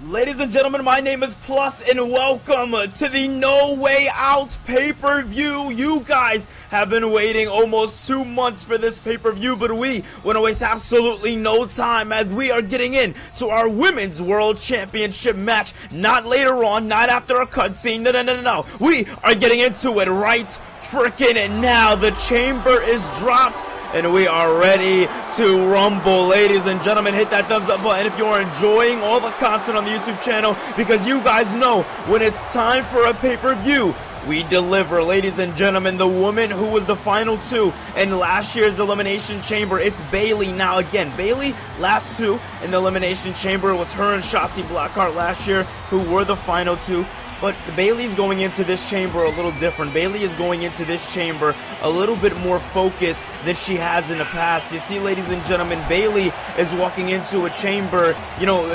Ladies and gentlemen, my name is Plus, and welcome to the No Way Out pay-per-view. You guys have been waiting almost 2 months for this pay-per-view, but we want to waste absolutely no time as we are getting into our Women's World Championship match. Not later on, not after a cutscene, no. We are getting into it right freaking now. The chamber is dropped, and we are ready to rumble. Ladies and gentlemen, hit that thumbs up button if you are enjoying all the content on the YouTube channel, because you guys know when it's time for a pay-per-view, we deliver. Ladies and gentlemen, the woman who was the final two in last year's Elimination Chamber, it's Bayley. Now again, Bayley last two in the Elimination Chamber. It was her and Shotzi Blackheart last year who were the final two. But Bayley's going into this chamber a little different. Bayley is going into this chamber a little bit more focused than she has in the past. You see, ladies and gentlemen, Bayley is walking into a chamber,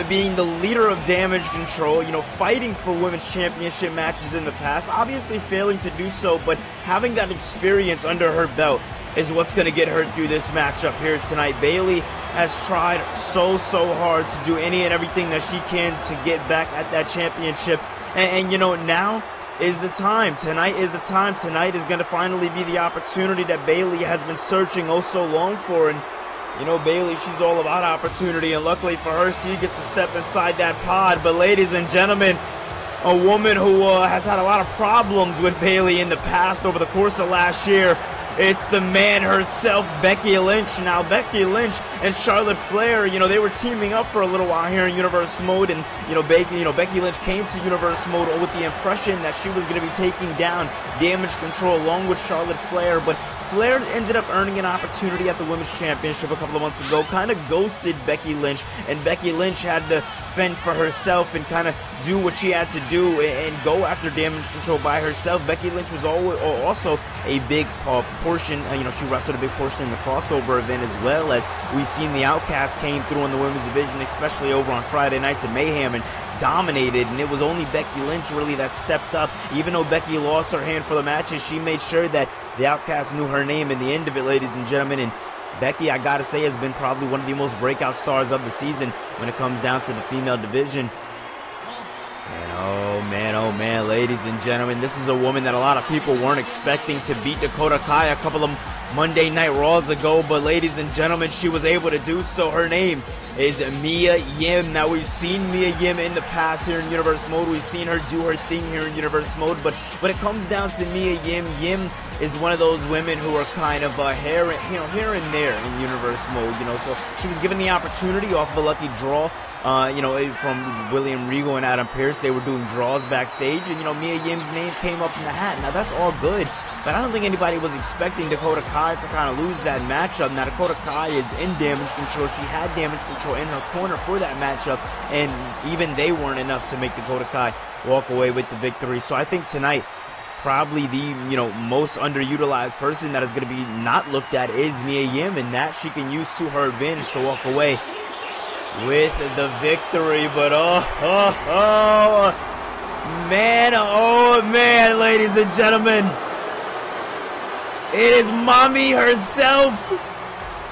being the leader of Damage Control, fighting for women's championship matches in the past. Obviously failing to do so, but having that experience under her belt is what's going to get her through this matchup here tonight. Bayley has tried so hard to do any and everything that she can to get back at that championship. And now is the time. Tonight is the time. Tonight is going to finally be the opportunity that Bayley has been searching oh so long for. And, Bayley, she's all about opportunity. And luckily for her, she gets to step inside that pod. But, ladies and gentlemen, a woman who has had a lot of problems with Bayley in the past over the course of last year. It's the man herself, Becky Lynch. Now, Becky Lynch and Charlotte Flair, they were teaming up for a little while here in Universe Mode, and Becky Lynch came to Universe Mode with the impression that she was going to be taking down Damage Control along with Charlotte Flair, but Flair ended up earning an opportunity at the Women's Championship a couple of months ago, kind of ghosted Becky Lynch, and Becky Lynch had to fend for herself and kind of do what she had to do and go after Damage Control by herself. Becky Lynch was also a big portion, she wrestled a big portion in the crossover event, as well as we've seen the Outcast came through in the women's division, especially over on Friday nights at Mayhem, and dominated. And it was only Becky Lynch really that stepped up. Even though Becky lost her hand for the matches, she made sure that the Outcast knew her name in the end of it, ladies and gentlemen. And Becky, I gotta say, has been probably one of the most breakout stars of the season when it comes down to the female division. And oh man, ladies and gentlemen, this is a woman that a lot of people weren't expecting to beat Dakota Kai a couple of Monday Night Raws ago, but ladies and gentlemen, she was able to do so. Her name is Mia Yim. Now, we've seen Mia Yim in the past here in Universe Mode. We've seen her do her thing here in Universe Mode, but when it comes down to Mia Yim, Yim is one of those women who are kind of here and there in Universe Mode, so she was given the opportunity off of a lucky draw, from William Regal and Adam Pearce. They were doing draws backstage, and, Mia Yim's name came up in the hat. Now, that's all good, but I don't think anybody was expecting Dakota Kai to kind of lose that matchup. Now, Dakota Kai is in Damage Control. She had Damage Control in her corner for that matchup, and even they weren't enough to make Dakota Kai walk away with the victory. So I think tonight, probably the most underutilized person that is going to be not looked at is Mia Yim, and that she can use to her advantage to walk away with the victory. But oh man, ladies and gentlemen, it is mommy herself.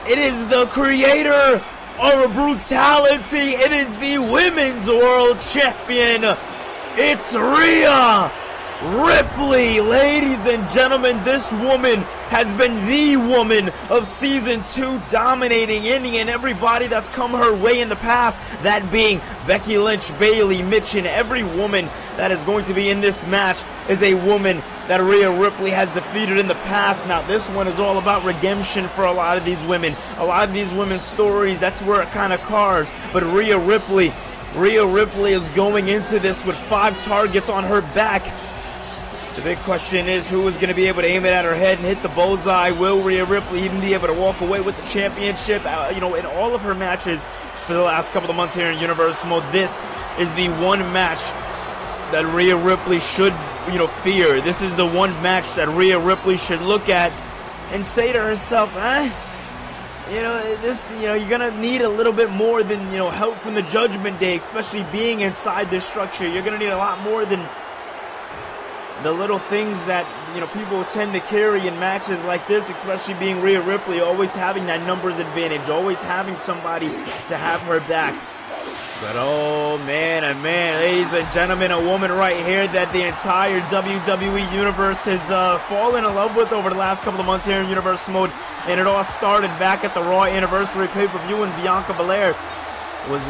It is the creator of brutality. It is the Women's World Champion. It's Rhea Ripley. Ladies and gentlemen, this woman has been the woman of Season 2, dominating any and everybody that's come her way in the past, that being Becky Lynch, Bayley, Mitch, and every woman that is going to be in this match is a woman that Rhea Ripley has defeated in the past. Now, this one is all about redemption for a lot of these women. A lot of these women's stories, that's where it kind of cars. But Rhea Ripley is going into this with 5 targets on her back. The big question is, who is going to be able to aim it at her head and hit the bullseye? Will Rhea Ripley even be able to walk away with the championship? In all of her matches for the last couple of months here in Universe Mode, this is the one match that Rhea Ripley should, fear. This is the one match that Rhea Ripley should look at and say to herself, you're going to need a little bit more than, help from the Judgment Day, especially being inside this structure. You're going to need a lot more than the little things that, people tend to carry in matches like this, especially being Rhea Ripley, always having that numbers advantage, always having somebody to have her back. But oh man, ladies and gentlemen, a woman right here that the entire WWE Universe has fallen in love with over the last couple of months here in Universe Mode. And it all started back at the Raw Anniversary pay-per-view when Bianca Belair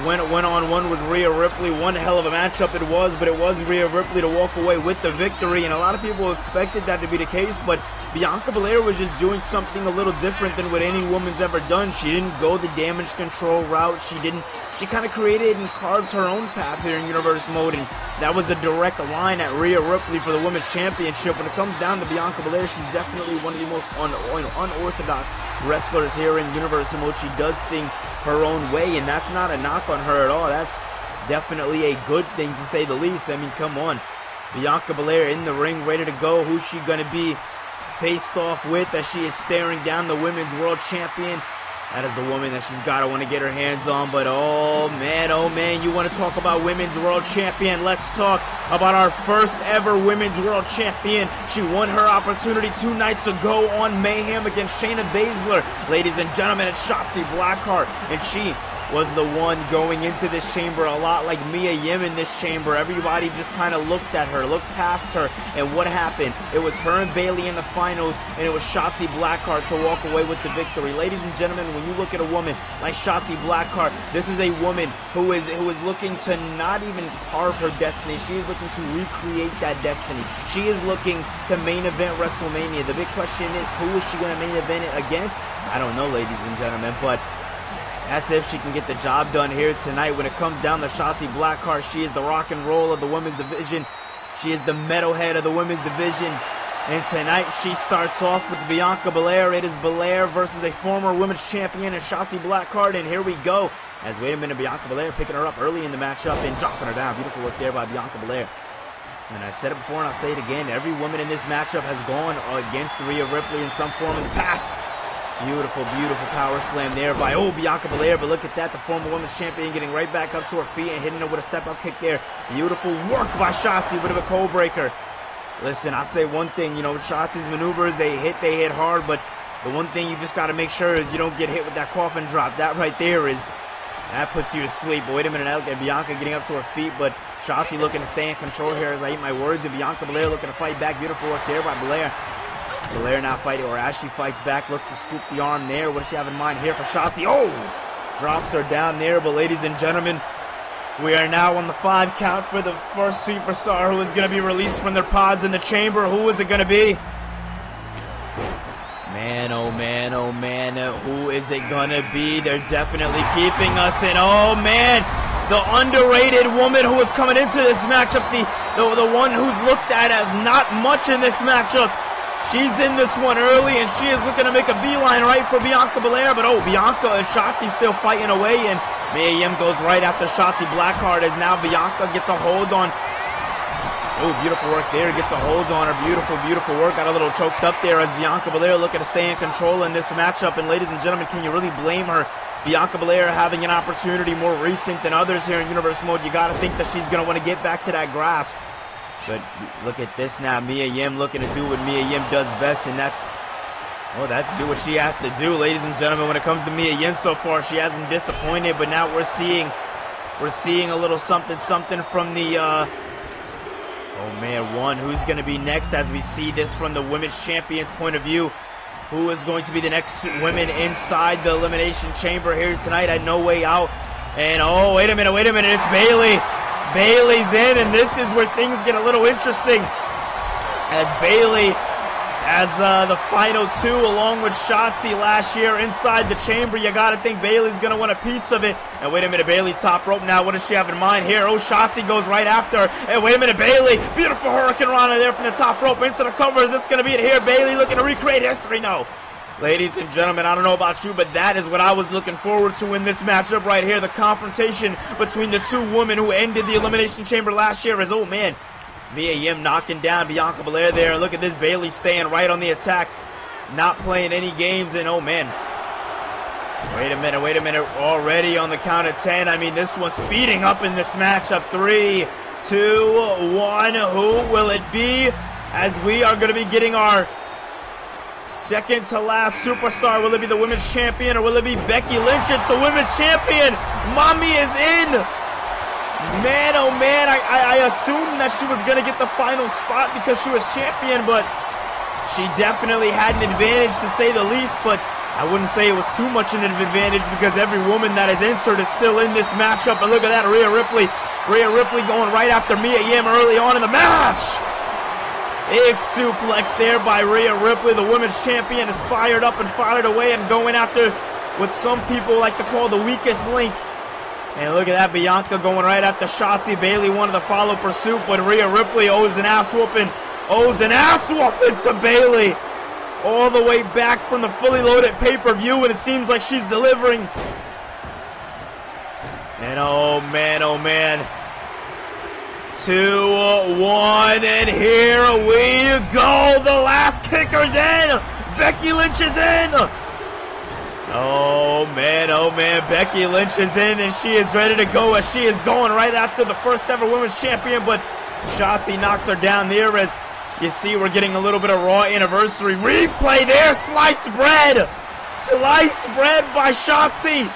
went on with Rhea Ripley. One hell of a matchup it was, but it was Rhea Ripley to walk away with the victory, and a lot of people expected that to be the case, but Bianca Belair was just doing something a little different than what any woman's ever done. She didn't go the damage control route. She kind of created and carved her own path here in Universe Mode, and that was a direct line at Rhea Ripley for the Women's Championship. When it comes down to Bianca Belair, she's definitely one of the most unorthodox wrestlers here in Universe Mode. She does things her own way, and that's not a knock on her at all. That's definitely a good thing, to say the least. I mean, come on. Bianca Belair in the ring, ready to go. Who's she going to be faced off with as she is staring down the Women's World Champion? That is the woman that she's got to want to get her hands on. But oh man, you want to talk about Women's World Champion? Let's talk about our first ever Women's World Champion. She won her opportunity 2 nights ago on Mayhem against Shayna Baszler. Ladies and gentlemen, it's Shotzi Blackheart, and she was the one going into this chamber a lot like Mia Yim in this chamber. Everybody just kind of looked at her, looked past her, and what happened? It was her and Bayley in the finals, and it was Shotzi Blackheart to walk away with the victory. Ladies and gentlemen, when you look at a woman like Shotzi Blackheart, this is a woman who is looking to not even carve her destiny. She is looking to recreate that destiny. She is looking to main event WrestleMania. The big question is, who is she going to main event it against? I don't know, ladies and gentlemen, but that's if she can get the job done here tonight. When it comes down to Shotzi Blackheart, she is the rock and roll of the women's division. She is the metalhead of the women's division. And tonight she starts off with Bianca Belair. It is Belair versus a former women's champion and Shotzi Blackheart. And here we go. As wait a minute, Bianca Belair picking her up early in the matchup and dropping her down. Beautiful work there by Bianca Belair. And I said it before and I'll say it again. Every woman in this matchup has gone against Rhea Ripley in some form in the past. Beautiful power slam there by, Bianca Belair. But look at that, the former women's champion getting right back up to her feet and hitting her with a step-up kick there. Beautiful work by Shotzi, bit of a cold breaker. Listen, I'll say one thing, Shotzi's maneuvers, they hit hard, but the one thing you just got to make sure is you don't get hit with that coffin drop. That right there that puts you to sleep. But wait a minute, and Bianca getting up to her feet, but Shotzi looking to stay in control here as I eat my words, and Bianca Belair looking to fight back. Beautiful work there by Belair. Belair now fighting, or as she fights back, looks to scoop the arm there. What does she have in mind here for Shotzi? Drops her down there. But ladies and gentlemen, we are now on the 5 count for the first superstar who is going to be released from their pods in the chamber. Who is it going to be? Man, oh man, who is it going to be? They're definitely keeping us in. Oh man, the underrated woman who is coming into this matchup, the one who's looked at as not much in this matchup. She's in this one early, and she is looking to make a beeline right for Bianca Belair. But Bianca and Shotzi still fighting away, and Mia Yim goes right after Shotzi Blackheart as now Bianca gets a hold on. Beautiful work there. Gets a hold on her. Beautiful work. Got a little choked up there as Bianca Belair looking to stay in control in this matchup. And ladies and gentlemen, can you really blame her? Bianca Belair having an opportunity more recent than others here in Universe Mode. You got to think that she's going to want to get back to that grasp. But look at this now, Mia Yim looking to do what Mia Yim does best, and that's do what she has to do, ladies and gentlemen. When it comes to Mia Yim so far, she hasn't disappointed, but now we're seeing a little something from the who's going to be next as we see this from the women's champion's point of view. Who is going to be the next women inside the elimination chamber here tonight at No Way Out? And wait a minute, it's Bayley. Bayley's in, and this is where things get a little interesting as Bayley as the final 2 along with Shotzi last year inside the chamber. You got to think Bayley's going to want a piece of it. And wait a minute, Bayley top rope now. What does she have in mind here? Shotzi goes right after her. And wait a minute, Bayley. Beautiful Hurricane Rana there from the top rope into the cover. Is this going to be it here? Bayley looking to recreate history? No. Ladies and gentlemen, I don't know about you, but that is what I was looking forward to in this matchup right here. The confrontation between the 2 women who ended the Elimination Chamber last year is, Mia Yim knocking down Bianca Belair there. Look at this, Bayley staying right on the attack, not playing any games, and wait a minute, already on the count of 10. I mean, this one's speeding up in this matchup. 3, 2, 1, who will it be? As we are going to be getting our second to last superstar. Will it be the women's champion or will it be Becky Lynch? It's the women's champion. Mommy is in. Man, oh man, I assumed that she was going to get the final spot because she was champion, but she definitely had an advantage to say the least, but I wouldn't say it was too much an advantage because every woman that is entered is still in this matchup. And look at that, Rhea Ripley. Rhea Ripley going right after Mia Yim early on in the match. Big suplex there by Rhea Ripley. The women's champion is fired up and fired away and going after what some people like to call the weakest link. And look at that, Bianca going right after Shotzi. Bayley wanted to follow pursuit, but Rhea Ripley owes an ass whooping. Owes an ass whooping to Bayley. All the way back from the fully loaded pay-per-view, and it seems like she's delivering. And oh man, 2-1, and here we go. The last kicker's in. Becky Lynch is in. Oh man, Becky Lynch is in, and she is ready to go as she is going right after the first ever women's champion, but Shotzi knocks her down there as you see we're getting a little bit of Raw anniversary replay there. Sliced bread by Shotzi.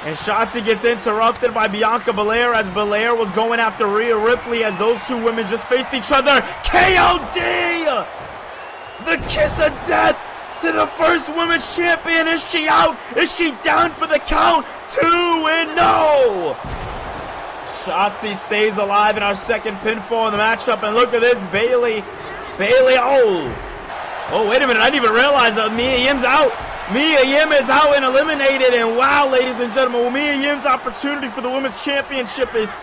And Shotzi gets interrupted by Bianca Belair as Belair was going after Rhea Ripley as those two women just faced each other. KOD! The kiss of death to the first women's champion. Is she out? Is she down for the count? 2-0! Shotzi stays alive in our second pinfall in the matchup. And look at this, Bayley, oh, wait a minute, I didn't even realize that Mia Yim's out. Mia Yim is out and eliminated, and wow, ladies and gentlemen, well, Mia Yim's opportunity for the women's championship is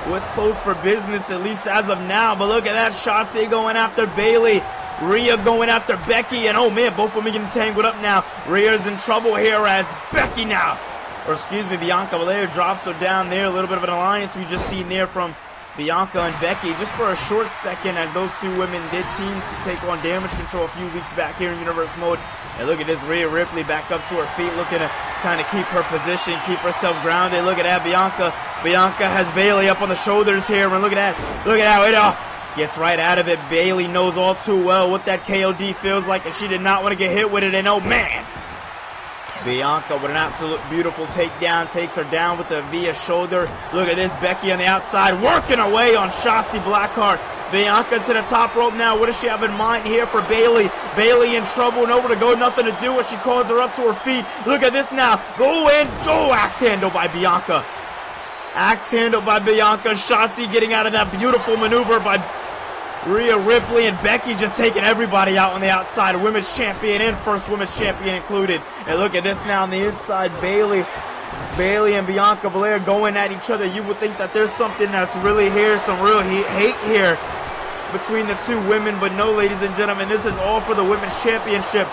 what's closed for business, at least as of now. But look at that, Shotzi going after Bayley, Rhea going after Becky, and oh man, both women getting tangled up now. Rhea's in trouble here as Becky now, or excuse me, Bianca Belair drops her down there. A little bit of an alliance we just seen there from Bianca and Becky just for a short second as those two women did team to take on Damage Control a few weeks back here in Universe Mode. And look at this, Rhea Ripley back up to her feet, looking to kind of keep her position, keep herself grounded. Look at that, Bianca has Bayley up on the shoulders here, and look at that, gets right out of it. Bayley knows all too well what that KOD feels like, and she did not want to get hit with it, and oh man, Bianca with an absolute beautiful takedown, takes her down with the via shoulder. Look at this, Becky on the outside, working away on Shotzi Blackheart. Bianca to the top rope now. What does she have in mind here for Bayley? Bayley in trouble, nowhere to go, nothing to do as she calls her up to her feet. Look at this now. Go in, axe handle by Bianca. Axe handle by Bianca. Shotzi getting out of that beautiful maneuver by Rhea Ripley, and Becky just taking everybody out on the outside. Women's champion and first women's champion included. And look at this now on the inside. Bayley and Bianca Belair going at each other. You would think that there's something that's really here, some real hate here between the two women, but no, ladies and gentlemen, this is all for the women's championship.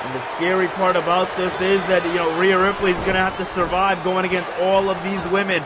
And the scary part about this is that, you know, Rhea Ripley's going to have to survive going against all of these women.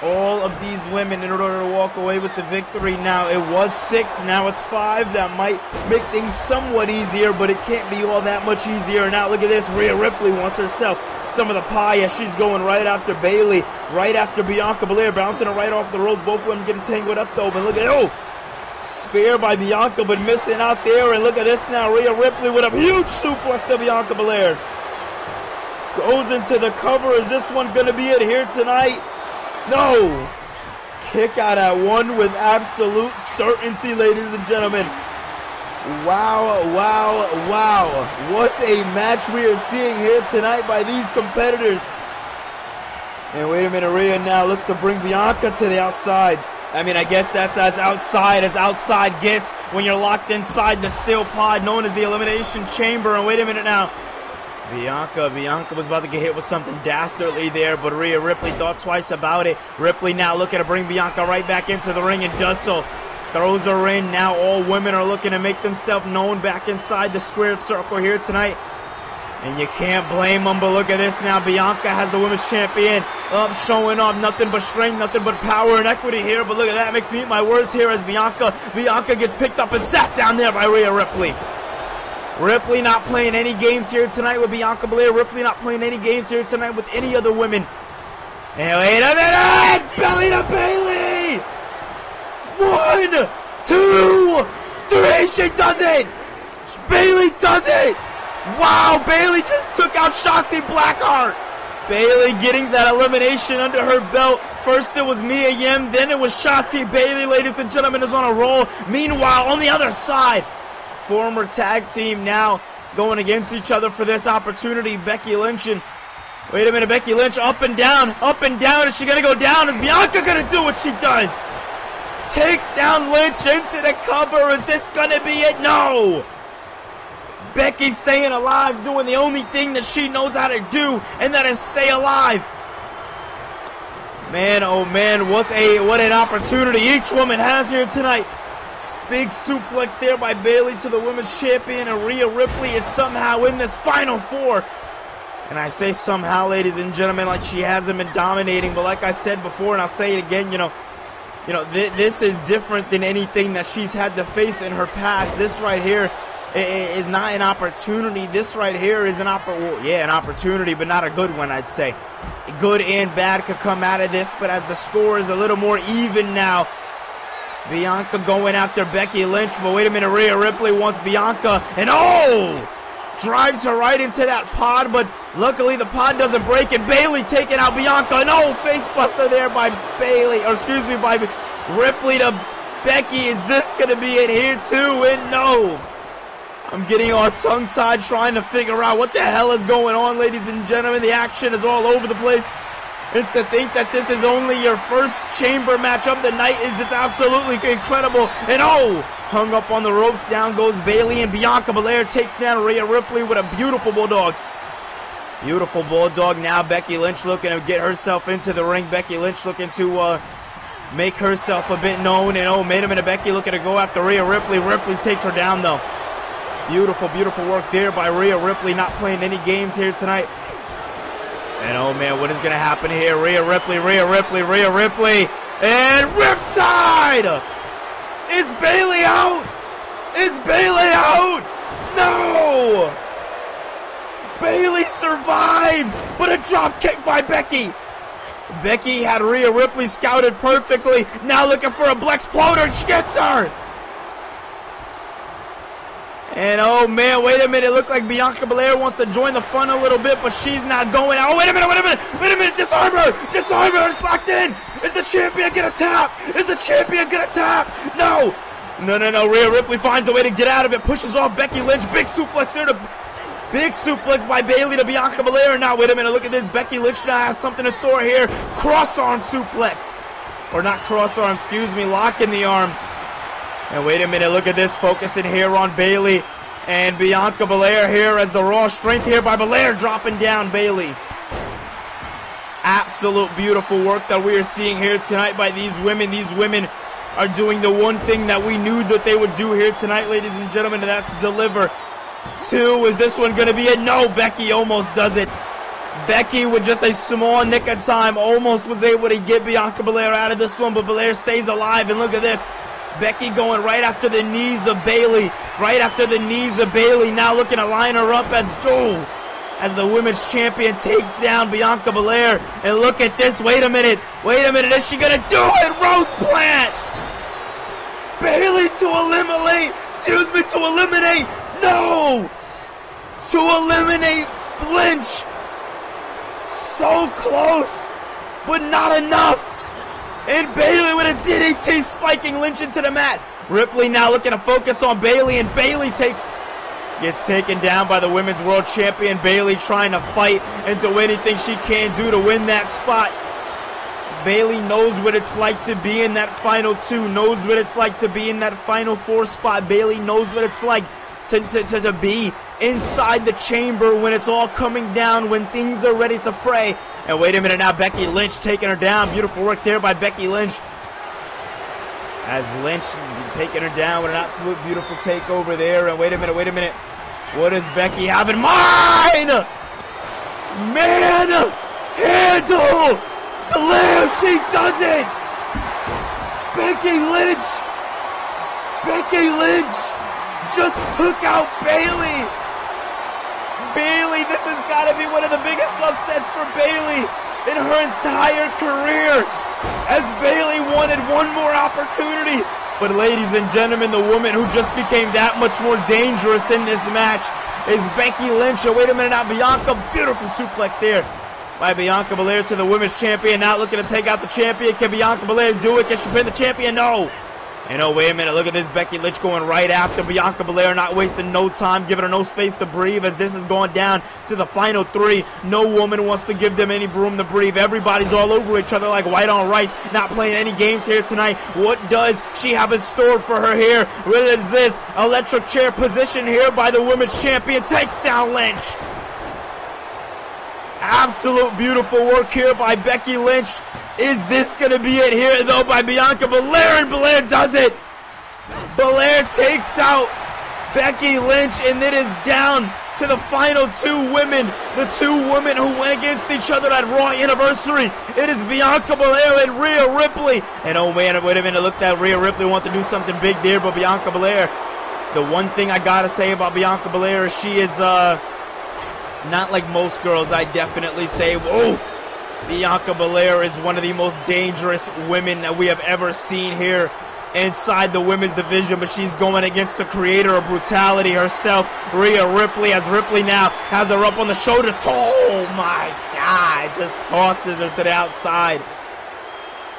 All of these women in order to walk away with the victory. Now, it was 6, now it's 5. That might make things somewhat easier, but it can't be all that much easier. Now, look at this. Rhea Ripley wants herself some of the pie as she's going right after Bayley, right after Bianca Belair, bouncing her right off the ropes. Both women getting tangled up, though. But look at, spear by Bianca, but missing out there. And look at this now. Rhea Ripley with a huge suplex to Bianca Belair. Goes into the cover. Is this one going to be it here tonight? No! Kick out at 1 with absolute certainty, ladies and gentlemen. Wow. What a match we are seeing here tonight by these competitors. And wait a minute, Rhea now looks to bring Bianca to the outside. I mean, I guess that's as outside gets when you're locked inside the steel pod known as the Elimination Chamber. And wait a minute now. Bianca was about to get hit with something dastardly there, but Rhea Ripley thought twice about it. Ripley now looking to bring Bianca right back into the ring and does so. Throws her in. Now all women are looking to make themselves known back inside the squared circle here tonight. And you can't blame them, but look at this now. Bianca has the women's champion up, showing off nothing but strength, nothing but power and equity here. But look at that, makes me eat my words here as Bianca gets picked up and sat down there by Rhea Ripley. Ripley not playing any games here tonight with Bianca Belair. Ripley not playing any games here tonight with any other women. And wait a minute! Belly to Bayley! 1, 2, 3. She does it! Bayley does it! Wow, Bayley just took out Shotzi Blackheart. Bayley getting that elimination under her belt. First it was Mia Yim, then it was Shotzi. Bayley, ladies and gentlemen, is on a roll. Meanwhile, on the other side, former tag team now going against each other for this opportunity. Becky Lynch and, wait a minute, Becky Lynch up and down, up and down. Is she going to go down? Is Bianca going to do what she does? Takes down Lynch into the cover. Is this going to be it? No. Becky's staying alive, doing the only thing that she knows how to do, and that is stay alive. Man, oh man, what an opportunity each woman has here tonight. This big suplex there by Bayley to the women's champion, and Rhea Ripley is somehow in this Final Four. And I say somehow, ladies and gentlemen, like she hasn't been dominating, but like I said before, and I'll say it again, this is different than anything that she's had to face in her past. This right here is not an opportunity. This right here is an opportunity, but not a good one, I'd say. Good and bad could come out of this, but as the score is a little more even now, Bianca going after Becky Lynch, but wait a minute, Rhea Ripley wants Bianca, and drives her right into that pod, but luckily the pod doesn't break, and Bayley taking out Bianca, and face buster there by by Ripley to Becky. Is this going to be it here too? And no. I'm getting all tongue-tied trying to figure out what the hell is going on, ladies and gentlemen. The action is all over the place. And to think that this is only your first chamber match of the night is just absolutely incredible. And hung up on the ropes. Down goes Bayley, and Bianca Belair takes down Rhea Ripley with a beautiful bulldog. Beautiful bulldog. Now Becky Lynch looking to get herself into the ring. Becky Lynch looking to make herself a bit known. And wait a minute, Becky looking to go after Rhea Ripley. Ripley takes her down though. Beautiful, beautiful work there by Rhea Ripley, not playing any games here tonight. And man, what is going to happen here? Rhea Ripley, and Riptide! Is Bayley out? Is Bayley out? No! Bayley survives, but a drop kick by Becky. Becky had Rhea Ripley scouted perfectly. Now looking for a Blexploder, and she gets her. And man, wait a minute, it looked like Bianca Belair wants to join the fun a little bit, but she's not going out. Wait a minute, disarm her, it's locked in. Is the champion gonna tap? No, Rhea Ripley finds a way to get out of it, pushes off Becky Lynch, big suplex by Bayley to Bianca Belair. Now, wait a minute, look at this, Becky Lynch now has something to store here, cross-arm suplex. Or not cross-arm, lock in the arm. And wait a minute, look at this, focusing here on Bayley and Bianca Belair here as the raw strength here by Belair dropping down Bayley. Absolute beautiful work that we are seeing here tonight by these women. These women are doing the one thing that we knew that they would do here tonight, ladies and gentlemen, and that's deliver. Is this one going to be it? No, Becky almost does it. Becky, with just a small nick of time, almost was able to get Bianca Belair out of this one, but Belair stays alive, and look at this. Becky going right after the knees of Bayley. Now looking to line her up as the women's champion takes down Bianca Belair. And look at this. Wait a minute. Is she going to do it? Rose plant. Bayley to eliminate. No. To eliminate Lynch. So close, but not enough. And Bayley with a DDT spiking Lynch into the mat. Ripley now looking to focus on Bayley, and Bayley gets taken down by the women's world champion. Bayley trying to fight and do anything she can do to win that spot. Bayley knows what it's like to be in that final two, knows what it's like to be in that final four spot. Bayley knows what it's like to be inside the chamber when it's all coming down, when things are ready to fray. And wait a minute now, Becky Lynch taking her down. Beautiful work there by Becky Lynch. As Lynch taking her down with an absolute beautiful takeover there. And wait a minute. What does Becky have in mind? Man, handle, slam, she does it. Becky Lynch just took out Bayley. This has got to be one of the biggest upsets for Bayley in her entire career, as Bayley wanted one more opportunity. But ladies and gentlemen, the woman who just became that much more dangerous in this match is Becky Lynch. Oh, wait a minute now, Bianca, beautiful suplex there. by Bianca Belair to the women's champion. Now looking to take out the champion. Can Bianca Belair do it? Can she pin the champion? No. And oh, wait a minute. Look at this. Becky Lynch going right after Bianca Belair, not wasting no time, giving her no space to breathe as this is going down to the final three. No woman wants to give them any room to breathe. Everybody's all over each other like white on rice, not playing any games here tonight. What does she have in store for her here? What is this? Electric chair position here by the women's champion. Takes down Lynch. Absolute beautiful work here by Becky Lynch. Is this going to be it here, though, by Bianca Belair? And Belair does it. Belair takes out Becky Lynch, and it is down to the final two women. The two women who went against each other at Raw Anniversary. It is Bianca Belair and Rhea Ripley. And oh, man, wait a minute. Look, that Rhea Ripley wants to do something big there, but Bianca Belair, the one thing I got to say about Bianca Belair is she is not like most girls, I definitely say. Whoa. Bianca Belair is one of the most dangerous women that we have ever seen here inside the women's division, but she's going against the creator of brutality herself, Rhea Ripley, as Ripley now has her up on the shoulders. Oh my God, just tosses her to the outside.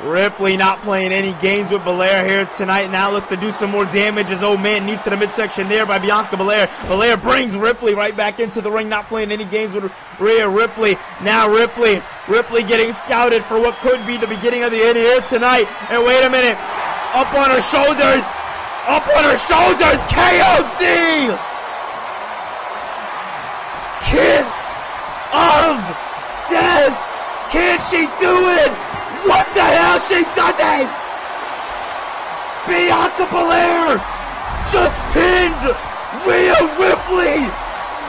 Ripley not playing any games with Belair here tonight. Now looks to do some more damage as old man knee to the midsection there by Bianca Belair. Belair brings Ripley right back into the ring, not playing any games with Rhea Ripley. Now Ripley getting scouted for what could be the beginning of the end here tonight. And wait a minute, up on her shoulders, KOD! Kiss of death! Can she do it? What the hell? She doesn't! Bianca Belair just pinned Rhea Ripley!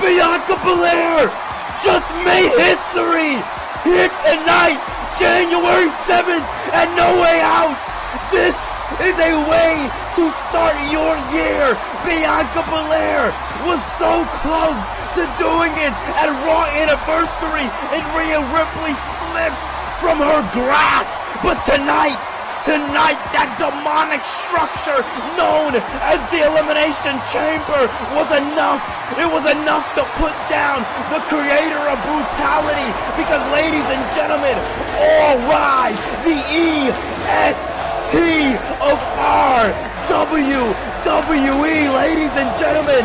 Bianca Belair just made history here tonight, January 7th, at No Way Out! This is a way to start your year! Bianca Belair was so close to doing it at Raw Anniversary, and Rhea Ripley slipped from her grasp, but tonight, that demonic structure known as the Elimination Chamber was enough. It was enough to put down the creator of brutality, because ladies and gentlemen, all rise, the EST of our WWE, ladies and gentlemen.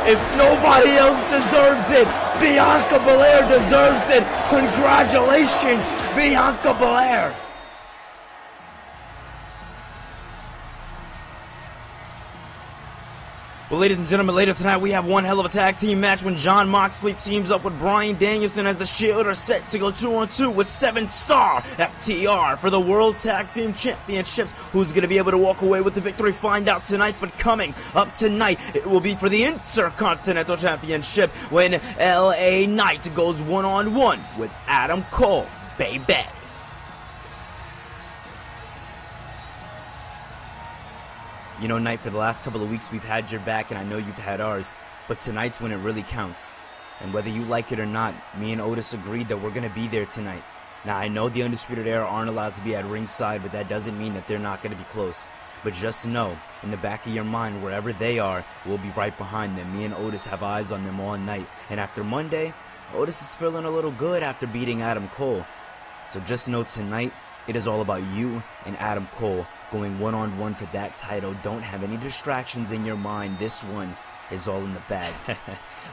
If nobody else deserves it, Bianca Belair deserves it. Congratulations, Bianca Belair. Well, ladies and gentlemen, later tonight we have one hell of a tag team match when Jon Moxley teams up with Bryan Danielson as the Shield are set to go 2-on-2 with 7-star FTR for the World Tag Team Championships. Who's going to be able to walk away with the victory? Find out tonight, but coming up tonight, it will be for the Intercontinental Championship when LA Knight goes one-on-one with Adam Cole, baby. You know, Knight, for the last couple of weeks we've had your back, and I know you've had ours, but tonight's when it really counts. And whether you like it or not, me and Otis agreed that we're going to be there tonight. Now, I know the Undisputed Era aren't allowed to be at ringside, but that doesn't mean that they're not going to be close. But just know, in the back of your mind, wherever they are, we'll be right behind them. Me and Otis have eyes on them all night. And after Monday, Otis is feeling a little good after beating Adam Cole. So just know tonight, it is all about you and Adam Cole going one-on-one for that title. Don't have any distractions in your mind. This one is all in the bag.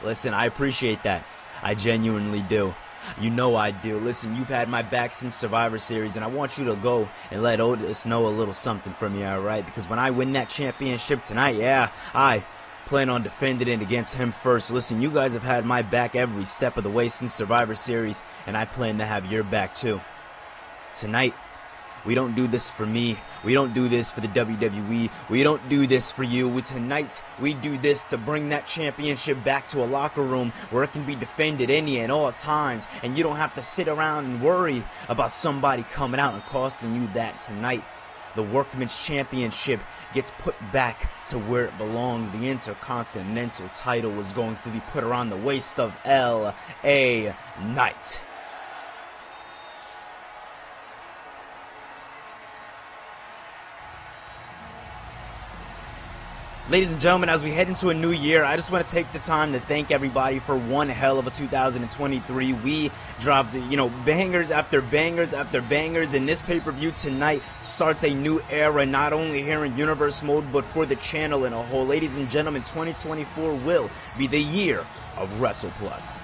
Listen, I appreciate that. I genuinely do. You know I do. Listen, you've had my back since Survivor Series, and I want you to go and let Otis know a little something from me, alright? Because when I win that championship tonight, yeah, I plan on defending it against him first. Listen, you guys have had my back every step of the way since Survivor Series, and I plan to have your back too. Tonight, we don't do this for me. We don't do this for the WWE. We don't do this for you. Tonight, we do this to bring that championship back to a locker room where it can be defended any and all times. And you don't have to sit around and worry about somebody coming out and costing you that tonight. The Workman's Championship gets put back to where it belongs. The Intercontinental title is going to be put around the waist of LA Knight. Ladies and gentlemen, as we head into a new year, I just want to take the time to thank everybody for one hell of a 2023. We dropped, bangers after bangers after bangers, and this pay-per-view tonight starts a new era, not only here in Universe Mode, but for the channel in a whole. Ladies and gentlemen, 2024 will be the year of WrestlePlus.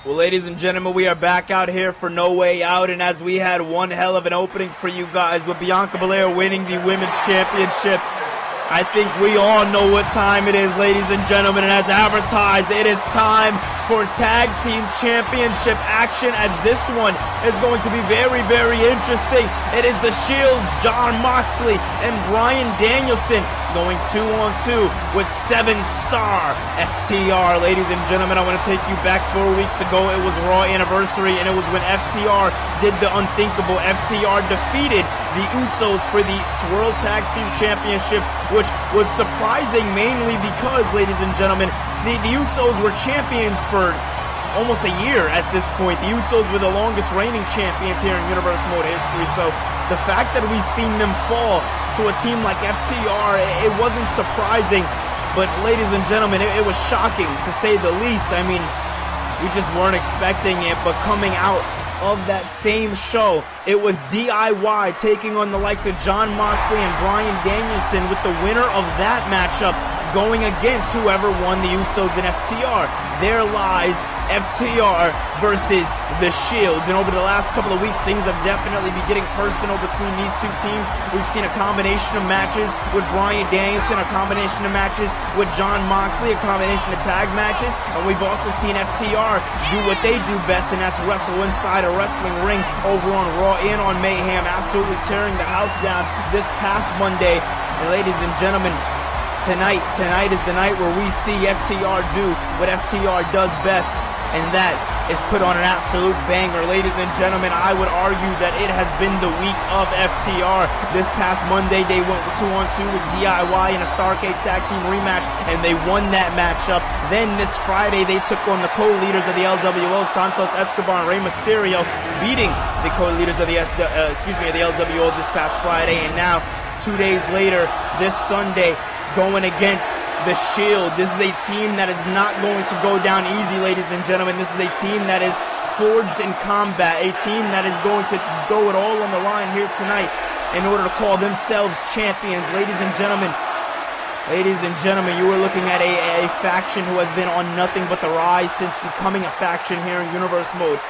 Well, ladies and gentlemen, we are back out here for No Way Out, and as we had one hell of an opening for you guys with Bianca Belair winning the Women's Championship, I think we all know what time it is, ladies and gentlemen, and as advertised, it is time for Tag Team Championship action, as this one is going to be very, very interesting. It is the Shield's Jon Moxley and Bryan Danielson going 2-on-2 with 7-star FTR. Ladies and gentlemen, I want to take you back 4 weeks ago. It was Raw Anniversary, and it was when FTR did the unthinkable. FTR defeated the Usos for the World Tag Team Championships, which was surprising mainly because, ladies and gentlemen, the Usos were champions for almost a year at this point. The Usos were the longest reigning champions here in Universe Mode history, so the fact that we've seen them fall to a team like FTR, it wasn't surprising, but ladies and gentlemen, it was shocking to say the least. I mean, we just weren't expecting it, but coming out of that same show, it was DIY taking on the likes of Jon Moxley and Bryan Danielson, with the winner of that matchup going against whoever won the Usos and FTR. There lies FTR versus the Shields, and over the last couple of weeks, things have definitely been getting personal between these two teams. We've seen a combination of matches with Bryan Danielson, a combination of matches with Jon Moxley, a combination of tag matches, and we've also seen FTR do what they do best, and that's wrestle inside a wrestling ring over on Raw and on Mayhem, absolutely tearing the house down this past Monday. And ladies and gentlemen, tonight is the night where we see FTR do what FTR does best, and that is put on an absolute banger. Ladies and gentlemen, I would argue that it has been the week of FTR. This past Monday, they went 2-on-2 with DIY in a Starrcade Tag Team rematch, and they won that matchup. Then this Friday, they took on the co-leaders of the LWO, Santos Escobar and Rey Mysterio, beating the co-leaders of the LWO this past Friday. And now, 2 days later, this Sunday, going against the Shield. This is a team that is not going to go down easy, ladies and gentlemen. This is a team that is forged in combat, a team that is going to go it all on the line here tonight in order to call themselves champions. Ladies and gentlemen, you are looking at a faction who has been on nothing but the rise since becoming a faction here in Universe Mode.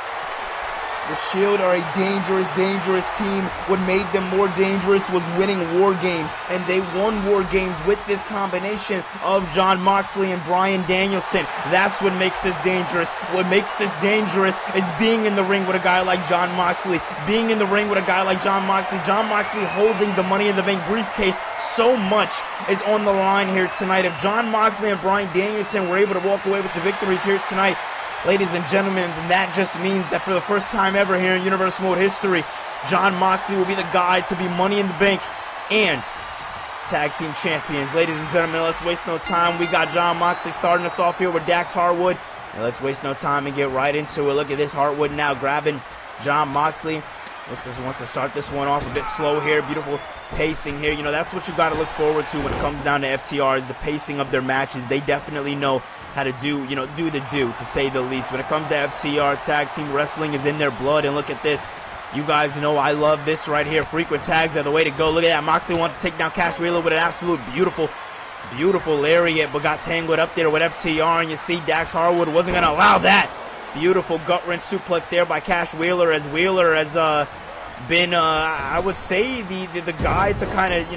The Shield are a dangerous, dangerous team. What made them more dangerous was winning War Games, and they won War Games with this combination of Jon Moxley and Bryan Danielson. That's what makes this dangerous. What makes this dangerous is being in the ring with a guy like Jon Moxley, Jon Moxley holding the Money in the Bank briefcase. So much is on the line here tonight. If Jon Moxley and Bryan Danielson were able to walk away with the victories here tonight, ladies and gentlemen, that just means that for the first time ever here in Universe Mode history, Jon Moxley will be the guy to be Money in the Bank and Tag Team Champions. Ladies and gentlemen, let's waste no time. We got Jon Moxley starting us off here with Dax Harwood. And let's waste no time and get right into it. Look at this, Harwood now grabbing Jon Moxley. Looks like he wants to start this one off a bit slow here. Beautiful pacing here. That's what you got to look forward to when it comes down to FTR, is the pacing of their matches. They definitely know how to do the do, to say the least. When it comes to FTR, tag team wrestling is in their blood, and look at this. You guys know I love this right here. Frequent tags are the way to go. Look at that. Moxley wanted to take down Cash Wheeler with an absolute beautiful lariat, but got tangled up there with FTR, and you see Dax Harwood wasn't going to allow that. Beautiful gut-wrench suplex there by Cash Wheeler, as Wheeler has been, I would say, the guy to kind of,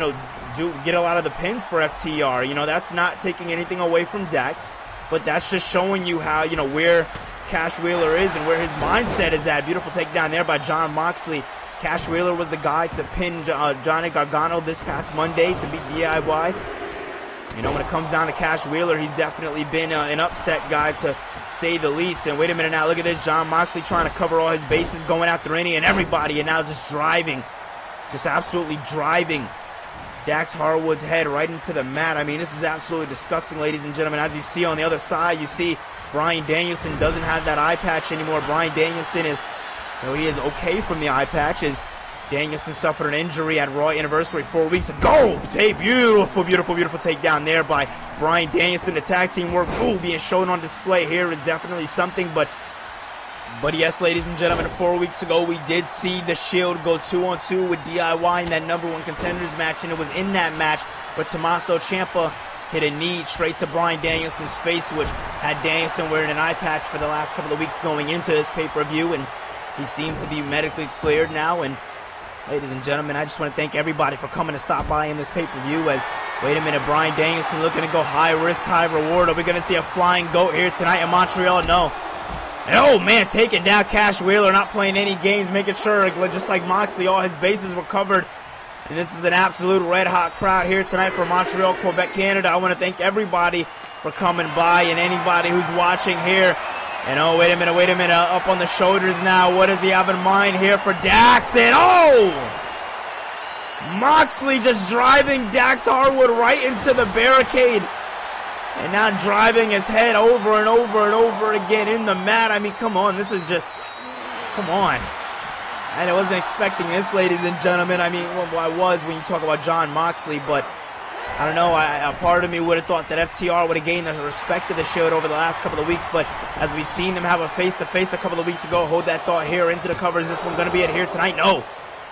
get a lot of the pins for FTR. That's not taking anything away from Dax, but that's just showing you how, where Cash Wheeler is and where his mindset is at. Beautiful takedown there by Jon Moxley. Cash Wheeler was the guy to pin Johnny Gargano this past Monday to beat DIY. When it comes down to Cash Wheeler, he's definitely been an upset guy, to say the least. And wait a minute now, look at this. Jon Moxley trying to cover all his bases, going after any and everybody, and now just absolutely driving Dax Harwood's head right into the mat. I mean, this is absolutely disgusting, ladies and gentlemen. As you see on the other side, you see Bryan Danielson doesn't have that eye patch anymore. Bryan Danielson is, he is okay from the eye patch, as Danielson suffered an injury at Raw Anniversary 4 weeks ago. Beautiful, beautiful, beautiful takedown there by Bryan Danielson. The tag team work being shown on display here is definitely something, but yes, ladies and gentlemen, 4 weeks ago we did see the Shield go 2-on-2 with DIY in that #1 contenders match, and it was in that match where Tommaso Ciampa hit a knee straight to Bryan Danielson's face, which had Danielson wearing an eye patch for the last couple of weeks going into this pay-per-view, and he seems to be medically cleared now. And ladies and gentlemen, I just want to thank everybody for coming to stop by in this pay-per-view. As, wait a minute, Bryan Danielson looking to go high risk, high reward. Are we going to see a flying goat here tonight in Montreal? No. And oh man, taking down Cash Wheeler, not playing any games, making sure, just like Moxley, all his bases were covered. And this is an absolute red-hot crowd here tonight for Montreal, Quebec, Canada. I want to thank everybody for coming by and anybody who's watching here. And oh, wait a minute, up on the shoulders now. What does he have in mind here for Dax? And oh! Moxley just driving Dax Harwood right into the barricade. And now driving his head over and over and over again in the mat. I mean, come on, this is just, come on. I wasn't expecting this, ladies and gentlemen. I mean, well, I was when you talk about Jon Moxley, but I don't know. A part of me would have thought that FTR would have gained the respect of the Shield over the last couple of weeks, but as we've seen them have a face-to-face a couple of weeks ago, hold that thought here into the covers. Is this one going to be it here tonight? No.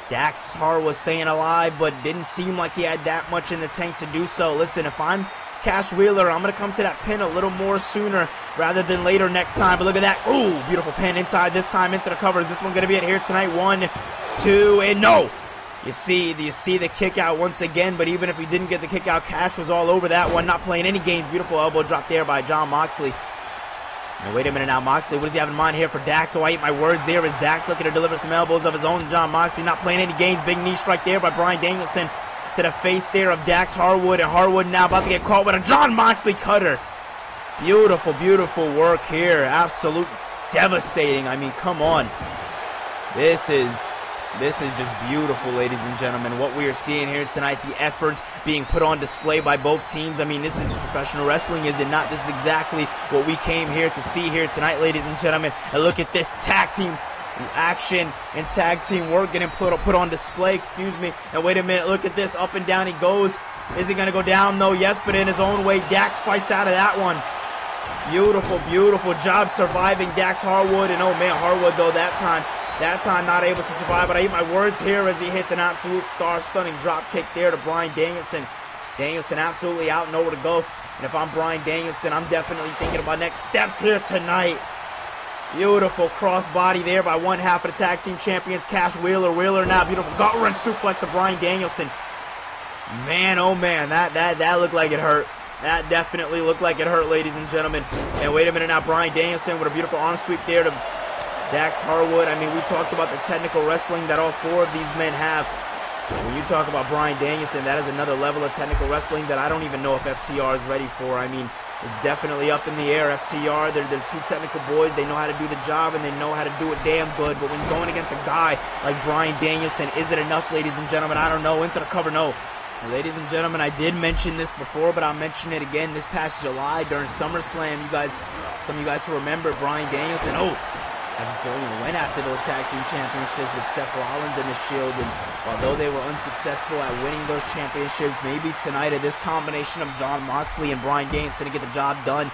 Dax Harwood was staying alive, but didn't seem like he had that much in the tank to do so. Listen, if I'm Cash Wheeler, I'm going to come to that pin a little more sooner rather than later next time. But look at that. Ooh, beautiful pin inside this time into the covers. This one going to be it here tonight. 1, 2, and no. You see the kick out once again, but even if he didn't get the kick out, Cash was all over that one, not playing any games. Beautiful elbow drop there by Jon Moxley. And wait a minute now, Moxley, what does he have in mind here for Dax? Oh, I ate my words there. Is Dax looking to deliver some elbows of his own? Jon Moxley not playing any games. Big knee strike there by Bryan Danielson to the face there of Dax Harwood, and Harwood now about to get caught with a Jon Moxley cutter. Beautiful, beautiful work here. Absolute devastating. I mean, come on. This is just beautiful, ladies and gentlemen. What we are seeing here tonight, the efforts being put on display by both teams. I mean, this is professional wrestling, is it not? This is exactly what we came here to see here tonight, ladies and gentlemen. And look at this tag team action and tag team work getting put on display, excuse me. And wait a minute, look at this, up and down he goes. Is he going to go down? No, yes, but in his own way, Dax fights out of that one. Beautiful, beautiful job surviving Dax Harwood. And oh man, Harwood though, that time not able to survive, but I eat my words here as he hits an absolute star-stunning drop kick there to Bryan Danielson. Danielson absolutely out, nowhere to go. And if I'm Bryan Danielson, I'm definitely thinking about next steps here tonight. Beautiful crossbody there by one half of the tag team champions, Cash Wheeler. Wheeler now, beautiful gut wrench suplex to Bryan Danielson. Man, oh man, that looked like it hurt. That definitely looked like it hurt, ladies and gentlemen. And wait a minute now, Bryan Danielson with a beautiful arm sweep there to Dax Harwood. I mean, we talked about the technical wrestling that all four of these men have. When you talk about Bryan Danielson, that is another level of technical wrestling that I don't even know if FTR is ready for. I mean, it's definitely up in the air. FTR, they're two technical boys. They know how to do the job, and they know how to do it damn good. But when going against a guy like Bryan Danielson, is it enough, ladies and gentlemen? I don't know. Into the cover, no. And ladies and gentlemen, I did mention this before, but I'll mention it again. This past July during SummerSlam, some of you guys who remember Bryan Danielson, went after those tag team championships with Seth Rollins and the Shield, and although they were unsuccessful at winning those championships, maybe tonight this combination of Jon Moxley and Bryan Danielson to get the job done.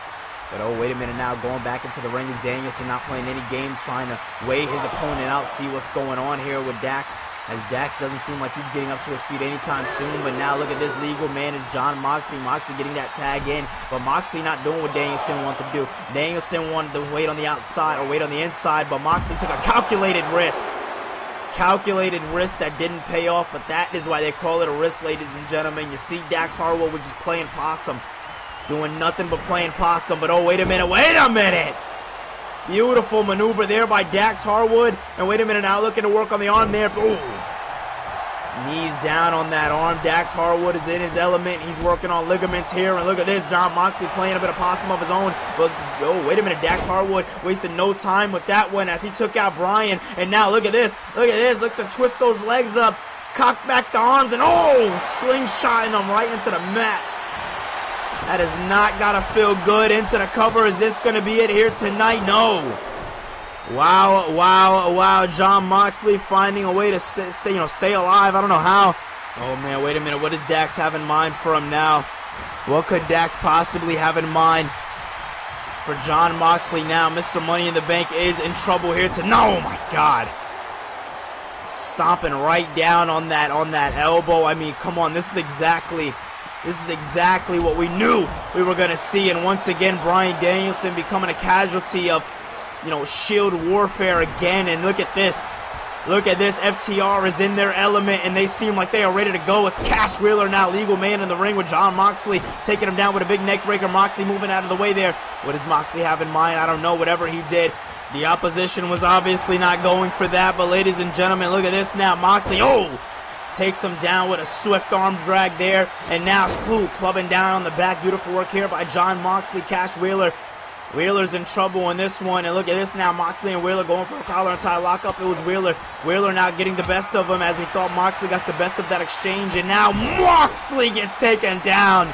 But oh, wait a minute now, going back into the ring is Danielson, not playing any games, trying to weigh his opponent out, see what's going on here with Dax, as Dax doesn't seem like he's getting up to his feet anytime soon. But now look at this legal man is Jon Moxley. Moxley getting that tag in, but Moxley not doing what Danielson wanted to do. Danielson wanted to wait on the outside or wait on the inside, but Moxley took a calculated risk. Calculated risk that didn't pay off, but that is why they call it a risk, ladies and gentlemen. You see Dax Harwood was just playing possum, doing nothing but playing possum. But oh, wait a minute. Beautiful maneuver there by Dax Harwood. And wait a minute now, looking to work on the arm there. Ooh. Knees down on that arm. Dax Harwood is in his element. He's working on ligaments here. And look at this, Jon Moxley playing a bit of possum of his own. But, oh, wait a minute. Dax Harwood wasted no time with that one as he took out Bryan. And now look at this. Looks to twist those legs up. Cock back the arms. And, oh, slingshotting him right into the mat. That has not got to feel good. Into the cover. Is this going to be it here tonight? No. Wow, wow, wow. Jon Moxley finding a way to stay alive. I don't know how. Oh, man, wait a minute. What does Dax have in mind for him now? What could Dax possibly have in mind for Jon Moxley now? Mr. Money in the Bank is in trouble here no, oh, my God. Stomping right down on that elbow. I mean, come on. This is exactly what we knew we were going to see. And once again, Bryan Danielson becoming a casualty of, Shield warfare again. And look at this. Look at this. FTR is in their element, and they seem like they are ready to go. It's Cash Wheeler now, legal man in the ring with Jon Moxley, taking him down with a big neck breaker. Moxley moving out of the way there. What does Moxley have in mind? I don't know. Whatever he did, the opposition was obviously not going for that. But ladies and gentlemen, look at this now. Moxley, takes him down with a swift arm drag there. And now it's Clue clubbing down on the back. Beautiful work here by Jon Moxley. Cash Wheeler. Wheeler's in trouble in this one, and look at this now. Moxley and Wheeler going for a collar and tie lockup. It was Wheeler. Wheeler now getting the best of him as he thought Moxley got the best of that exchange, and now Moxley gets taken down.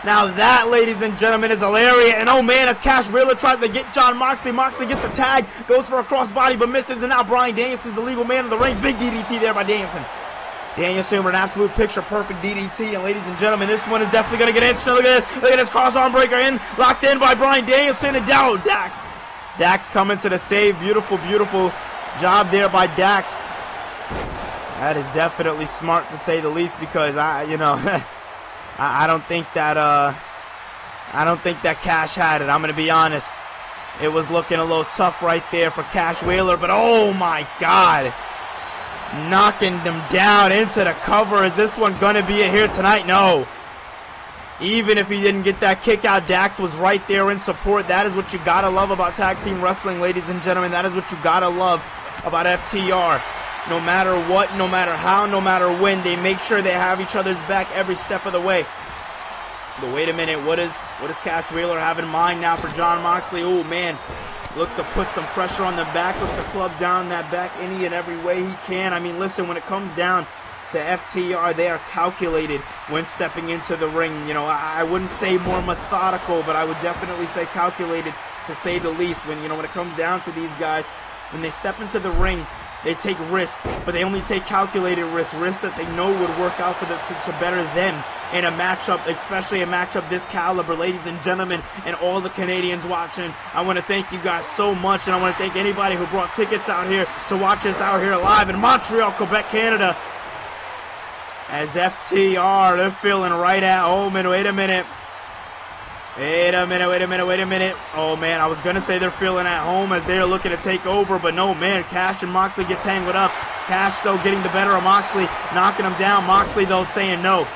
Now that, ladies and gentlemen, is hilarious. And oh man, as Cash Wheeler tried to get Jon Moxley, Moxley gets the tag, goes for a crossbody but misses, and now Bryan Danielson's the legal man in the ring. Big DDT there by Danielson. Danielson with an absolute picture-perfect DDT, and ladies and gentlemen, this one is definitely going to get interesting. Look at this. Look at this cross-arm breaker in, locked in by Bryan Danielson, and down Dax. Dax coming to the save. Beautiful, beautiful job there by Dax. That is definitely smart to say the least, because I don't think that Cash had it. I'm going to be honest. It was looking a little tough right there for Cash Wheeler, but oh my God. Knocking them down into the cover. Is this one going to be it here tonight? No. Even if he didn't get that kick out, Dax was right there in support. That is what you got to love about tag team wrestling, ladies and gentlemen. That is what you got to love about FTR. No matter what, no matter how, no matter when, they make sure they have each other's back every step of the way. But wait a minute, what does Cash Wheeler have in mind now for Jon Moxley? Oh, man. Looks to put some pressure on the back. Looks to club down that back any and every way he can. I mean, listen, when it comes down to FTR, they are calculated when stepping into the ring. I wouldn't say more methodical, but I would definitely say calculated, to say the least. When it comes down to these guys, when they step into the ring, they take risks, but they only take calculated risks that they know would work out for them to better them in a matchup, especially a matchup this caliber, ladies and gentlemen, and all the Canadians watching. I want to thank you guys so much, and I want to thank anybody who brought tickets out here to watch us out here live in Montreal, Quebec, Canada. As FTR, they're feeling right at home. And wait a minute. Oh, man, I was going to say they're feeling at home as they're looking to take over, but no, man, Cash and Moxley gets tangled up. Cash, though, getting the better of Moxley, knocking him down. Moxley, though, saying no.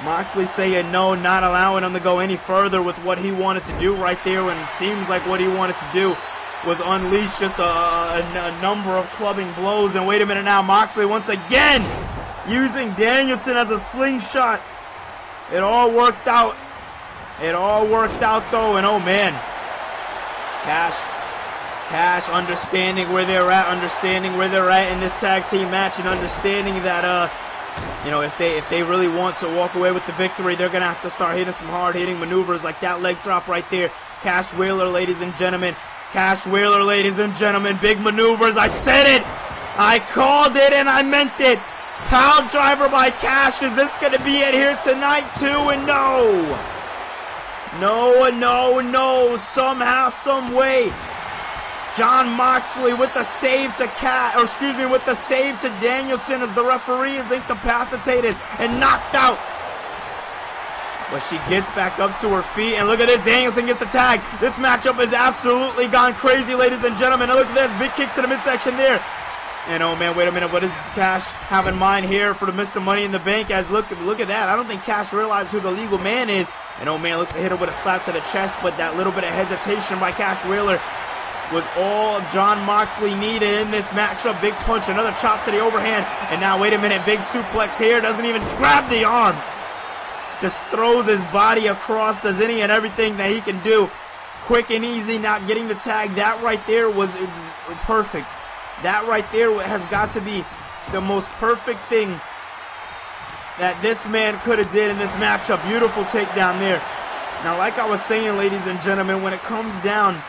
Moxley saying no, not allowing him to go any further with what he wanted to do right there, and it seems like what he wanted to do was unleash just a number of clubbing blows. And wait a minute now, Moxley once again using Danielson as a slingshot. It all worked out. It all worked out, though, and oh, man. Cash understanding where they're at in this tag team match, and understanding that, if they really want to walk away with the victory, they're going to have to start hitting some hard-hitting maneuvers like that leg drop right there. Cash Wheeler, ladies and gentlemen. Cash Wheeler, ladies and gentlemen. Big maneuvers. I said it. I called it, and I meant it. Power driver by Cash. Is this going to be it here tonight, too? And no. No. Somehow, some way, Jon Moxley with the save to with the save to Danielson as the referee is incapacitated and knocked out. But she gets back up to her feet, and look at this, Danielson gets the tag. This matchup has absolutely gone crazy, ladies and gentlemen. And look at this, big kick to the midsection there. And oh man, wait a minute, what does Cash have in mind here for the Mr. Money in the Bank? As look at that, I don't think Cash realized who the legal man is. And oh man, looks to hit her with a slap to the chest, but that little bit of hesitation by Cash Wheeler was all Jon Moxley needed in this matchup. Big punch, another chop to the overhand, and now wait a minute, big suplex here, doesn't even grab the arm. Just throws his body across, does any and everything that he can do. Quick and easy, not getting the tag. That right there was perfect. That right there has got to be the most perfect thing that this man could have did in this matchup. Beautiful takedown there. Now, like I was saying, ladies and gentlemen, when it comes down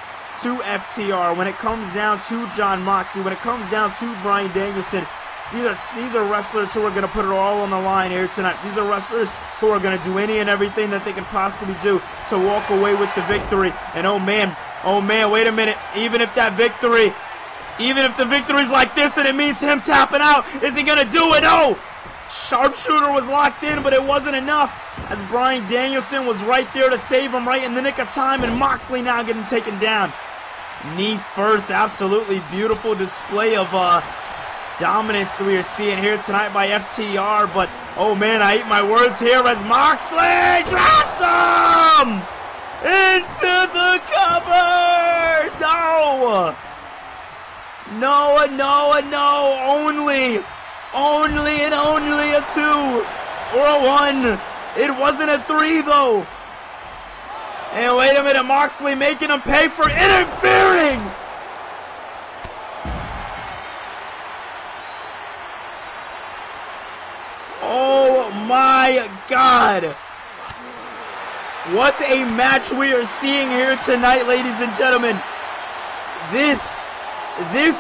to FTR, when it comes down to Jon Moxley, when it comes down to Bryan Danielson, these are wrestlers who are going to put it all on the line here tonight. These are wrestlers who are going to do any and everything that they can possibly do to walk away with the victory. And oh man, wait a minute. Even if the victory's like this and it means him tapping out, is he going to do it? No! Sharpshooter was locked in, but it wasn't enough, as Bryan Danielson was right there to save him right in the nick of time, and Moxley now getting taken down. Knee first, absolutely beautiful display of dominance we are seeing here tonight by FTR, but oh man, I eat my words here as Moxley drops him into the cover. No, only a 2 or a 1. It wasn't a 3 though. And wait a minute, Moxley making him pay for interfering. Oh my God. What a match we are seeing here tonight, ladies and gentlemen. This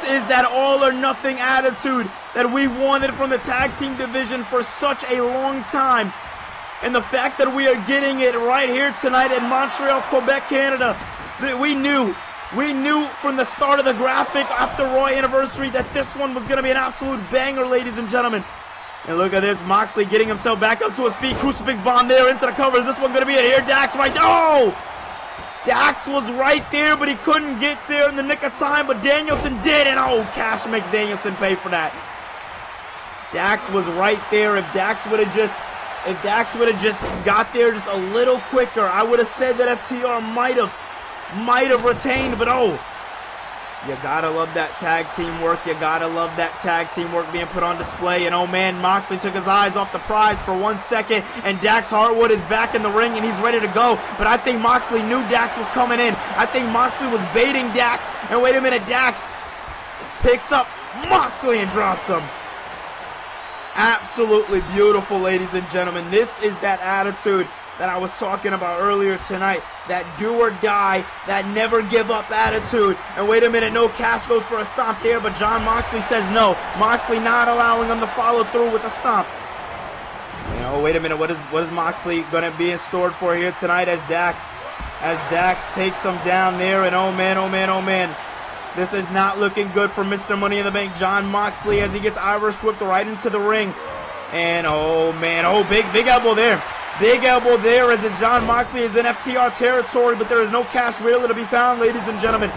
is that all or nothing attitude that we wanted from the tag team division for such a long time. And the fact that we are getting it right here tonight in Montreal, Quebec, Canada, we knew from the start of the graphic after Raw Anniversary that this one was going to be an absolute banger, ladies and gentlemen. And look at this, Moxley getting himself back up to his feet. Crucifix bomb there into the cover. Is this one going to be it here? Dax right there. Oh! Dax was right there, but he couldn't get there in the nick of time, but Danielson did, and oh, Cash makes Danielson pay for that. Dax was right there. If Dax would have just got there just a little quicker, I would have said that FTR might have retained, but oh, you gotta love that tag team work. You gotta love that tag team work being put on display. And oh man, Moxley took his eyes off the prize for 1 second, and Dax Harwood is back in the ring and he's ready to go. But I think Moxley knew Dax was coming in. I think Moxley was baiting Dax. And wait a minute, Dax picks up Moxley and drops him. Absolutely beautiful, ladies and gentlemen. This is that attitude that I was talking about earlier tonight. That do or die, that never give up attitude. And wait a minute, no, Cash goes for a stomp there, but Jon Moxley says no. Moxley not allowing him to follow through with a stomp. Oh, wait a minute, what is Moxley going to be in store for here tonight as Dax takes him down there, and oh man. This is not looking good for Mr. Money in the Bank, Jon Moxley, as he gets Irish whipped right into the ring. And oh man, oh, big elbow there. Big elbow there as Jon Moxley is in FTR territory, but there is no Cash Wheeler to be found, ladies and gentlemen.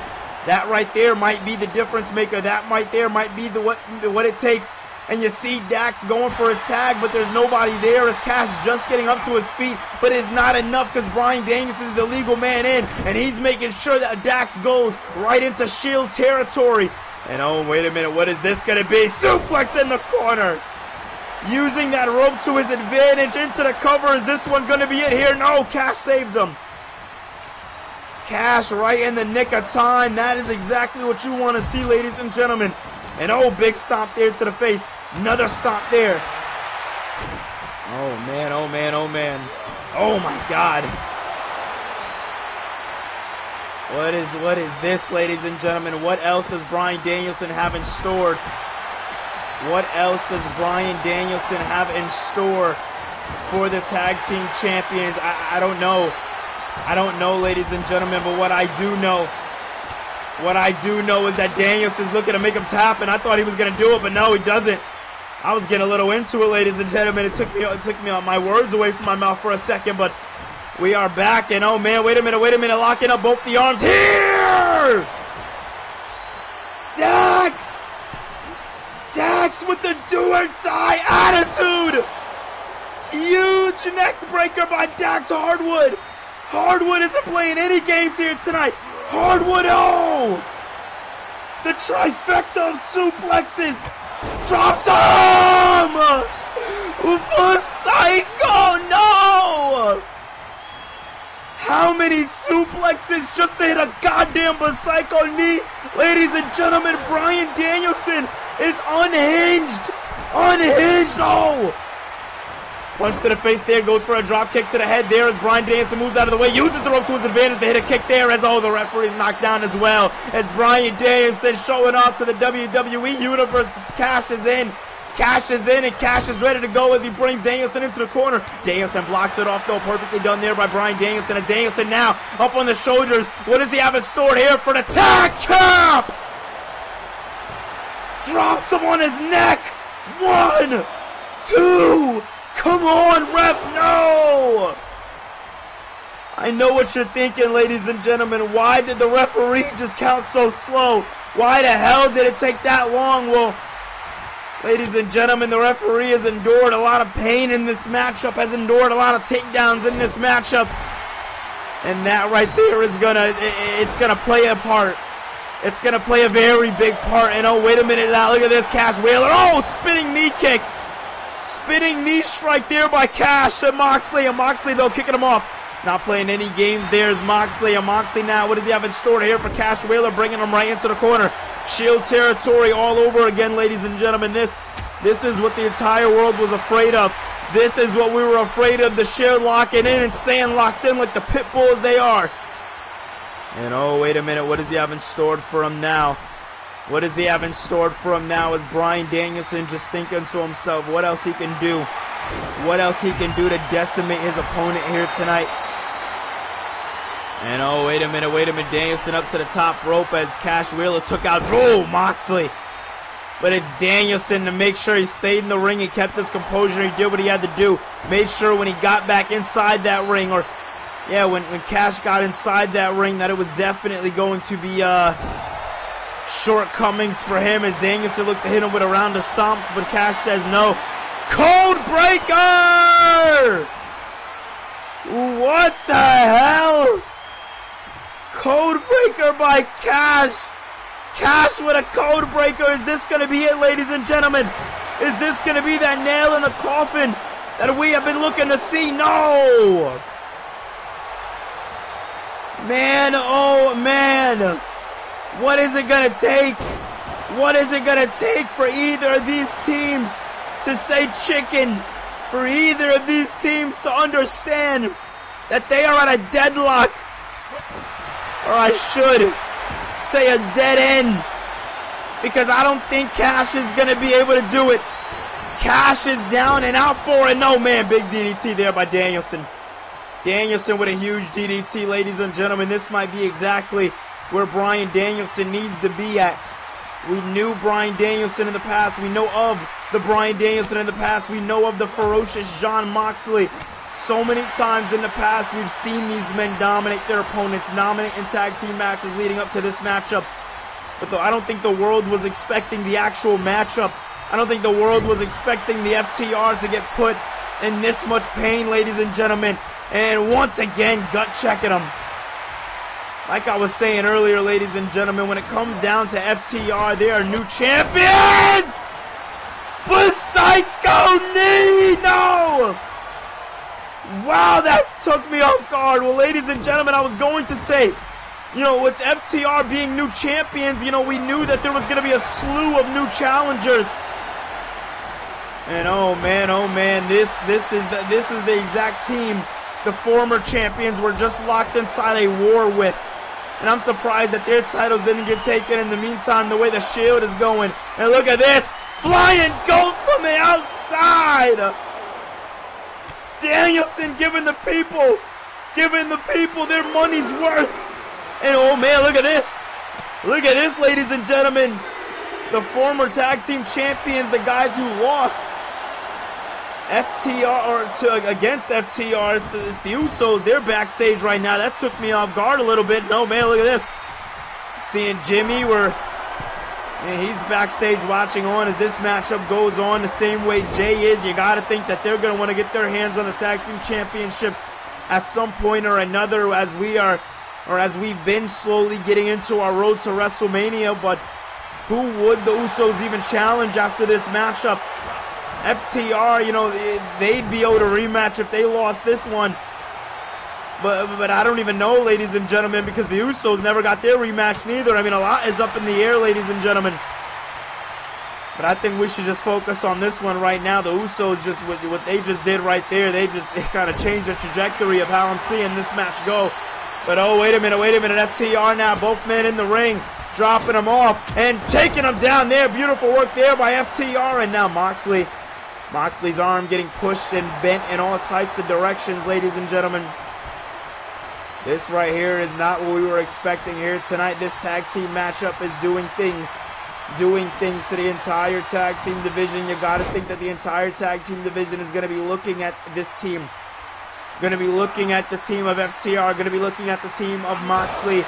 That right there might be the difference maker. That right there might be what it takes. And you see Dax going for his tag, but there's nobody there as Cash just getting up to his feet. But it's not enough because Bryan Danielson is the legal man in, and he's making sure that Dax goes right into Shield territory. And oh, wait a minute, what is this going to be? Suplex in the corner. Using that rope to his advantage into the cover. Is this one going to be it here? No, Cash saves him. Cash right in the nick of time. That is exactly what you want to see, ladies and gentlemen. And oh, big stomp there to the face. Another stomp there. Oh man. Oh my God. What is this, ladies and gentlemen? What else does Bryan Danielson have in store? What else does Bryan Danielson have in store for the tag team champions? I don't know. I don't know, ladies and gentlemen, but what I do know is that Danielson's looking to make him tap, and I thought he was going to do it, but no, he doesn't. I was getting a little into it, ladies and gentlemen. It took me my words away from my mouth for a second, but we are back, and oh man, wait a minute, locking up both the arms here! Dax with the do-or-die attitude! Huge neck breaker by Dax Harwood. Harwood isn't playing any games here tonight. Harwood, oh! The trifecta of suplexes. Drops him! Psycho, no! How many suplexes just to hit a goddamn Psycho knee? Ladies and gentlemen, Bryan Danielson is unhinged. Oh! Punch to the face there, goes for a drop kick to the head there as Bryan Danielson moves out of the way, uses the rope to his advantage to hit a kick there as the referee is knocked down as well. As Bryan Danielson showing off to the WWE Universe, cashes in, and Cash is ready to go as he brings Danielson into the corner. Danielson blocks it off though, perfectly done there by Bryan Danielson. As Danielson now up on the shoulders, what does he have in store here for the tag champ? Drops him on his neck. 1, 2. Come on, ref, no! I know what you're thinking, ladies and gentlemen. Why did the referee just count so slow? Why the hell did it take that long? Well, ladies and gentlemen, the referee has endured a lot of pain in this matchup, has endured a lot of takedowns in this matchup. And that right there is it's gonna play a part. It's gonna play a very big part. And oh, wait a minute now, look at this, Cash Wheeler. Oh, spinning knee kick. Spinning knee strike there by Cash to Moxley. And Moxley, though, kicking him off. Not playing any games. There's Moxley. And Moxley now, what does he have in store here for Cash Wheeler? Bringing him right into the corner. Shield territory all over again, ladies and gentlemen. This is what the entire world was afraid of. This is what we were afraid of. The Shield locking in and staying locked in like the pit bulls they are. And oh, wait a minute. What does he have in store for him now? What does he have in store for him now? Is Bryan Danielson just thinking to himself what else he can do? What else he can do to decimate his opponent here tonight? And oh, wait a minute. Danielson up to the top rope as Cash Wheeler took out Moxley. But it's Danielson to make sure he stayed in the ring. He kept his composure. He did what he had to do. Made sure when he got back inside that ring, or yeah, when Cash got inside that ring, that it was definitely going to be shortcomings for him as Danielson looks to hit him with a round of stomps, but Cash says no. Code breaker! What the hell? Code breaker by Cash. Cash with a code breaker. Is this going to be it, ladies and gentlemen? Is this going to be that nail in the coffin that we have been looking to see? No! Man, oh man. What is it going to take? What is it going to take for either of these teams to say chicken? For either of these teams to understand that they are at a deadlock? Or I should say a dead end. Because I don't think Cash is going to be able to do it. Cash is down and out for it. No, man, big DDT there by Danielson. Danielson with a huge DDT, ladies and gentlemen. This might be exactly where Bryan Danielson needs to be at. We knew Bryan Danielson in the past. We know of the Bryan Danielson in the past. We know of the ferocious Jon Moxley. So many times in the past, we've seen these men dominate their opponents, dominate in tag team matches leading up to this matchup. But though I don't think the world was expecting the actual matchup. I don't think the world was expecting the FTR to get put in this much pain, ladies and gentlemen. And once again, gut checking him. Like I was saying earlier, ladies and gentlemen, when it comes down to FTR, they are new champions! But Psycho knee! No! Wow, that took me off guard. Well, ladies and gentlemen, I was going to say, you know, with FTR being new champions, you know, we knew that there was going to be a slew of new challengers. And oh man, this is the exact team the former champions were just locked inside a war with. And I'm surprised that their titles didn't get taken in the meantime, the way the Shield is going. And look at this, flying goat from the outside. Danielson giving the people their money's worth. And oh man, look at this. Look at this, ladies and gentlemen. The former tag team champions, the guys who lost against FTR, it's the Usos. They're backstage right now. That took me off guard a little bit. No, man, look at this. Seeing Jimmy, he's backstage watching on as this matchup goes on the same way Jay is. You got to think that they're going to want to get their hands on the tag team championships at some point or another as we've been slowly getting into our road to WrestleMania. But who would the Usos even challenge after this matchup? FTR, you know, they'd be able to rematch if they lost this one. But I don't even know, ladies and gentlemen, because the Usos never got their rematch neither. I mean, a lot is up in the air, ladies and gentlemen. But I think we should just focus on this one right now. The Usos, just what they just did right there, it kind of changed the trajectory of how I'm seeing this match go. But oh, wait a minute, FTR now, both men in the ring, dropping them off and taking them down there. Beautiful work there by FTR, and now Moxley's arm getting pushed and bent in all types of directions, ladies and gentlemen. This right here is not what we were expecting here tonight. This tag team matchup is doing things to the entire tag team division. You got to think that the entire tag team division is going to be looking at this team. Going to be looking at the team of FTR. Going to be looking at the team of Moxley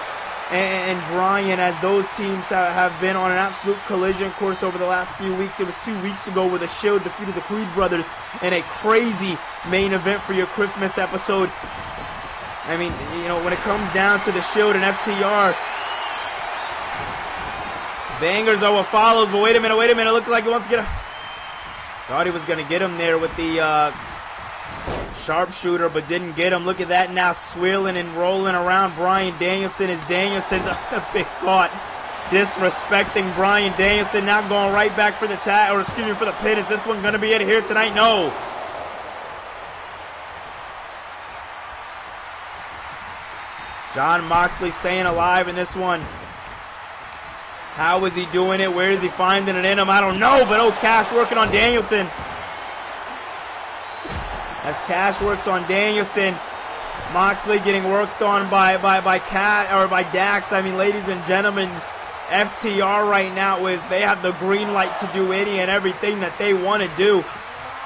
and Bryan, as those teams have been on an absolute collision course over the last few weeks. It was 2 weeks ago where the Shield defeated the Creed brothers in a crazy main event for your Christmas episode. I mean, you know, when it comes down to the Shield and FTR, bangers are what follows, but wait a minute, it looks like he wants to get a... Thought he was going to get him there with the sharpshooter, but didn't get him. Look at that now, swirling and rolling around Bryan Danielson as Danielson's a big caught. Disrespecting Bryan Danielson, now going right back for the tag, or excuse me, for the pin. Is this one going to be it here tonight? No. Jon Moxley staying alive in this one. How is he doing it? Where is he finding it in him? I don't know, but oh, Cash working on Danielson. As Cash works on Danielson, Moxley getting worked on by Dax. I mean, ladies and gentlemen, FTR right now they have the green light to do any and everything that they want to do.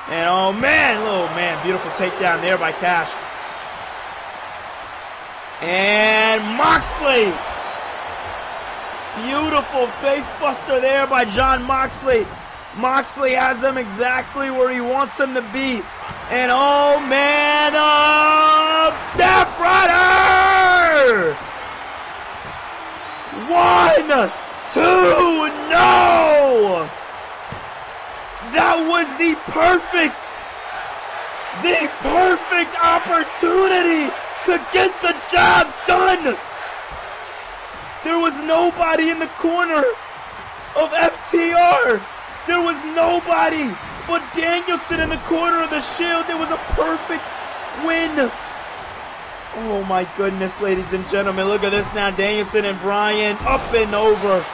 And oh man, beautiful takedown there by Cash. And Moxley. Beautiful face buster there by Jon Moxley. Moxley has them exactly where he wants them to be. And oh man, Death Rider! 1, 2, no! That was the perfect opportunity to get the job done. There was nobody in the corner of FTR. There was nobody but Danielson in the corner of the Shield. It was a perfect win. Oh my goodness, ladies and gentlemen. Look at this now. Danielson and Bryan up and over.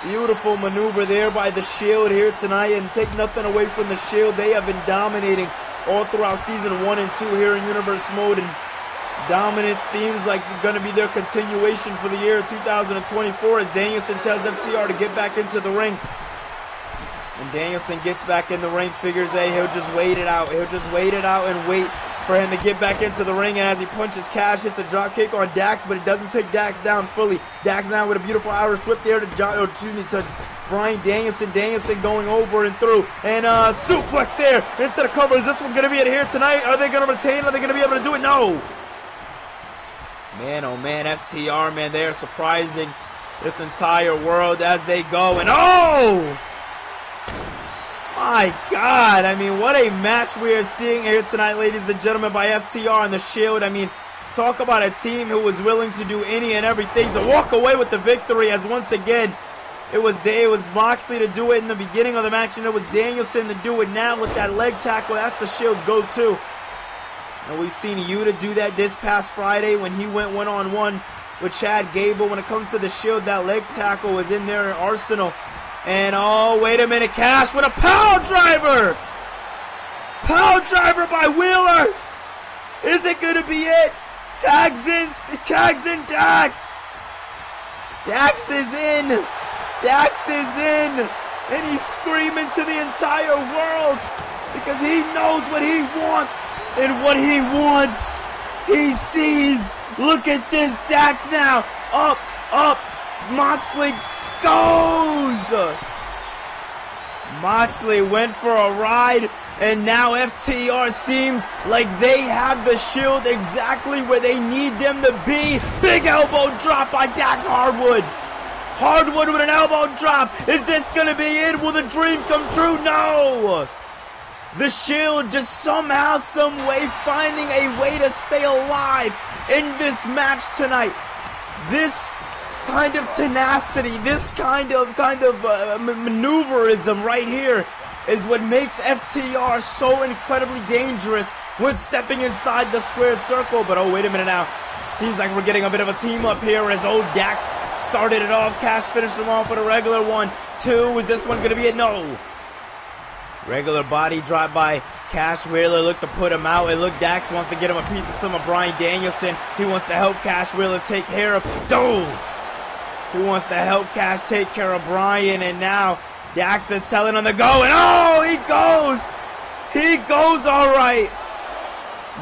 Beautiful maneuver there by the Shield here tonight. And take nothing away from the Shield. They have been dominating all throughout Season 1 and 2 here in Universe Mode. And dominance seems like going to be their continuation for the year 2024 as Danielson tells FTR to get back into the ring. And Danielson gets back in the ring, figures, hey, he'll just wait it out. He'll just wait it out and wait for him to get back into the ring. And as he punches Cash, hits the drop kick on Dax, but it doesn't take Dax down fully. Dax now with a beautiful Irish whip there to Bryan Danielson. Danielson going over and through. And suplex there into the cover. Is this one going to be it here tonight? Are they going to retain? Are they going to be able to do it? No. Man, oh man, FTR, man, they are surprising this entire world as they go. And oh! My God, I mean, what a match we are seeing here tonight, ladies and gentlemen, by FTR and the Shield. I mean, talk about a team who was willing to do any and everything to walk away with the victory, as once again, it was Moxley to do it in the beginning of the match, and it was Danielson to do it now with that leg tackle. That's the Shield's go-to. And we've seen Yuta do that this past Friday when he went one-on-one with Chad Gable. When it comes to the Shield, that leg tackle was in their arsenal. And oh, wait a minute, Cash with a power driver! Power driver by Wheeler! Is it going to be it? Tags in Dax! Dax is in! Dax is in! And he's screaming to the entire world because he knows what he wants. And what he wants, he sees. Look at this, Dax now. Up, Moxley goes! Moxley went for a ride, and now FTR seems like they have the Shield exactly where they need them to be. Big elbow drop by Dax Hardwood. Hardwood with an elbow drop. Is this going to be it? Will the dream come true? No! The Shield just somehow, some way finding a way to stay alive in this match tonight. This tenacity, this kind of maneuverism right here is what makes FTR so incredibly dangerous when stepping inside the squared circle. But oh, wait a minute now. Seems like we're getting a bit of a team up here as old Dax started it off. Cash finished him off with a regular 1-2. Is this one going to be it? No. Regular body drop by Cash Wheeler. Look to put him out. And look, Dax wants to get him a piece of some of Bryan Danielson. He wants to help Cash Wheeler take care of He wants to help Cash take care of Bryan. And now Dax is telling him to go. And oh, he goes. He goes all right.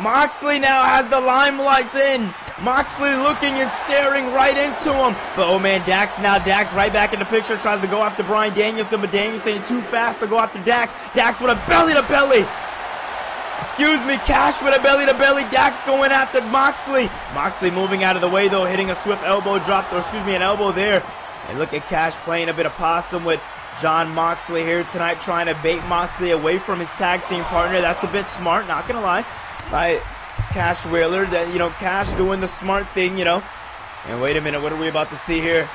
Moxley now has the limelights in. Moxley looking and staring right into him. But oh man, Dax right back in the picture. Tries to go after Bryan Danielson, but Danielson too fast to go after Dax. Dax with a belly-to-belly. Excuse me, Cash with a belly-to-belly. Dax going after Moxley. Moxley moving out of the way though, hitting a swift elbow drop, or excuse me, an elbow there. And look at Cash playing a bit of possum with Jon Moxley here tonight, trying to bait Moxley away from his tag team partner. That's a bit smart, not gonna lie, by Cash Wheeler. That, you know, Cash doing the smart thing, you know. And wait a minute, what are we about to see here?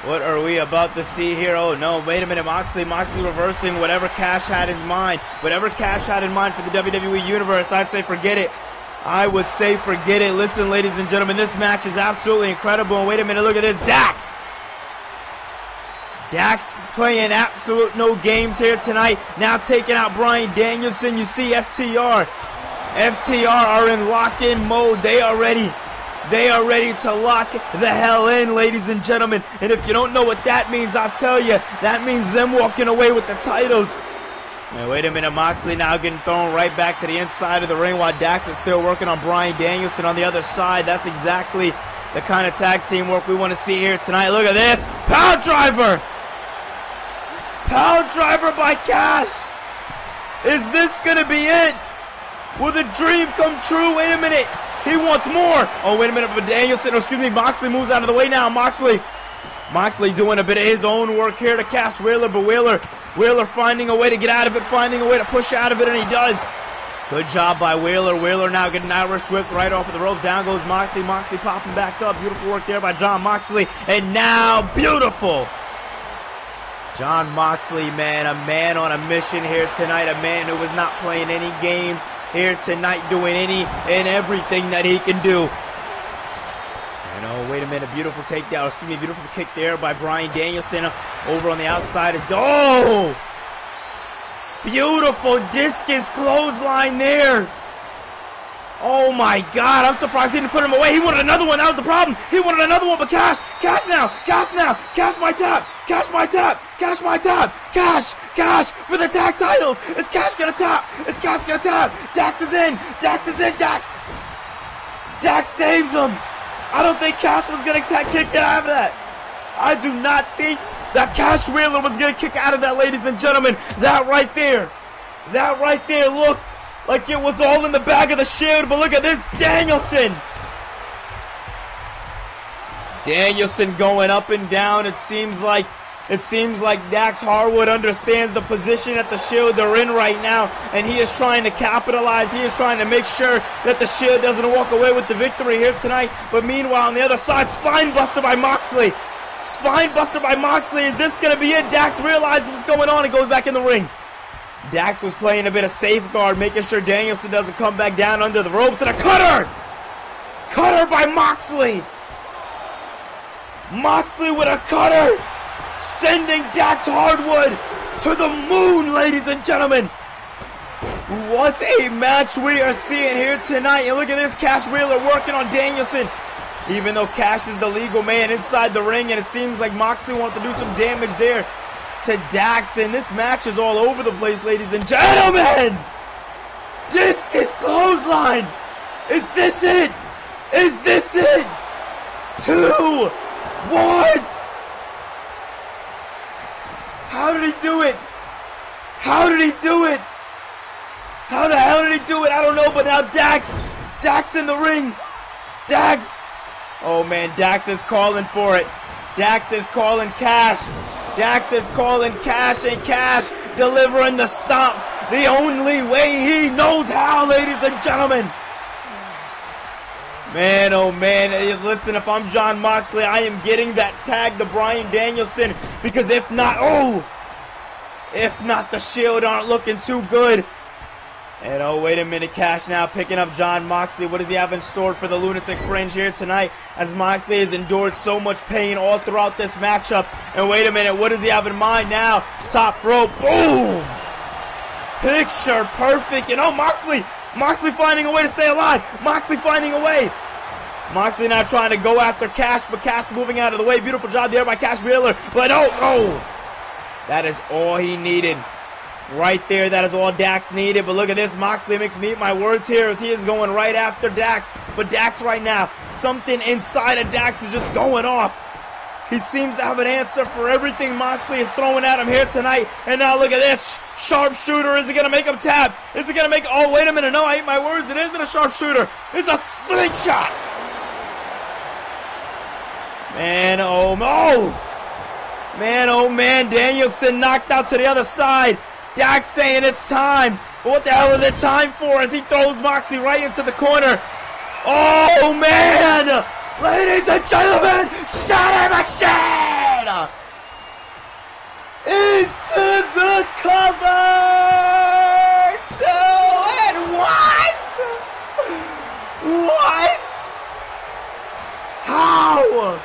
What are we about to see here? Oh no, wait a minute, Moxley reversing whatever Cash had in mind. Whatever Cash had in mind for the WWE Universe, I'd say forget it. I would say forget it. Listen, ladies and gentlemen, this match is absolutely incredible. And wait a minute, look at this, Dax! Dax playing absolute no games here tonight. Now taking out Bryan Danielson. You see FTR are in lock-in mode. They are ready to lock the hell in, ladies and gentlemen. And if you don't know what that means, I'll tell you. That means them walking away with the titles. Now, wait a minute. Moxley now getting thrown right back to the inside of the ring while Dax is still working on Bryan Danielson on the other side. That's exactly the kind of tag team work we want to see here tonight. Look at this. Power driver. Power driver by Cash. Is this going to be it? Will the dream come true? Wait a minute. He wants more. Oh, wait a minute. But Danielson, or excuse me, Moxley moves out of the way now. Moxley doing a bit of his own work here to Cash Wheeler, but Wheeler finding a way to get out of it, finding a way to push out of it, and he does. Good job by Wheeler. Wheeler now getting Irish whipped right off of the ropes. Down goes Moxley. Moxley popping back up. Beautiful work there by Jon Moxley. And now, beautiful. Jon Moxley, man, a man on a mission here tonight, a man who was not playing any games here tonight, doing any and everything that he can do. And oh, wait a minute, beautiful takedown, excuse me, beautiful kick there by Bryan Danielson. Over on the outside is, oh! Beautiful discus clothesline there. Oh my God, I'm surprised he didn't put him away. He wanted another one, that was the problem. He wanted another one, but Cash now, Cash my tap, Cash my tap, Cash my tap, Cash for the tag titles. Is Cash gonna tap? Is Cash gonna tap? Dax is in, Dax saves him. I don't think Cash was gonna kick out of that. I do not think that Cash Wheeler was gonna kick out of that, ladies and gentlemen. That right there, look. Like it was all in the bag of the Shield, but look at this, Danielson going up and down. It seems like Dax Harwood understands the position that the Shield are in right now, and he is trying to capitalize. He is trying to make sure that the Shield doesn't walk away with the victory here tonight. But meanwhile, on the other side, spine buster by Moxley. Is this going to be it? Dax realizes what's going on and goes back in the ring. Dax was playing a bit of safeguard, making sure Danielson doesn't come back down under the ropes, and a cutter! Cutter by Moxley! Moxley with a cutter! Sending Dax Harwood to the moon, ladies and gentlemen! What a match we are seeing here tonight. And look at this, Cash Wheeler working on Danielson. Even though Cash is the legal man inside the ring, and it seems like Moxley wanted to do some damage there to Dax, and this match is all over the place, ladies and gentlemen. Discus clothesline. Is this it? 2 words. How did he do it? How the hell did he do it? I don't know, but now Dax in the ring. Dax. Oh man, Dax is calling for it. Dax is calling Cash. And Cash delivering the stomps the only way he knows how, ladies and gentlemen. Man, oh man, listen, if I'm Jon Moxley, I am getting that tag to Bryan Danielson, because if not, the Shield aren't looking too good. And oh, wait a minute, Cash now picking up Jon Moxley. What does he have in store for the Lunatic Fringe here tonight, as Moxley has endured so much pain all throughout this matchup? And wait a minute, what does he have in mind now? Top rope, boom! Picture perfect, and oh, Moxley finding a way to stay alive. Moxley finding a way. Moxley now trying to go after Cash, but Cash moving out of the way. Beautiful job there by Cash Wheeler. But oh! That is all he needed. Right there, that is all Dax needed. But look at this, Moxley makes me eat my words here as he is going right after Dax. But Dax right now, something inside of Dax is just going off. He seems to have an answer for everything Moxley is throwing at him here tonight. And now look at this. Sharpshooter. Is it going to make him tap? Is it going to make... Oh, wait a minute. No, I ate my words. It isn't a sharpshooter. It's a slingshot. Man, oh, no. Man, oh, man. Danielson knocked out to the other side. Dax saying it's time. But what the hell is it time for as he throws Moxley right into the corner? Oh, man. Ladies and gentlemen, Shatter Machine! Into the cover! And what? What? How?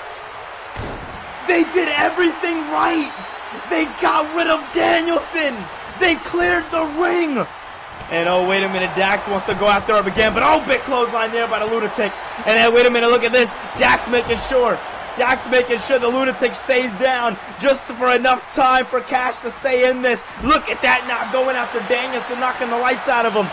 They did everything right! They got rid of Danielson! They cleared the ring! And oh, wait a minute, Dax wants to go after him again, but oh, big clothesline there by the Lunatic. And then, wait a minute, look at this. Dax making sure the Lunatic stays down just for enough time for Cash to stay in this. Look at that, not going after Danielson, knocking the lights out of him.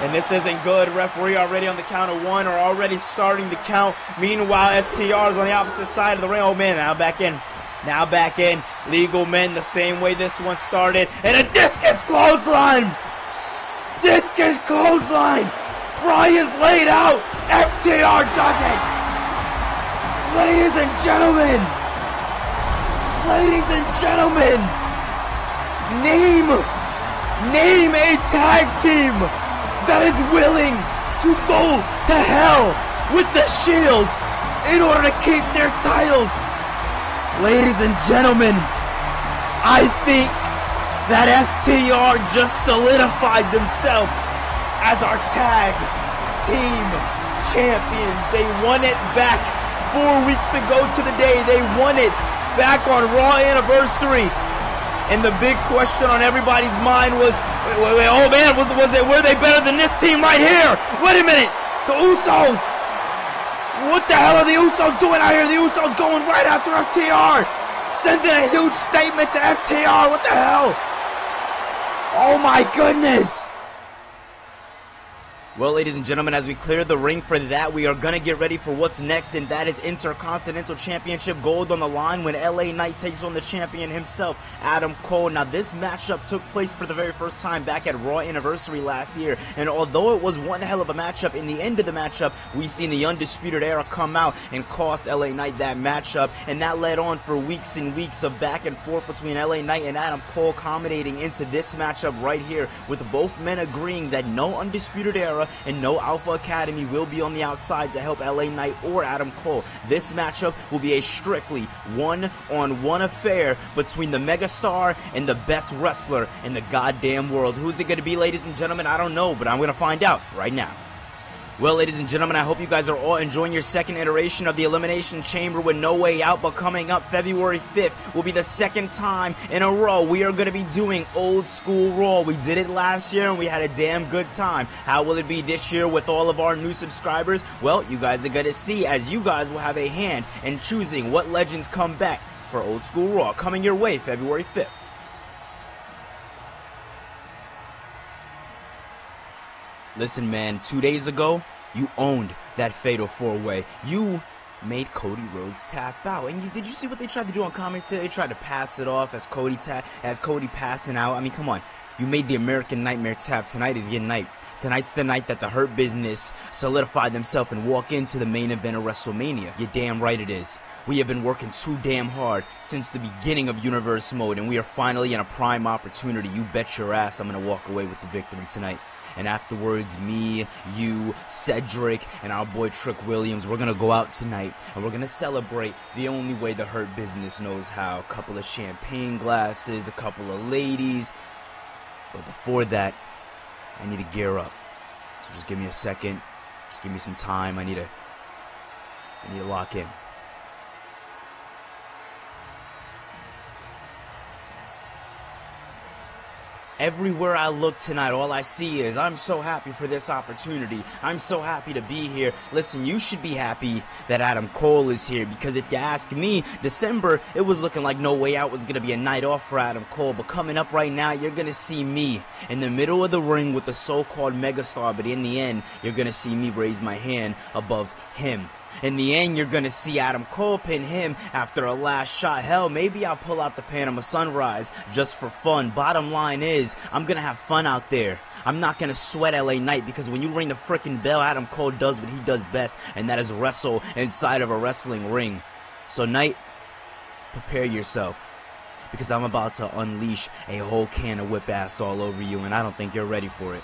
And this isn't good. Referee already on the count of one, or already starting the count. Meanwhile, FTR is on the opposite side of the ring. Oh, man, now back in. Now back in. Legal men the same way this one started. And a discus clothesline! Discus clothesline! Bryan's laid out! FTR does it! Ladies and gentlemen! Name a tag team that is willing to go to hell with the Shield in order to keep their titles. Ladies and gentlemen, I think that FTR just solidified themselves as our tag team champions. They won it back 4 weeks ago to the day. They won it back on Raw Anniversary. And the big question on everybody's mind was, oh man, were they better than this team right here? Wait a minute, the Usos. What the hell are the Usos doing out here? The Usos going right after FTR. Sending a huge statement to FTR. What the hell? Oh my goodness! Well, ladies and gentlemen, as we clear the ring for that, we are going to get ready for what's next, and that is Intercontinental Championship gold on the line when LA Knight takes on the champion himself, Adam Cole. Now, this matchup took place for the very first time back at Raw Anniversary last year, and although it was one hell of a matchup, in the end of the matchup, we seen the Undisputed Era come out and cost LA Knight that matchup, and that led on for weeks and weeks of back and forth between LA Knight and Adam Cole, culminating into this matchup right here, with both men agreeing that no Undisputed Era and no Alpha Academy will be on the outside to help LA Knight or Adam Cole. This matchup will be a strictly one-on-one affair between the megastar and the best wrestler in the goddamn world. Who's it going to be, ladies and gentlemen? I don't know, but I'm going to find out right now. Well, ladies and gentlemen, I hope you guys are all enjoying your second iteration of the Elimination Chamber with No Way Out, but coming up February 5th will be the second time in a row we are going to be doing Old School Raw. We did it last year and we had a damn good time. How will it be this year with all of our new subscribers? Well, you guys are going to see, as you guys will have a hand in choosing what legends come back for Old School Raw, coming your way February 5th. Listen, man, 2 days ago, you owned that Fatal 4-Way. You made Cody Rhodes tap out. And did you see what they tried to do on commentary? They tried to pass it off as Cody passing out. I mean, come on. You made the American Nightmare tap. Tonight is your night. Tonight's the night that the Hurt Business solidified themselves and walk into the main event of WrestleMania. You're damn right it is. We have been working too damn hard since the beginning of Universe Mode, and we are finally in a prime opportunity. You bet your ass I'm going to walk away with the victory tonight. And afterwards, me, you, Cedric, and our boy Trick Williams, we're gonna go out tonight and we're gonna celebrate the only way the Hurt Business knows how. A couple of champagne glasses, a couple of ladies. But before that, I need to gear up. So just give me a second. Just give me some time. I need to lock in. Everywhere I look tonight, all I see is I'm so happy for this opportunity. I'm so happy to be here. Listen, you should be happy that Adam Cole is here, because if you ask me, December, it was looking like No Way Out was going to be a night off for Adam Cole. But coming up right now, you're going to see me in the middle of the ring with the so-called megastar. But in the end, you're going to see me raise my hand above him. In the end, you're going to see Adam Cole pin him after a last shot. Hell, maybe I'll pull out the Panama Sunrise just for fun. Bottom line is, I'm going to have fun out there. I'm not going to sweat LA Knight, because when you ring the freaking bell, Adam Cole does what he does best, and that is wrestle inside of a wrestling ring. So, Knight, prepare yourself, because I'm about to unleash a whole can of whip ass all over you, and I don't think you're ready for it.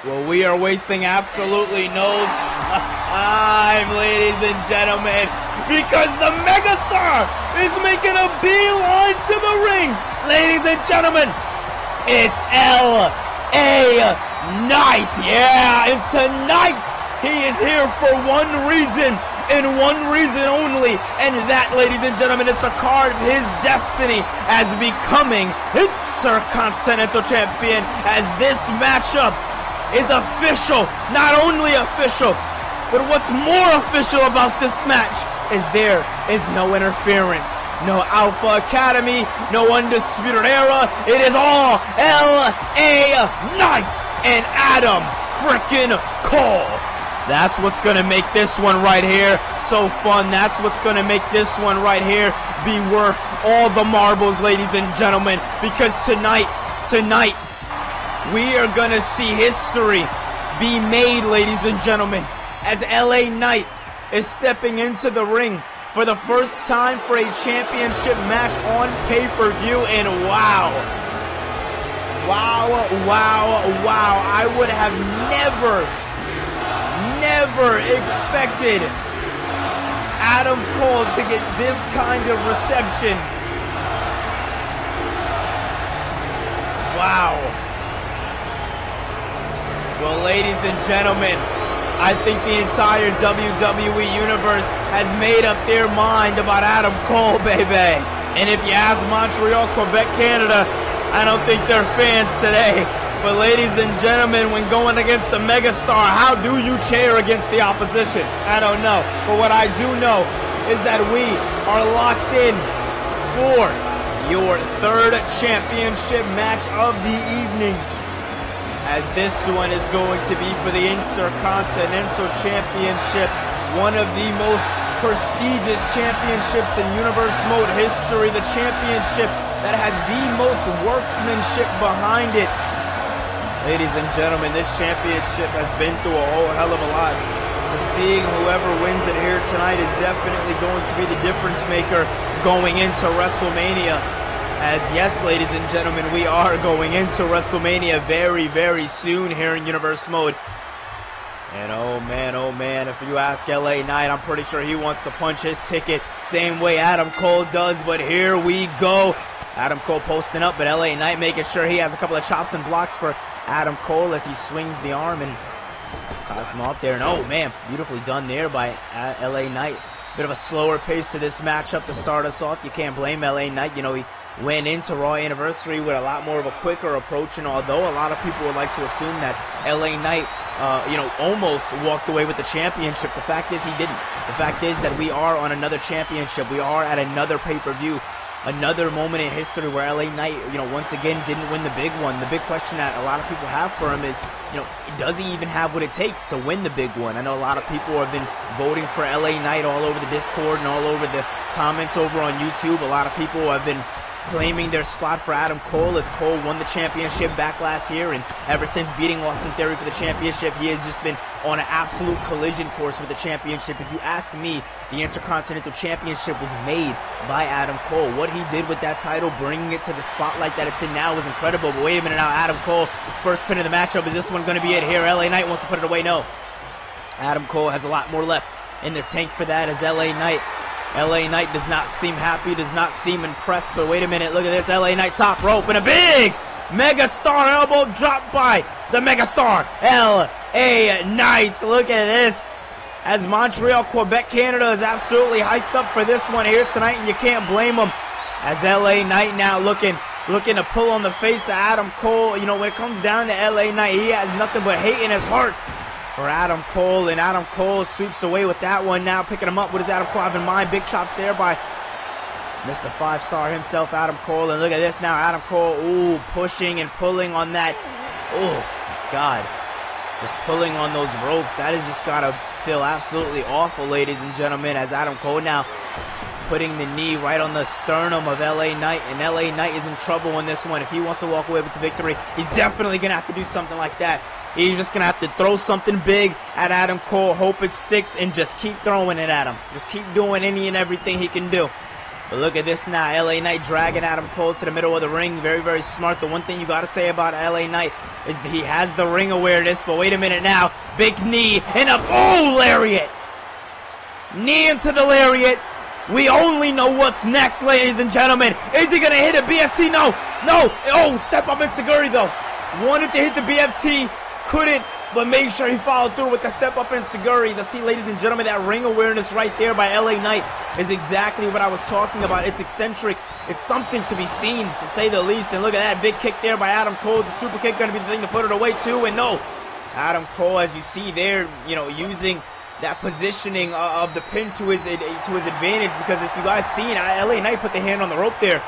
Well, we are wasting absolutely no time, ladies and gentlemen, because the megastar is making a beeline to the ring. Ladies and gentlemen, it's LA Knight. Yeah, and tonight he is here for one reason and one reason only, and that, ladies and gentlemen, is to carve his destiny as becoming Intercontinental Champion, as this matchup is official. Not only official, but what's more official about this match is there is no interference, no Alpha Academy, no Undisputed Era. It is all LA Knight and Adam frickin' Cole. That's what's gonna make this one right here so fun. That's what's gonna make this one right here be worth all the marbles, ladies and gentlemen, because tonight, we are gonna see history be made, ladies and gentlemen, as LA Knight is stepping into the ring for the first time for a championship match on pay-per-view, and wow, I would have never expected Adam Cole to get this kind of reception. Wow. Well, ladies and gentlemen, I think the entire WWE Universe has made up their mind about Adam Cole, baby. And if you ask Montreal, Quebec, Canada, I don't think they're fans today. But ladies and gentlemen, when going against the megastar, how do you cheer against the opposition? I don't know. But what I do know is that we are locked in for your third championship match of the evening, as this one is going to be for the Intercontinental Championship, one of the most prestigious championships in Universe Mode history, the championship that has the most workmanship behind it. Ladies and gentlemen, this championship has been through a whole hell of a lot, so seeing whoever wins it here tonight is definitely going to be the difference maker going into WrestleMania. As yes, ladies and gentlemen, we are going into WrestleMania very, very soon here in Universe Mode. And oh man, if you ask LA Knight, I'm pretty sure he wants to punch his ticket same way Adam Cole does, but here we go. Adam Cole posting up, but LA Knight making sure he has a couple of chops and blocks for Adam Cole as he swings the arm and cuts him off there. And oh man, beautifully done there by LA Knight. Bit of a slower pace to this matchup to start us off. You can't blame LA Knight. You know, he went into Raw Anniversary with a lot more of a quicker approach, and although a lot of people would like to assume that LA Knight almost walked away with the championship, the fact is he didn't. The fact is that we are on another championship. We are at another pay-per-view, another moment in history where LA Knight, once again didn't win the big one. The big question that a lot of people have for him is, does he even have what it takes to win the big one? I know a lot of people have been voting for LA Knight all over the Discord and all over the comments over on YouTube. A lot of people have been claiming their spot for Adam Cole, as Cole won the championship back last year, and ever since beating Austin Theory for the championship, he has just been on an absolute collision course with the championship. If you ask me, the Intercontinental Championship was made by Adam Cole. What he did with that title, bringing it to the spotlight that it's in now, was incredible. But wait a minute now, Adam Cole, first pin of the matchup. Is this one going to be it here? LA Knight wants to put it away. No. Adam Cole has a lot more left in the tank for that, as LA Knight does not seem happy, does not seem impressed. But wait a minute, look at this. LA Knight top rope and a big Megastar elbow drop by the Megastar LA Knight. Look at this. As Montreal, Quebec, Canada is absolutely hyped up for this one here tonight, and you can't blame them. As LA Knight now looking to pull on the face of Adam Cole. You know, when it comes down to LA Knight, he has nothing but hate in his heart for Adam Cole, and Adam Cole sweeps away with that one. Now picking him up. What does Adam Cole have in mind? Big chops there by Mr. 5-star himself, Adam Cole. And look at this now, Adam Cole, ooh, pushing and pulling on that. Oh, God. Just pulling on those ropes. That has just got to feel absolutely awful, ladies and gentlemen, as Adam Cole now putting the knee right on the sternum of LA Knight, and LA Knight is in trouble in this one. If he wants to walk away with the victory, he's definitely going to have to do something like that. He's just going to have to throw something big at Adam Cole, hope it sticks, and just keep throwing it at him. Just keep doing any and everything he can do. But look at this now, LA Knight dragging Adam Cole to the middle of the ring. Very, very smart. The one thing you got to say about LA Knight is that he has the ring awareness. But wait a minute now, big knee and a lariat. Knee into the lariat. We only know what's next, ladies and gentlemen. Is he going to hit a BFT? No. No. Oh, step up enziguri, though. Wanted to hit the BFT. Couldn't, but made sure he followed through with the step up enziguri. To see, ladies and gentlemen, that ring awareness right there by LA Knight is exactly what I was talking about. It's eccentric. It's something to be seen, to say the least. And look at that big kick there by Adam Cole. The super kick going to be the thing to put it away too. And no, Adam Cole, as you see there, you know, using that positioning of the pin to his advantage, because if you guys seen, LA Knight put the hand on the rope there.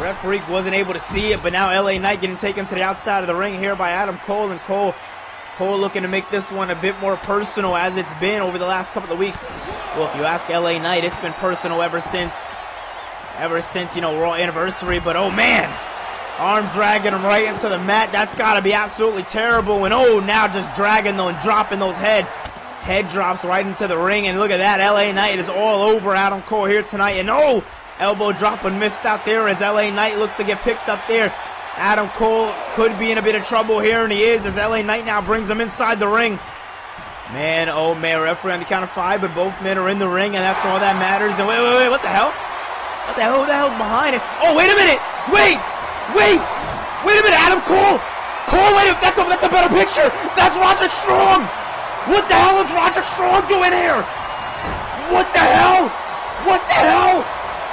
Referee wasn't able to see it, but now LA Knight getting taken to the outside of the ring here by Adam Cole, and Cole looking to make this one a bit more personal, as it's been over the last couple of weeks. Well, if you ask LA Knight, it's been personal ever since, you know, Raw Anniversary. But oh man, arm dragging him right into the mat. That's got to be absolutely terrible. And oh, now just dragging them and dropping those head drops right into the ring. And look at that, LA Knight is all over Adam Cole here tonight. And oh, elbow drop and missed out there as LA Knight looks to get picked up there. Adam Cole could be in a bit of trouble here, and he is, as LA Knight now brings him inside the ring. Man, oh man, referee on the count of 5, but both men are in the ring, and that's all that matters. And wait, what the hell? What the hell? Who the hell's behind it? Oh, wait a minute! Wait a minute, Adam Cole! Wait, that's a better picture! That's Roderick Strong! What the hell is Roderick Strong doing here? What the hell?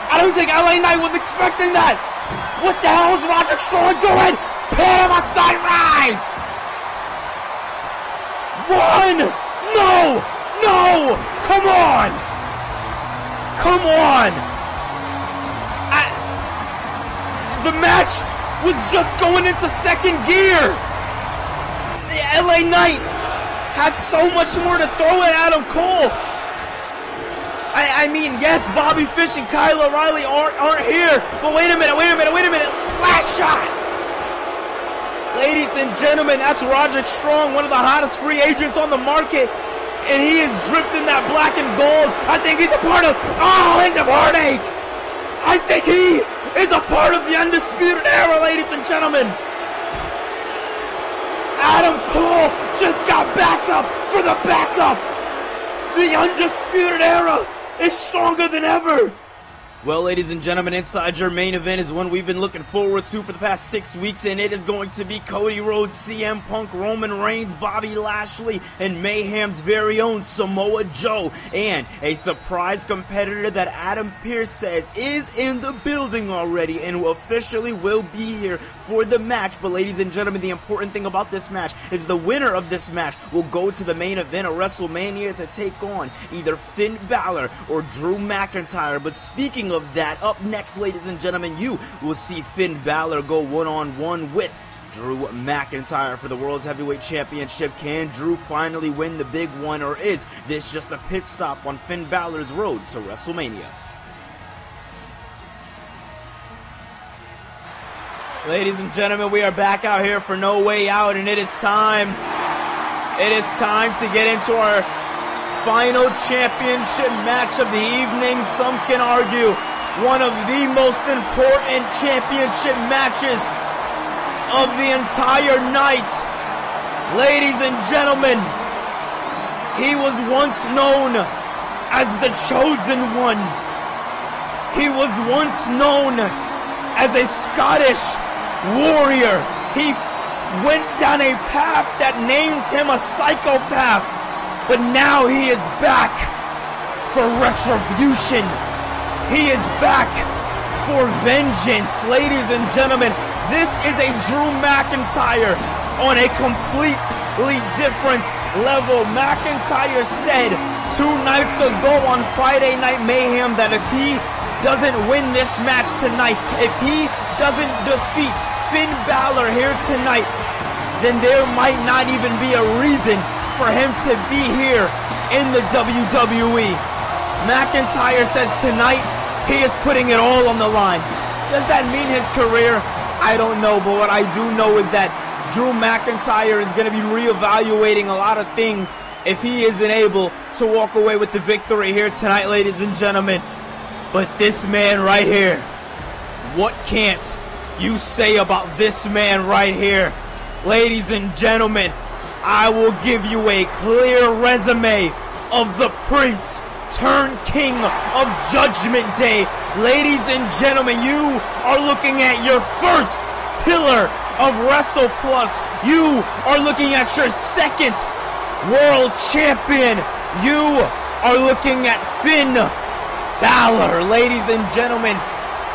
I don't think LA Knight was expecting that. What the hell is Roderick Strong doing? Panama Sunrise! 1! No! Come on! The match was just going into second gear. The LA Knight had so much more to throw at Adam Cole. I mean, yes, Bobby Fish and Kyle O'Reilly aren't here, but wait a minute. Last shot. Ladies and gentlemen, that's Roderick Strong, one of the hottest free agents on the market, and he is dripped in that black and gold. I think he's a part of End of Heartache. I think he is a part of the Undisputed Era, ladies and gentlemen. Adam Cole just got backup for the backup. The Undisputed Era is stronger than ever. Well, ladies and gentlemen, inside your main event is one we've been looking forward to for the past 6 weeks, and it is going to be Cody Rhodes, CM Punk, Roman Reigns, Bobby Lashley, and Mayhem's very own Samoa Joe, and a surprise competitor that Adam Pearce says is in the building already and who officially will be here for the match. But ladies and gentlemen, the important thing about this match is the winner of this match will go to the main event of WrestleMania to take on either Finn Balor or Drew McIntyre. But speaking of that, up next, ladies and gentlemen, you will see Finn Balor go one-on-one with Drew McIntyre for the World's Heavyweight Championship. Can Drew finally win the big one, or is this just a pit stop on Finn Balor's road to WrestleMania? Ladies and gentlemen, we are back out here for No Way Out, and it is time. It is time to get into our final championship match of the evening. Some can argue one of the most important championship matches of the entire night. Ladies and gentlemen, he was once known as the Chosen One. He was once known as a Scottish warrior. He went down a path that named him a psychopath, but now he is back for retribution. He is back for vengeance. Ladies and gentlemen, this is a Drew McIntyre on a completely different level. McIntyre said 2 nights ago on Friday Night Mayhem that if he doesn't win this match tonight, if he doesn't defeat Finn Balor here tonight, then there might not even be a reason for him to be here in the WWE. McIntyre says tonight he is putting it all on the line. Does that mean his career? I don't know, but what I do know is that Drew McIntyre is going to be reevaluating a lot of things if he isn't able to walk away with the victory here tonight, ladies and gentlemen. But this man right here, what can't you say about this man right here? Ladies and gentlemen, I will give you a clear resume of the Prince turned King of Judgment Day. Ladies and gentlemen, you are looking at your first pillar of Wrestle Plus. You are looking at your second world champion. You are looking at Finn Balor. Ladies and gentlemen,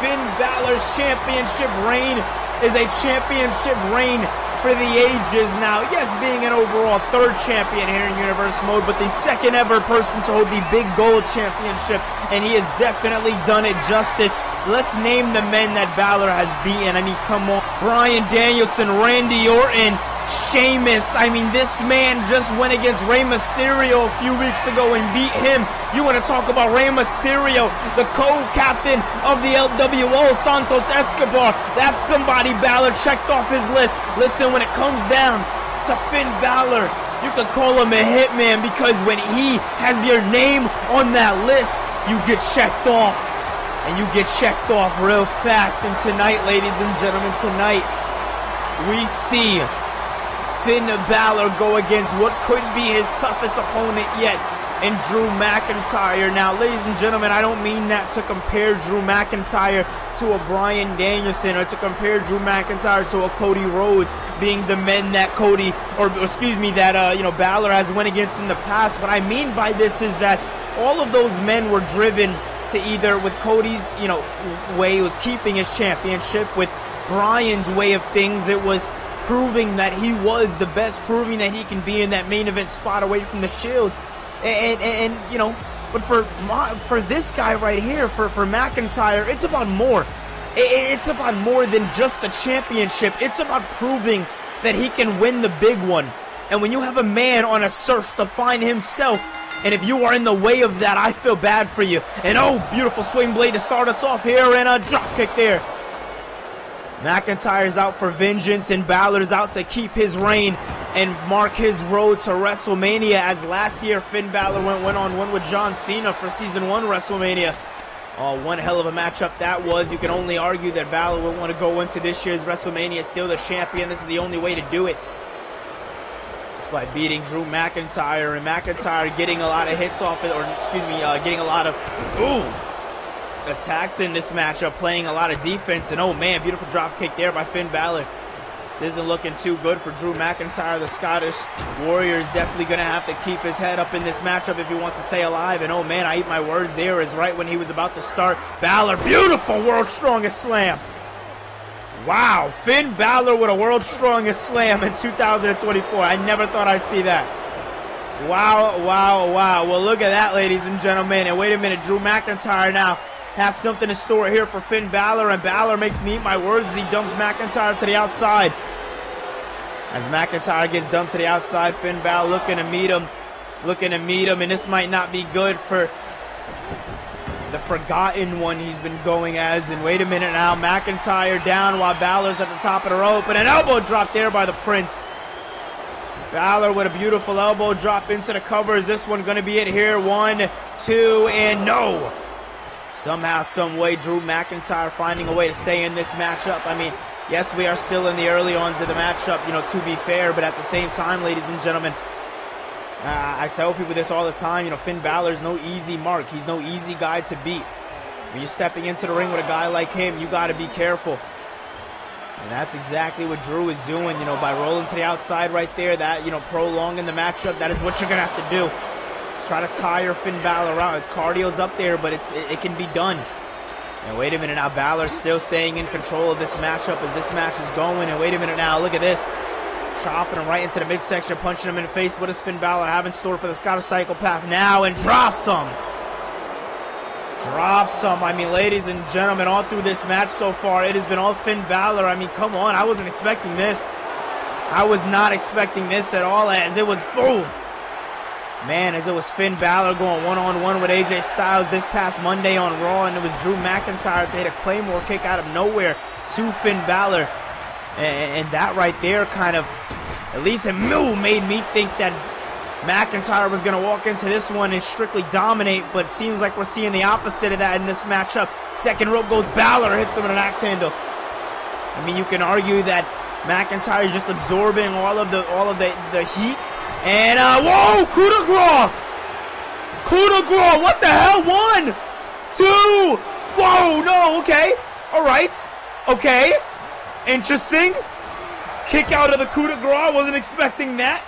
Finn Balor's championship reign is a championship reign for the ages now. Yes, being an overall 3rd champion here in Universe Mode, but the 2nd ever person to hold the Big Gold Championship, and he has definitely done it justice. Let's name the men that Balor has beaten. I mean, come on. Bryan Danielson, Randy Orton, Sheamus. I mean, this man just went against Rey Mysterio a few weeks ago and beat him. You want to talk about Rey Mysterio, the co-captain of the LWO, Santos Escobar. That's somebody Balor checked off his list. Listen, when it comes down to Finn Balor, you could call him a hitman, because when he has your name on that list, you get checked off. And you get checked off real fast. And tonight, ladies and gentlemen, tonight, we see Finn Balor go against what could be his toughest opponent yet, in Drew McIntyre. Now, ladies and gentlemen, I don't mean that to compare Drew McIntyre to a Bryan Danielson, or to compare Drew McIntyre to a Cody Rhodes, being the men that Balor has went against in the past. What I mean by this is that all of those men were driven to either, with Cody's, way, it was keeping his championship. With Bryan's way of things, it was proving that he was the best, proving that he can be in that main event spot away from the Shield. But for this guy right here, for McIntyre, it's about more. It's about more than just the championship. It's about proving that he can win the big one. And when you have a man on a search to find himself, and if you are in the way of that, I feel bad for you. And oh, beautiful swing blade to start us off here, and a drop kick there. McIntyre's out for vengeance, and Balor's out to keep his reign and mark his road to WrestleMania, as last year Finn Balor went on one with John Cena for Season 1 WrestleMania. Oh, one hell of a matchup that was. You can only argue that Balor would want to go into this year's WrestleMania still the champion. This is the only way to do it. It's by beating Drew McIntyre, and McIntyre getting a lot of hits off it, getting a lot of attacks in this matchup, playing a lot of defense, and oh man, beautiful drop kick there by Finn Balor. This isn't looking too good for Drew McIntyre. The Scottish Warrior is definitely going to have to keep his head up in this matchup if he wants to stay alive, and oh man, I eat my words there, is right when he was about to start. Balor, beautiful World's Strongest Slam. Wow, Finn Balor with a World's Strongest Slam in 2024. I never thought I'd see that. Wow, wow, wow. Well, look at that, ladies and gentlemen. And wait a minute, Drew McIntyre now has something in store here for Finn Balor, and Balor makes me eat my words as he dumps McIntyre to the outside. As McIntyre gets dumped to the outside, Finn Balor looking to meet him, and this might not be good for the forgotten one he's been going as. And wait a minute now, McIntyre down while Balor's at the top of the rope, and an elbow drop there by the Prince. Balor with a beautiful elbow drop into the covers. This one going to be it here. 1, 2, and no. Somehow, some way, Drew McIntyre finding a way to stay in this matchup. I mean, yes, we are still in the early on to the matchup, you know, to be fair, but at the same time, ladies and gentlemen, I tell people this all the time, you know, Finn Balor's no easy mark. He's no easy guy to beat. When you're stepping into the ring with a guy like him, you got to be careful. And that's exactly what Drew is doing, you know, by rolling to the outside right there, that, you know, prolonging the matchup. That is what you're going to have to do. Try to tire Finn Balor out. His cardio's up there, but it can be done. And wait a minute now, Balor's still staying in control of this matchup as this match is going. And wait a minute now, look at this. Chopping him right into the midsection, punching him in the face. What does Finn Balor have in store for the Scottish Psychopath now? And drops him. Drops him. I mean, ladies and gentlemen, all through this match so far, it has been all Finn Balor. I mean, come on. I wasn't expecting this. I was not expecting this at all, as it was full. Man, as it was Finn Balor going one-on-one with AJ Styles this past Monday on Raw, and it was Drew McIntyre to hit a Claymore kick out of nowhere to Finn Balor. And that right there kind of, at least it made me think that McIntyre was going to walk into this one and strictly dominate, but seems like we're seeing the opposite of that in this matchup. Second rope goes, Balor hits him with an axe handle. I mean, you can argue that McIntyre is just absorbing all of the heat. And whoa, coup de grace! Coup de grace! What the hell? 1, 2. Whoa, no, okay, all right, okay, interesting. Kick out of the coup de grace. Wasn't expecting that.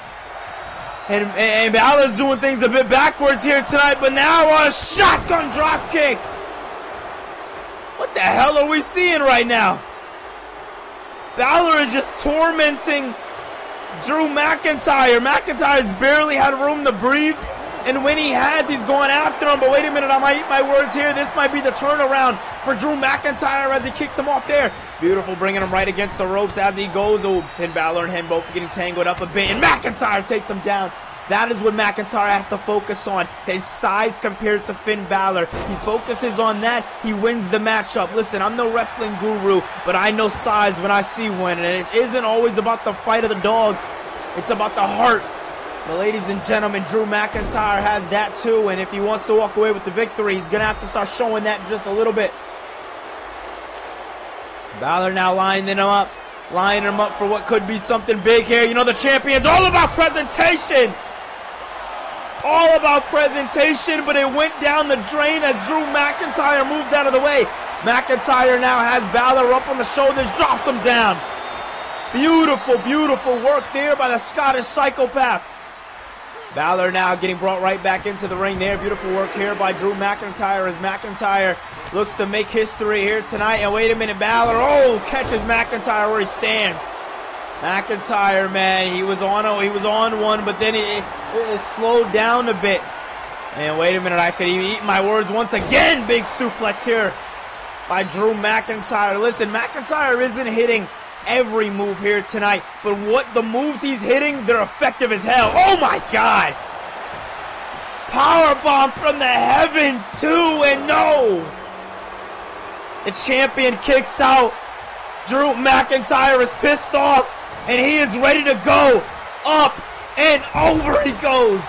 And Balor's doing things a bit backwards here tonight, but now a shotgun drop kick. What the hell are we seeing right now? Balor is just tormenting Drew McIntyre. McIntyre's barely had room to breathe, and when he has, he's going after him. But wait a minute, I might eat my words here. This might be the turnaround for Drew McIntyre as he kicks him off there. Beautiful, bringing him right against the ropes as he goes. Oh, Finn Balor and him both getting tangled up a bit, and McIntyre takes him down. That is what McIntyre has to focus on, his size compared to Finn Balor. He focuses on that, he wins the matchup. Listen, I'm no wrestling guru, but I know size when I see one, and it isn't always about the fight of the dog. It's about the heart. But ladies and gentlemen, Drew McIntyre has that too, and if he wants to walk away with the victory, he's going to have to start showing that just a little bit. Balor now lining him up for what could be something big here. You know, the champion's all about presentation. All about presentation, but it went down the drain as Drew McIntyre moved out of the way. McIntyre now has Balor up on the shoulders, drops him down. Beautiful, beautiful work there by the Scottish Psychopath. Balor now getting brought right back into the ring there. Beautiful work here by Drew McIntyre as McIntyre looks to make history here tonight. And wait a minute, Balor, catches McIntyre where he stands. McIntyre, man, he was on one, but then it slowed down a bit. And wait a minute, I could even eat my words once again. Big suplex here by Drew McIntyre. Listen, McIntyre isn't hitting every move here tonight, but what the moves he's hitting, they're effective as hell. Oh my God! Powerbomb from the heavens too, and no! The champion kicks out. Drew McIntyre is pissed off, and he is ready to go. Up and over he goes.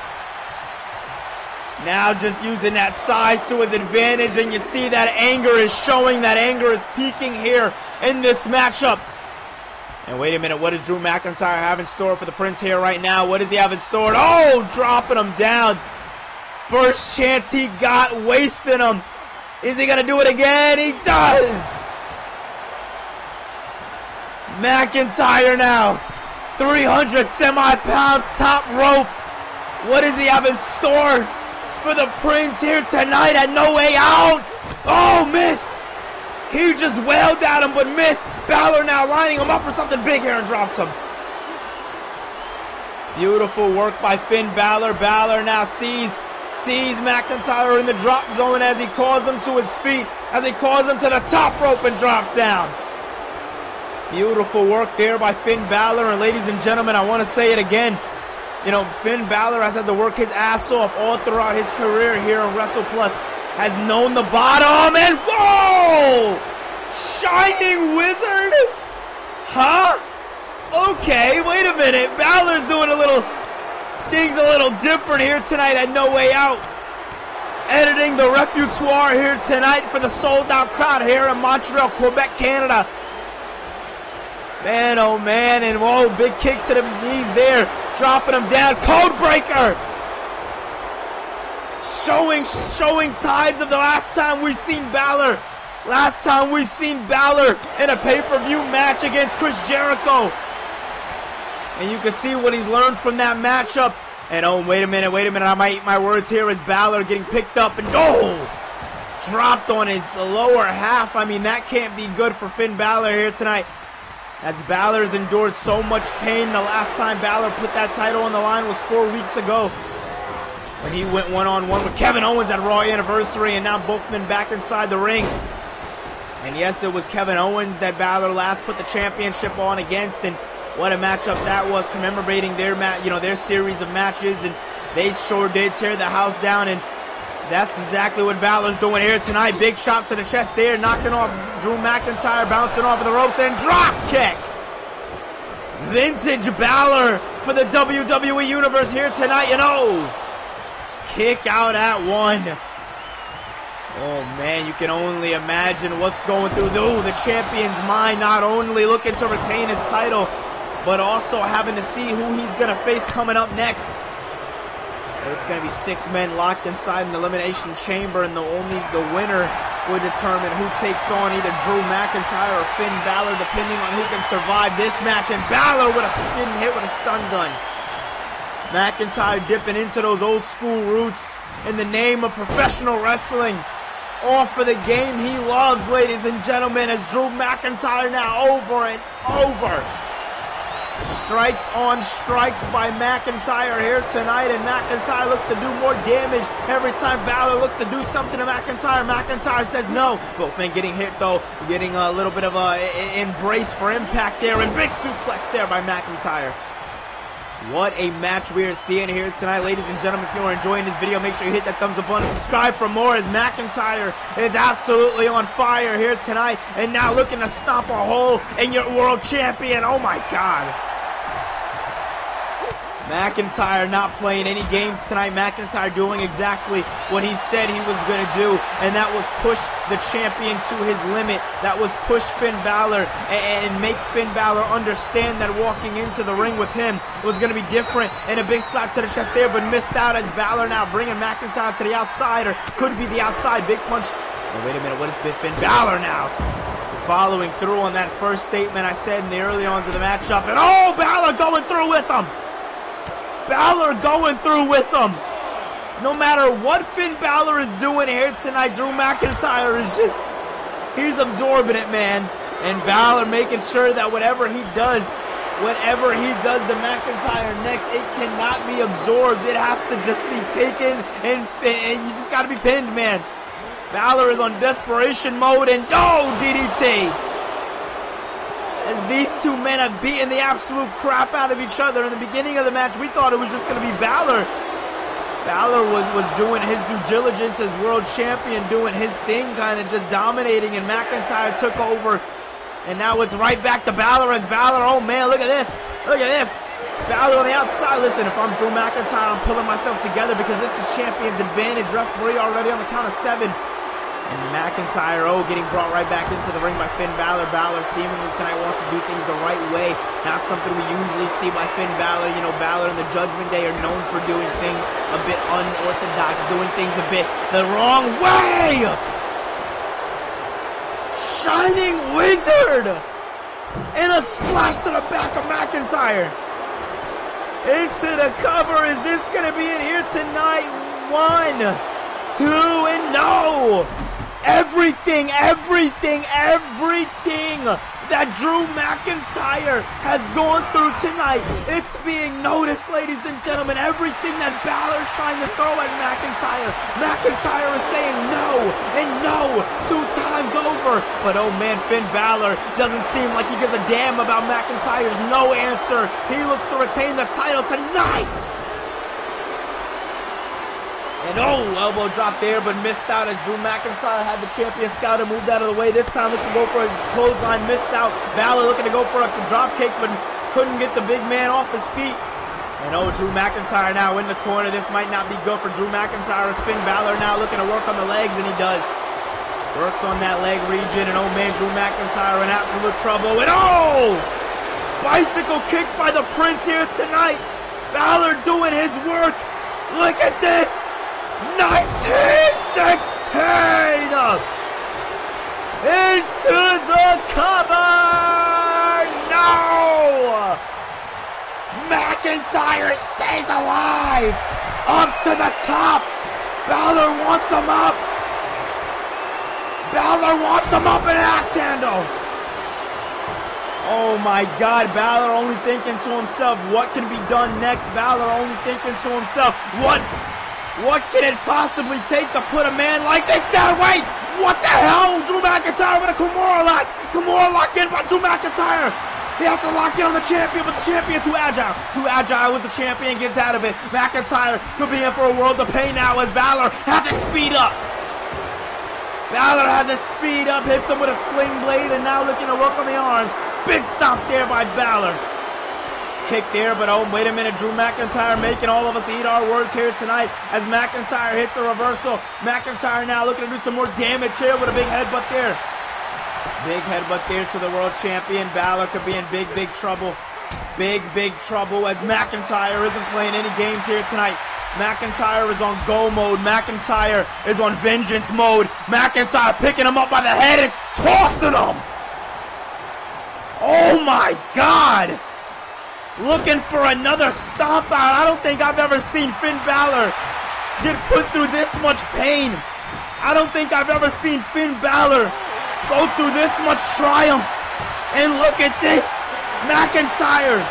Now just using that size to his advantage, and you see that anger is showing, that anger is peaking here in this matchup. And wait a minute, what does Drew McIntyre have in store for the Prince here right now? What does he have in store? Oh, dropping him down. First chance he got, wasting him. Is he going to do it again? He does. McIntyre now. 300 semi-pounds, top rope. What does he have in store for the Prince here tonight at No Way Out? Oh, missed. He just wailed at him but missed. Balor now lining him up for something big here and drops him. Beautiful work by Finn Balor. Balor now sees McIntyre in the drop zone as he calls him to his feet, as he calls him to the top rope and drops down. Beautiful work there by Finn Balor. And ladies and gentlemen, I want to say it again. You know, Finn Balor has had to work his ass off all throughout his career here on WrestlePlus. has known the bottom, and whoa! Shining Wizard? Huh? Okay, wait a minute. Balor's doing things a little different here tonight at No Way Out. Editing the repertoire here tonight for the sold-out crowd here in Montreal, Quebec, Canada. Man, oh man, and whoa, big kick to the knees there, dropping him down. Code breaker! Showing tides of the last time we seen Balor. Last time we seen Balor in a pay-per-view match against Chris Jericho. And you can see what he's learned from that matchup. And oh, wait a minute, I might eat my words here as Balor getting picked up and dropped on his lower half. I mean, that can't be good for Finn Balor here tonight, as Balor's endured so much pain. The last time Balor put that title on the line was 4 weeks ago, when he went one-on-one with Kevin Owens at Raw Anniversary, and now both men back inside the ring. And yes, it was Kevin Owens that Balor last put the championship on against, and what a matchup that was, commemorating their their series of matches, and they sure did tear the house down, and that's exactly what Balor's doing here tonight. Big shot to the chest there, knocking off Drew McIntyre, bouncing off of the ropes, and drop kick. Vintage Balor for the WWE Universe here tonight, kick out at 1. Oh man, you can only imagine what's going through the champion's mind, not only looking to retain his title, but also having to see who he's going to face coming up next. It's going to be 6 men locked inside an elimination chamber, and only the winner will determine who takes on either Drew McIntyre or Finn Balor, depending on who can survive this match. And Balor with a getting hit with a stun gun. McIntyre dipping into those old school roots in the name of professional wrestling. All for the game he loves, ladies and gentlemen, as Drew McIntyre now over and over. Strikes on strikes by McIntyre here tonight, and McIntyre looks to do more damage every time Balor looks to do something to McIntyre. McIntyre says no. Both men getting hit, though, getting a little bit of a embrace for impact there, and big suplex there by McIntyre. What a match we are seeing here tonight, ladies and gentlemen. If you are enjoying this video, make sure you hit that thumbs up button and subscribe for more, as McIntyre is absolutely on fire here tonight, and now looking to stomp a hole in your world champion. Oh my God. McIntyre not playing any games tonight. McIntyre doing exactly what he said he was going to do, and that was push the champion to his limit. That was push Finn Balor and make Finn Balor understand that walking into the ring with him was going to be different. And a big slap to the chest there, but missed out, as Balor now bringing McIntyre to the outside, or could be the outside. Big punch. Oh, wait a minute, what is Finn Balor now? Following through on that first statement I said in the early on to the matchup, and oh, Balor going through with him. Balor going through with him. No matter what Finn Balor is doing here tonight, Drew McIntyre is he's absorbing it, man. And Balor making sure that whatever he does to McIntyre next, it cannot be absorbed. It has to just be taken, and you just got to be pinned, man. Balor is on desperation mode, and DDT. As these two men have beaten the absolute crap out of each other. In the beginning of the match, we thought it was just going to be Balor. Balor was doing his due diligence as world champion, doing his thing, kind of just dominating, and McIntyre took over. And now it's right back to Balor, as Balor, oh man, look at this. Look at this. Balor on the outside. Listen, if I'm Drew McIntyre, I'm pulling myself together, because this is champion's advantage. Referee already on the count of 7. And McIntyre, getting brought right back into the ring by Finn Balor. Balor seemingly tonight wants to do things the right way. Not something we usually see by Finn Balor. You know, Balor and the Judgment Day are known for doing things a bit unorthodox, doing things a bit the wrong way. Shining Wizard! And a splash to the back of McIntyre. Into the cover. Is this going to be it here tonight? 1, 2, and no! Everything that Drew McIntyre has gone through tonight, it's being noticed, ladies and gentlemen. Everything that Balor's trying to throw at McIntyre is saying no, and no, 2 times over. But oh man, Finn Balor doesn't seem like he gives a damn about McIntyre's no answer. He looks to retain the title tonight. And oh, elbow drop there, but missed out as Drew McIntyre had the champion scouted, moved out of the way. This time looks to go for a clothesline, missed out. Balor looking to go for a drop kick, but couldn't get the big man off his feet. And oh, Drew McIntyre now in the corner. This might not be good for Drew McIntyre. As Finn Balor now looking to work on the legs, and he does. Works on that leg region, and oh man, Drew McIntyre in absolute trouble. And oh! Bicycle kick by the Prince here tonight. Balor doing his work. Look at this. 1916! Into the cover! No! McIntyre stays alive! Up to the top! Balor wants him up! Balor wants him up in axe handle! Oh my God, Balor only thinking to himself, what can be done next? Balor only thinking to himself, what can it possibly take to put a man like this down? Wait, what the hell? Drew McIntyre with a Kimura lock. Kimura lock in by Drew McIntyre. He has to lock in on the champion, but the champion too agile. Too agile as the champion gets out of it. McIntyre could be in for a world of pain now as Balor has to speed up. Balor has to speed up, hits him with a sling blade, and now looking to work on the arms. Big stomp there by Balor. Kick there, but oh, wait a minute. Drew McIntyre making all of us eat our words here tonight as McIntyre hits a reversal. McIntyre now looking to do some more damage here with a big headbutt there. Big headbutt there to the world champion. Balor could be in big trouble. Big trouble as McIntyre isn't playing any games here tonight. McIntyre is on go mode. McIntyre is on vengeance mode. McIntyre picking him up by the head and tossing him. Oh my God. Looking for another stomp out. I don't think I've ever seen Finn Balor get put through this much pain. I don't think I've ever seen Finn Balor go through this much triumph. And look at this. McIntyre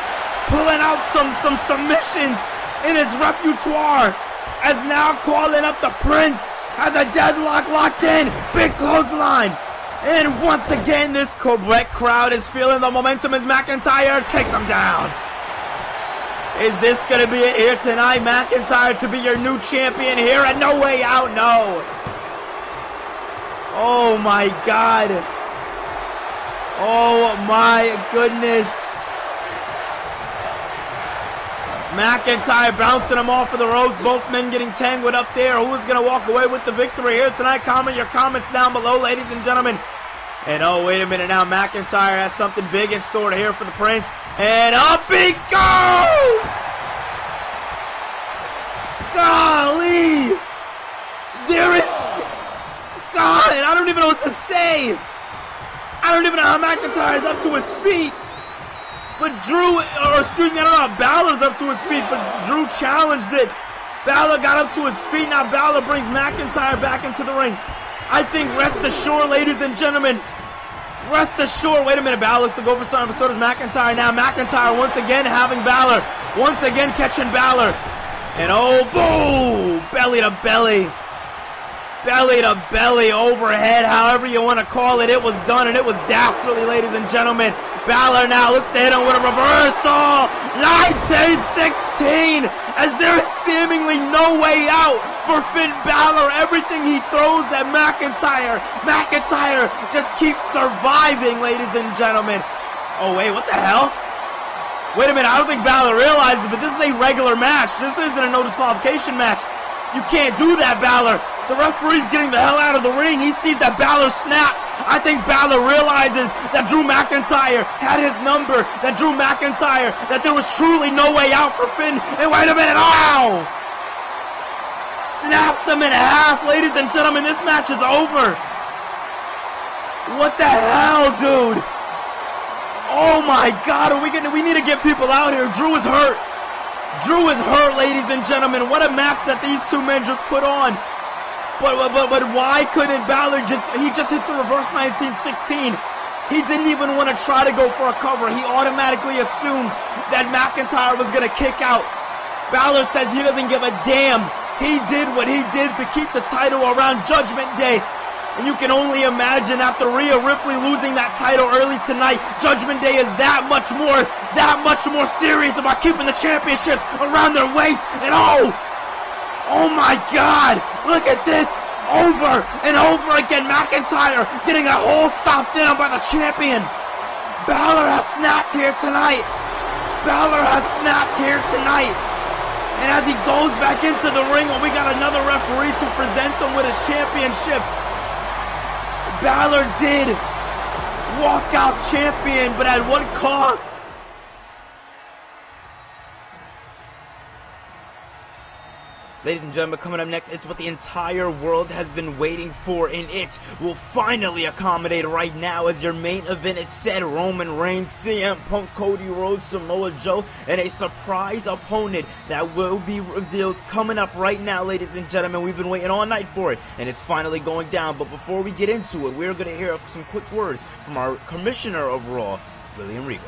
pulling out some submissions in his repertoire as now calling up the Prince. Has a deadlock locked in. Big clothesline. And once again, this Quebec crowd is feeling the momentum as McIntyre takes him down. Is this going to be it here tonight? McIntyre to be your new champion here at No Way Out? No. Oh my God. Oh my goodness. McIntyre bouncing him off of the ropes. Both men getting tangled up there. Who's going to walk away with the victory here tonight? Comment your comments down below, ladies and gentlemen. And oh, wait a minute now. McIntyre has something big in store to here for the Prince. And up he goes! Golly! There is... God, I don't even know what to say. I don't even know how McIntyre is up to his feet. But Drew, or excuse me, I don't know how Balor's up to his feet, but Drew challenged it. Balor got up to his feet. Now Balor brings McIntyre back into the ring. I think rest assured, ladies and gentlemen, rest assured. Wait a minute, Balor's to go for something, but so does McIntyre. Now McIntyre once again having Balor. Once again catching Balor. And oh, boom! Belly to belly. Belly to belly, overhead, however you want to call it. It was done, and it was dastardly, ladies and gentlemen. Balor now looks to hit him with a reversal. 1916, as there is seemingly no way out for Finn Balor. Everything he throws at McIntyre, McIntyre just keeps surviving, ladies and gentlemen. Oh, wait, what the hell? Wait a minute, I don't think Balor realizes, but this is a regular match. This isn't a no disqualification match. You can't do that, Balor. The referee's getting the hell out of the ring. He sees that Balor snaps. I think Balor realizes that Drew McIntyre had his number. That Drew McIntyre, that there was truly no way out for Finn. And wait a minute, ow! Snaps him in half. Ladies and gentlemen, this match is over. What the hell, dude? Oh my God, we need to get people out here. Drew is hurt. Drew is hurt, ladies and gentlemen. What a match that these two men just put on. But why couldn't Balor he just hit the reverse 1916. He didn't even want to try to go for a cover. He automatically assumed that McIntyre was going to kick out. Balor says he doesn't give a damn. He did what he did to keep the title around Judgment Day. And you can only imagine after Rhea Ripley losing that title early tonight, Judgment Day is that much more serious about keeping the championships around their waist. And Oh my God! Look at this! Over and over again, McIntyre getting a hole stomped in on by the champion. Balor has snapped here tonight. Balor has snapped here tonight. And as he goes back into the ring, we got another referee to present him with his championship. Balor did walk out champion, but at what cost? Ladies and gentlemen, coming up next, it's what the entire world has been waiting for, and it will finally accommodate right now as your main event is set. Roman Reigns, CM Punk, Cody Rhodes, Samoa Joe, and a surprise opponent that will be revealed coming up right now, ladies and gentlemen. We've been waiting all night for it, and it's finally going down. But before we get into it, we're going to hear some quick words from our Commissioner of Raw, William Regal.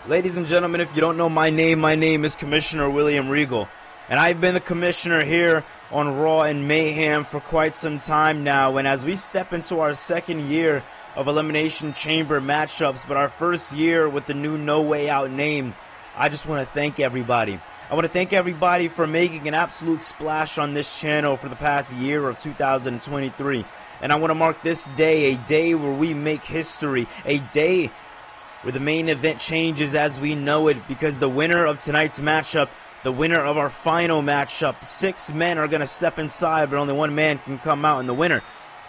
Ladies and gentlemen, if you don't know my name is Commissioner William Regal. And I've been the commissioner here on Raw and Mayhem for quite some time now. And as we step into our second year of Elimination Chamber matchups, but our first year with the new No Way Out name, I just want to thank everybody. I want to thank everybody for making an absolute splash on this channel for the past year of 2023. And I want to mark this day, a day where we make history, a day where the main event changes as we know it, because the winner of tonight's matchup, the winner of our final matchup, 6 men are going to step inside, but only 1 man can come out, and the winner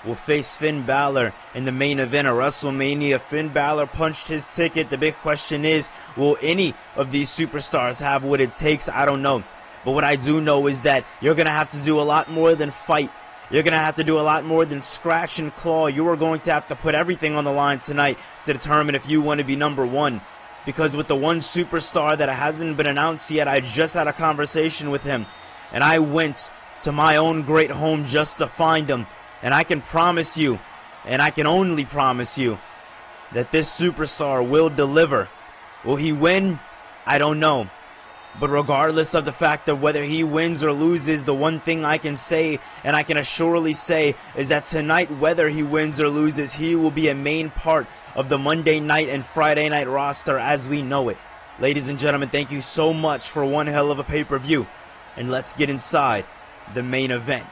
will face Finn Balor in the main event of WrestleMania. Finn Balor punched his ticket. The big question is, will any of these superstars have what it takes? I don't know. But what I do know is that you're going to have to do a lot more than fight. You're going to have to do a lot more than scratch and claw. You are going to have to put everything on the line tonight to determine if you want to be number 1. Because with the one superstar that hasn't been announced yet, I just had a conversation with him. And I went to my own great home just to find him. And I can promise you, and I can only promise you, that this superstar will deliver. Will he win? I don't know. But regardless of the fact of whether he wins or loses, the one thing I can say, and I can assuredly say, is that tonight, whether he wins or loses, he will be a main part of the Monday night and Friday night roster as we know it. Ladies and gentlemen, thank you so much for one hell of a pay-per-view. And let's get inside the main event.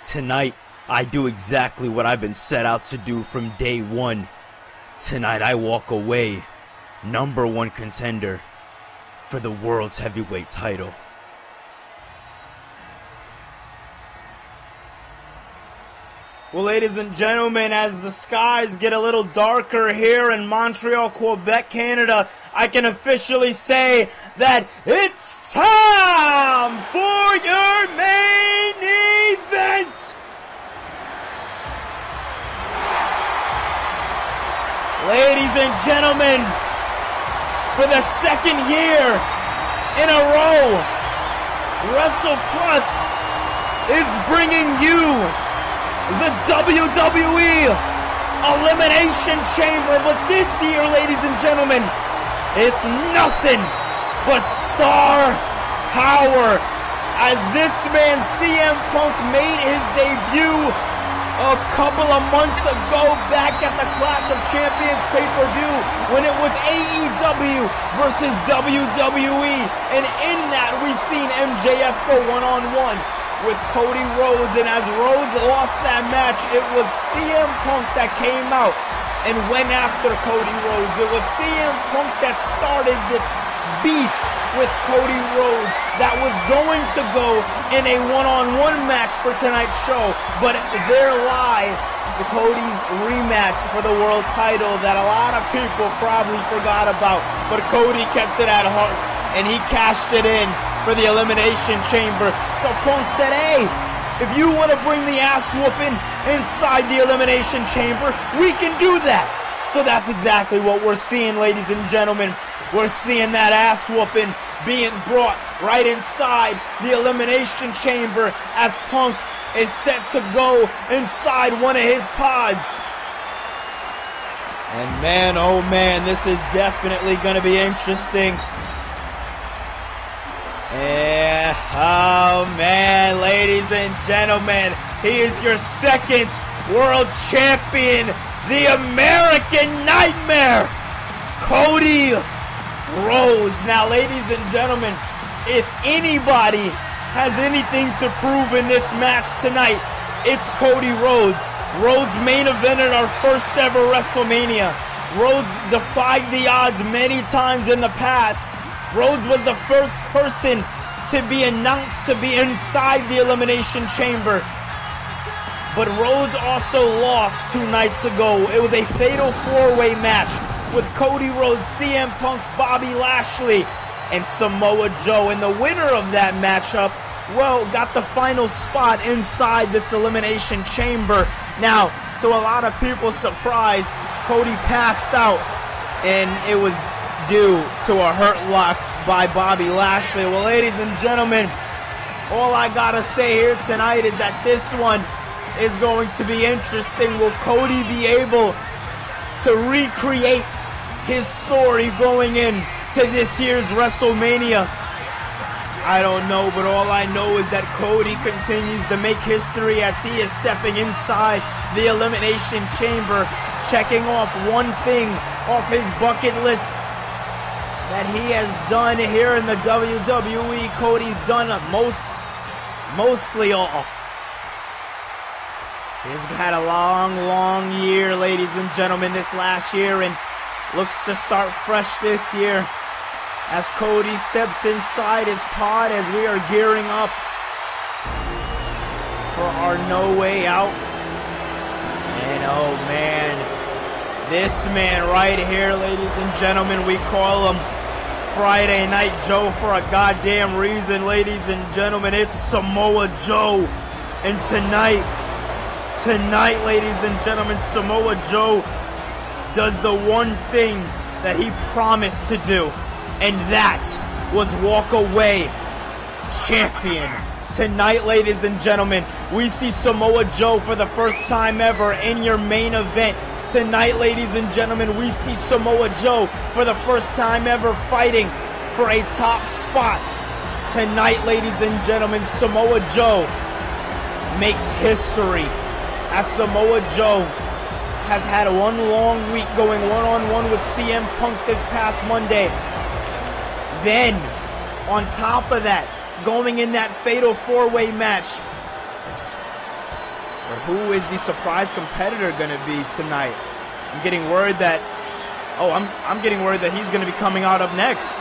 Tonight, I do exactly what I've been set out to do from day one. Tonight I walk away number 1 contender for the world's heavyweight title. Well, ladies and gentlemen, as the skies get a little darker here in Montreal, Quebec, Canada, I can officially say that it's time for your main event! Ladies and gentlemen, for the second year in a row, WrestlePlus is bringing you the WWE Elimination Chamber. But this year, ladies and gentlemen, it's nothing but star power, as this man CM Punk made his debut a couple of months ago back at the Clash of Champions pay-per-view when it was AEW versus WWE, and in that we seen MJF go one-on-one with Cody Rhodes, and as Rhodes lost that match, it was CM Punk that came out and went after Cody Rhodes. It was CM Punk that started this beef with Cody Rhodes that was going to go in a one-on-one match for tonight's show, but there lie the Cody's rematch for the world title that a lot of people probably forgot about, but Cody kept it at heart and he cashed it in for the Elimination Chamber. So Punk said, hey, if you want to bring the ass whooping inside the Elimination Chamber, we can do that. So that's exactly what we're seeing, ladies and gentlemen. We're seeing that ass whooping being brought right inside the Elimination Chamber as Punk is set to go inside one of his pods. And man, oh man, this is definitely going to be interesting. Yeah, oh man, ladies and gentlemen, he is your second world champion the American Nightmare, Cody Rhodes. Now, ladies and gentlemen, if anybody has anything to prove in this match tonight, it's Cody Rhodes. Rhodes main evented our first ever WrestleMania. Rhodes defied the odds many times in the past. Rhodes was the first person to be announced to be inside the Elimination Chamber. But Rhodes also lost 2 nights ago. It was a fatal 4-way match with Cody Rhodes, CM Punk, Bobby Lashley, and Samoa Joe. And the winner of that matchup, well, got the final spot inside this Elimination Chamber. Now, to a lot of people's surprise, Cody passed out, and it was due to a hurt lock by Bobby Lashley. Well, ladies and gentlemen, all I gotta say here tonight is that this one is going to be interesting. Will Cody be able to recreate his story going in to this year's WrestleMania? I don't know, but all I know is that Cody continues to make history as he is stepping inside the Elimination Chamber, checking off one thing off his bucket list that he has done here in the WWE. Cody's done mostly all. He's had a long year, ladies and gentlemen, this last year, and looks to start fresh this year as Cody steps inside his pod as we are gearing up for our No Way Out. And oh man, this man right here, ladies and gentlemen, we call him Friday Night Joe for a goddamn reason, ladies and gentlemen. It's Samoa Joe. And tonight, ladies and gentlemen, Samoa Joe does the one thing that he promised to do, and that was walk away champion. Tonight, ladies and gentlemen, we see Samoa Joe for the first time ever in your main event. Tonight, ladies and gentlemen, we see Samoa Joe for the first time ever fighting for a top spot. Tonight, ladies and gentlemen, Samoa Joe makes history as Samoa Joe has had one long week going one-on-one with CM Punk this past Monday. Then, on top of that, going in that fatal 4-way match. But who is the surprise competitor going to be tonight? I'm getting word that, I'm getting word that he's going to be coming out up next.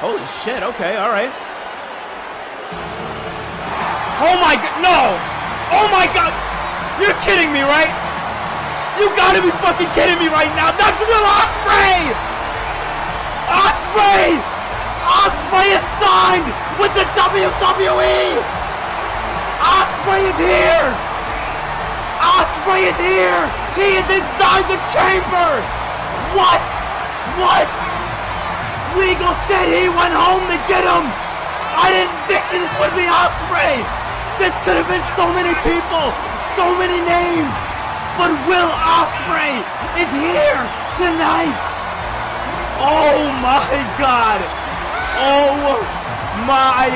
Holy shit, okay, alright. Oh my god, no! Oh my god! You're kidding me, right? You gotta be fucking kidding me right now! That's Will Ospreay! Ospreay! Ospreay is signed with the WWE! Ospreay is here! Ospreay is here! He is inside the chamber! What? What? Regal said he went home to get him! I didn't think this would be Ospreay! This could have been so many people, so many names, but Will Ospreay is here tonight! Oh my god! Oh my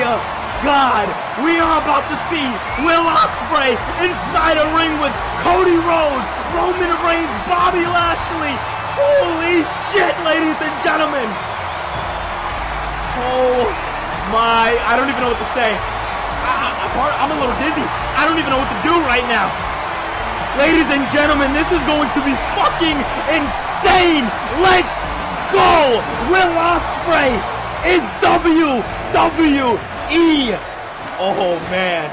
god! We are about to see Will Ospreay inside a ring with Cody Rhodes, Roman Reigns, Bobby Lashley. Holy shit, ladies and gentlemen! Oh my, I don't even know what to say. I'm a little dizzy. I don't even know what to do right now. Ladies and gentlemen, this is going to be fucking insane. Let's go! Will Ospreay is WWE. Oh man.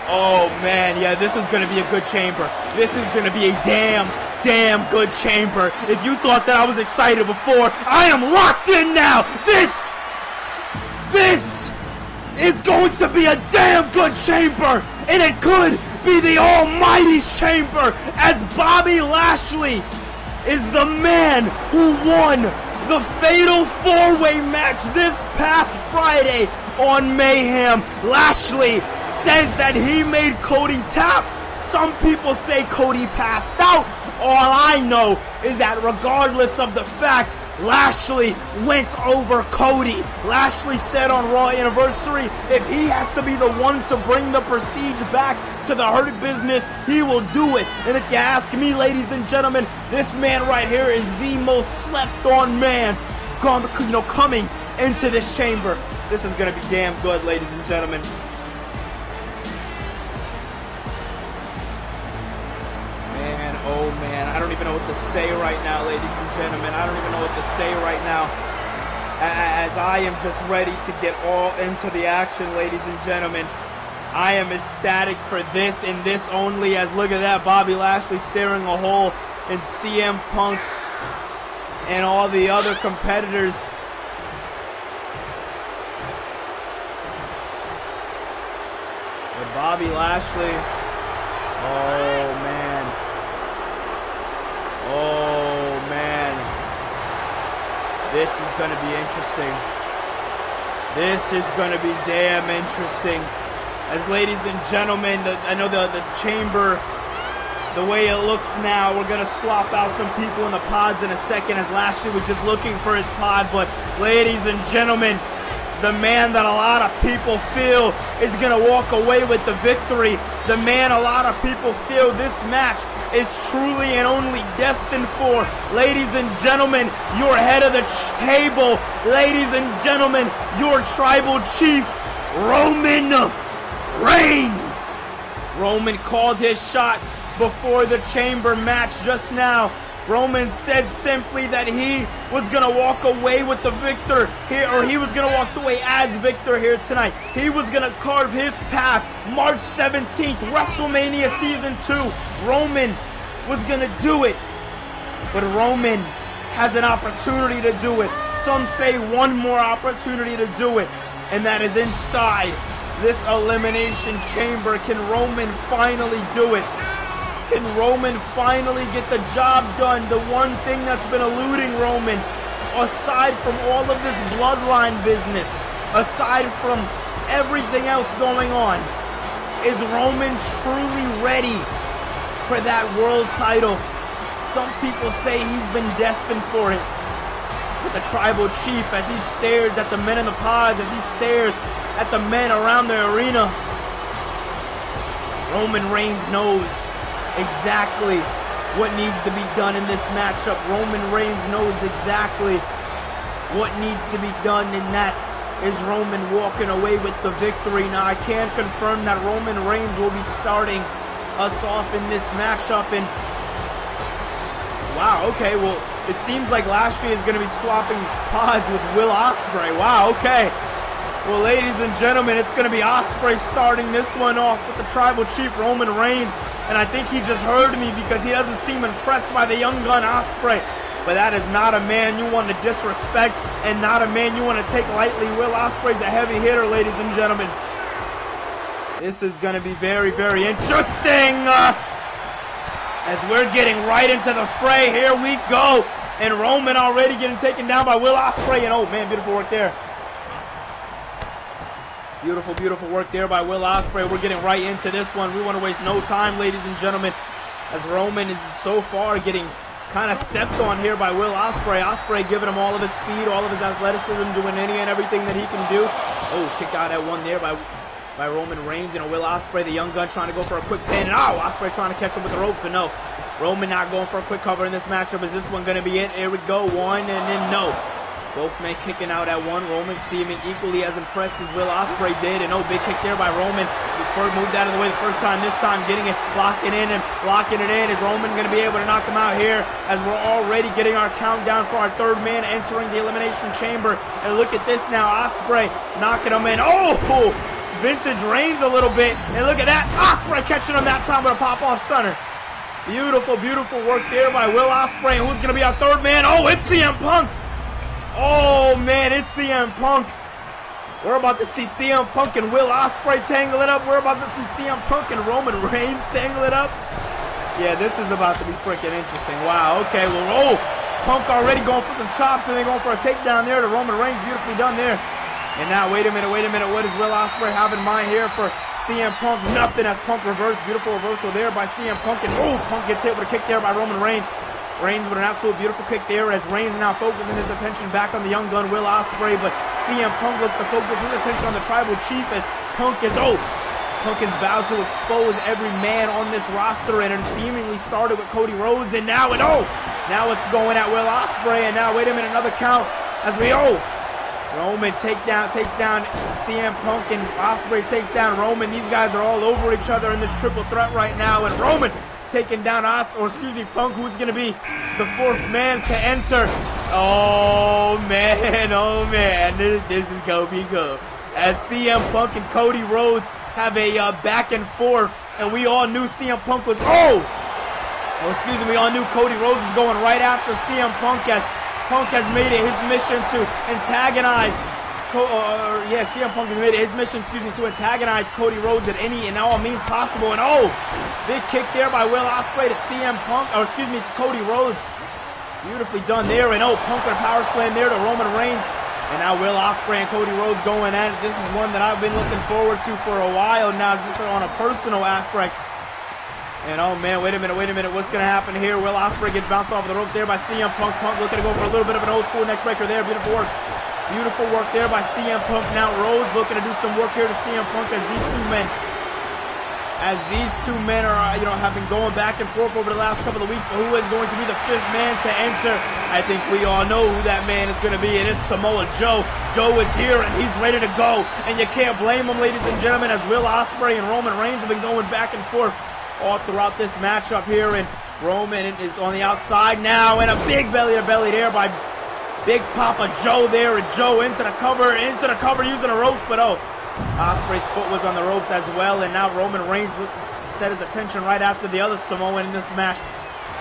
Oh man, yeah, this is gonna be a good chamber. This is gonna be a damn good chamber. If you thought that I was excited before, I am locked in now. This is going to be a damn good chamber, and it could be the Almighty's chamber, as Bobby Lashley is the man who won the fatal 4-way match this past Friday on Mayhem. Lashley says that he made Cody tap. Some people say Cody passed out. All I know is that regardless of the fact, Lashley went over Cody. Lashley said on Raw Anniversary, if he has to be the one to bring the prestige back to the Hurt Business, he will do it. And if you ask me, ladies and gentlemen, this man right here is the most slept-on man coming into this chamber. This is going to be damn good, ladies and gentlemen. Man, oh man, I don't even know what to say right now, ladies and gentlemen. I don't even know what to say right now, as I am just ready to get all into the action, ladies and gentlemen. I am ecstatic for this and this only, as look at that, Bobby Lashley staring a hole in CM Punk and all the other competitors. But Bobby Lashley, oh man, oh man, this is going to be interesting. This is going to be damn interesting. As ladies and gentlemen, I know the chamber, the way it looks now, we're going to swap out some people in the pods in a second, as Lashley was just looking for his pod. But ladies and gentlemen, the man that a lot of people feel is going to walk away with the victory, the man a lot of people feel this match is truly and only destined for. Ladies and gentlemen, your head of the table, ladies and gentlemen, your tribal chief, Roman Reigns. Roman called his shot before the chamber match just now. Roman said simply that he was going to walk away with the victor here, or he was going to walk away as victor here tonight. He was going to carve his path. March 17th, WrestleMania Season 2. Roman was going to do it. But Roman has an opportunity to do it. Some say one more opportunity to do it, and that is inside this Elimination Chamber. Can Roman finally do it? Can Roman finally get the job done? The one thing that's been eluding Roman, aside from all of this bloodline business, aside from everything else going on, is Roman truly ready for that world title? Some people say he's been destined for it. But the tribal chief, as he stares at the men in the pods, as he stares at the men around the arena, Roman Reigns knows exactly what needs to be done in this matchup. Roman Reigns knows exactly what needs to be done, and that is Roman walking away with the victory. Now, I can confirm that Roman Reigns will be starting us off in this matchup, and wow, okay, well, it seems like Lashley is going to be swapping pods with Will Ospreay. Wow, okay. Well, ladies and gentlemen, it's going to be Ospreay starting this one off with the tribal chief, Roman Reigns. And I think he just heard me because he doesn't seem impressed by the young gun Ospreay. But that is not a man you want to disrespect, and not a man you want to take lightly. Will Ospreay's a heavy hitter, ladies and gentlemen. This is going to be very, very interesting. As we're getting right into the fray, here we go. And Roman already getting taken down by Will Ospreay. And oh man, beautiful work there. Beautiful, beautiful work there by Will Ospreay. We're getting right into this one. We want to waste no time, ladies and gentlemen, as Roman is so far getting kind of stepped on here by Will Ospreay. Ospreay giving him all of his speed, all of his athleticism, doing any and everything that he can do. Oh, kick out at one there by Roman Reigns. And Will Ospreay, the young gun, trying to go for a quick pin. And oh, Ospreay trying to catch him with the ropes, but no. Roman not going for a quick cover in this matchup. Is this one going to be it? Here we go. One, and then no. Both men kicking out at one. Roman seeming equally as impressed as Will Ospreay did. And no, big kick there by Roman. First moved out of the way the first time. This time getting it, locking in and locking it in. Is Roman going to be able to knock him out here, as we're already getting our countdown for our third man entering the Elimination Chamber? And look at this now. Ospreay knocking him in. Oh! Vintage Reigns a little bit. And look at that. Ospreay catching him that time with a pop-off stunner. Beautiful, beautiful work there by Will Ospreay. And who's going to be our third man? Oh, it's CM Punk. Oh, man, it's CM Punk. We're about to see CM Punk and Will Ospreay tangle it up. We're about to see CM Punk and Roman Reigns tangle it up. Yeah, this is about to be freaking interesting. Wow, okay, well, oh, Punk already going for some chops, and then going for a takedown there to Roman Reigns. Beautifully done there. And now, wait a minute. What does Will Ospreay have in mind here for CM Punk? Nothing as Punk reverse. Beautiful reversal there by CM Punk. And oh, Punk gets hit with a kick there by Roman Reigns. Reigns with an absolute beautiful kick there as Reigns now focusing his attention back on the young gun Will Ospreay. But CM Punk looks to focus his attention on the Tribal Chief as Punk is vowed to expose every man on this roster. And it seemingly started with Cody Rhodes. And now it's going at Will Ospreay. And now, wait a minute, another count as Roman takes down CM Punk, and Ospreay takes down Roman. These guys are all over each other in this triple threat right now. And Roman taking down Punk, who's going to be the fourth man to enter. Oh man, this is going to be good. As CM Punk and Cody Rhodes have a back and forth, and we all knew CM Punk was, we all knew Cody Rhodes was going right after CM Punk, as Punk has made it his mission to antagonize, CM Punk has made it his mission, to antagonize Cody Rhodes at any and all means possible. And big kick there by Will Ospreay to CM Punk, to Cody Rhodes. Beautifully done there. And Punk with a power slam there to Roman Reigns. And now Will Ospreay and Cody Rhodes going at it. This is one that I've been looking forward to for a while now, just on a personal aspect. And oh man, wait a minute, what's gonna happen here? Will Ospreay gets bounced off of the ropes there by CM Punk. Punk looking to go for a little bit of an old school neck breaker there. Beautiful work there by CM Punk. Now Rhodes looking to do some work here to CM Punk as these two men are, have been going back and forth over the last couple of weeks. But who is going to be the fifth man to enter? I think we all know who that man is going to be, and it's Samoa Joe. Joe is here and he's ready to go, and you can't blame him, ladies and gentlemen, as Will Ospreay and Roman Reigns have been going back and forth all throughout this matchup here, and Roman is on the outside now, and a big belly-to-belly there by Big Papa Joe there, and Joe into the cover using a rope, but Ospreay's foot was on the ropes as well, and now Roman Reigns looks to set his attention right after the other Samoan in this match,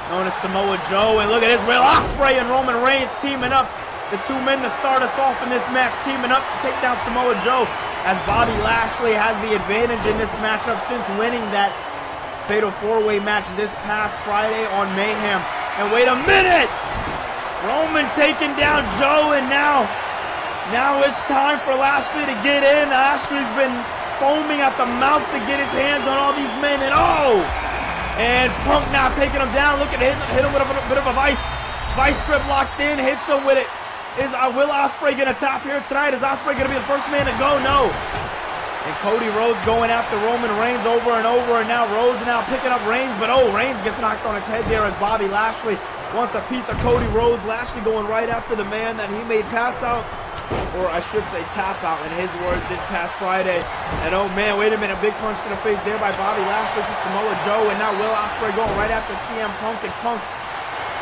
known as Samoa Joe. And look at this, Will Ospreay and Roman Reigns teaming up, the two men to start us off in this match, teaming up to take down Samoa Joe, as Bobby Lashley has the advantage in this matchup since winning that Fatal 4-Way match this past Friday on Mayhem. And wait a minute! Roman taking down Joe, and now it's time for Lashley to get in. Lashley's been foaming at the mouth to get his hands on all these men, and and Punk now taking him down, looking to hit him with a bit of a vice grip locked in, hits him with it. Is Will Ospreay gonna tap here tonight? Is Ospreay gonna be the first man to go? No. And Cody Rhodes going after Roman Reigns over and over, and now Rhodes now picking up Reigns, but Reigns gets knocked on his head there as Bobby Lashley wants a piece of Cody Rhodes. Lashley going right after the man that he made pass out, or I should say tap out in his words, this past Friday. And oh man, wait a minute, big punch to the face there by Bobby Lashley to Samoa Joe, and now Will Ospreay going right after CM Punk, and Punk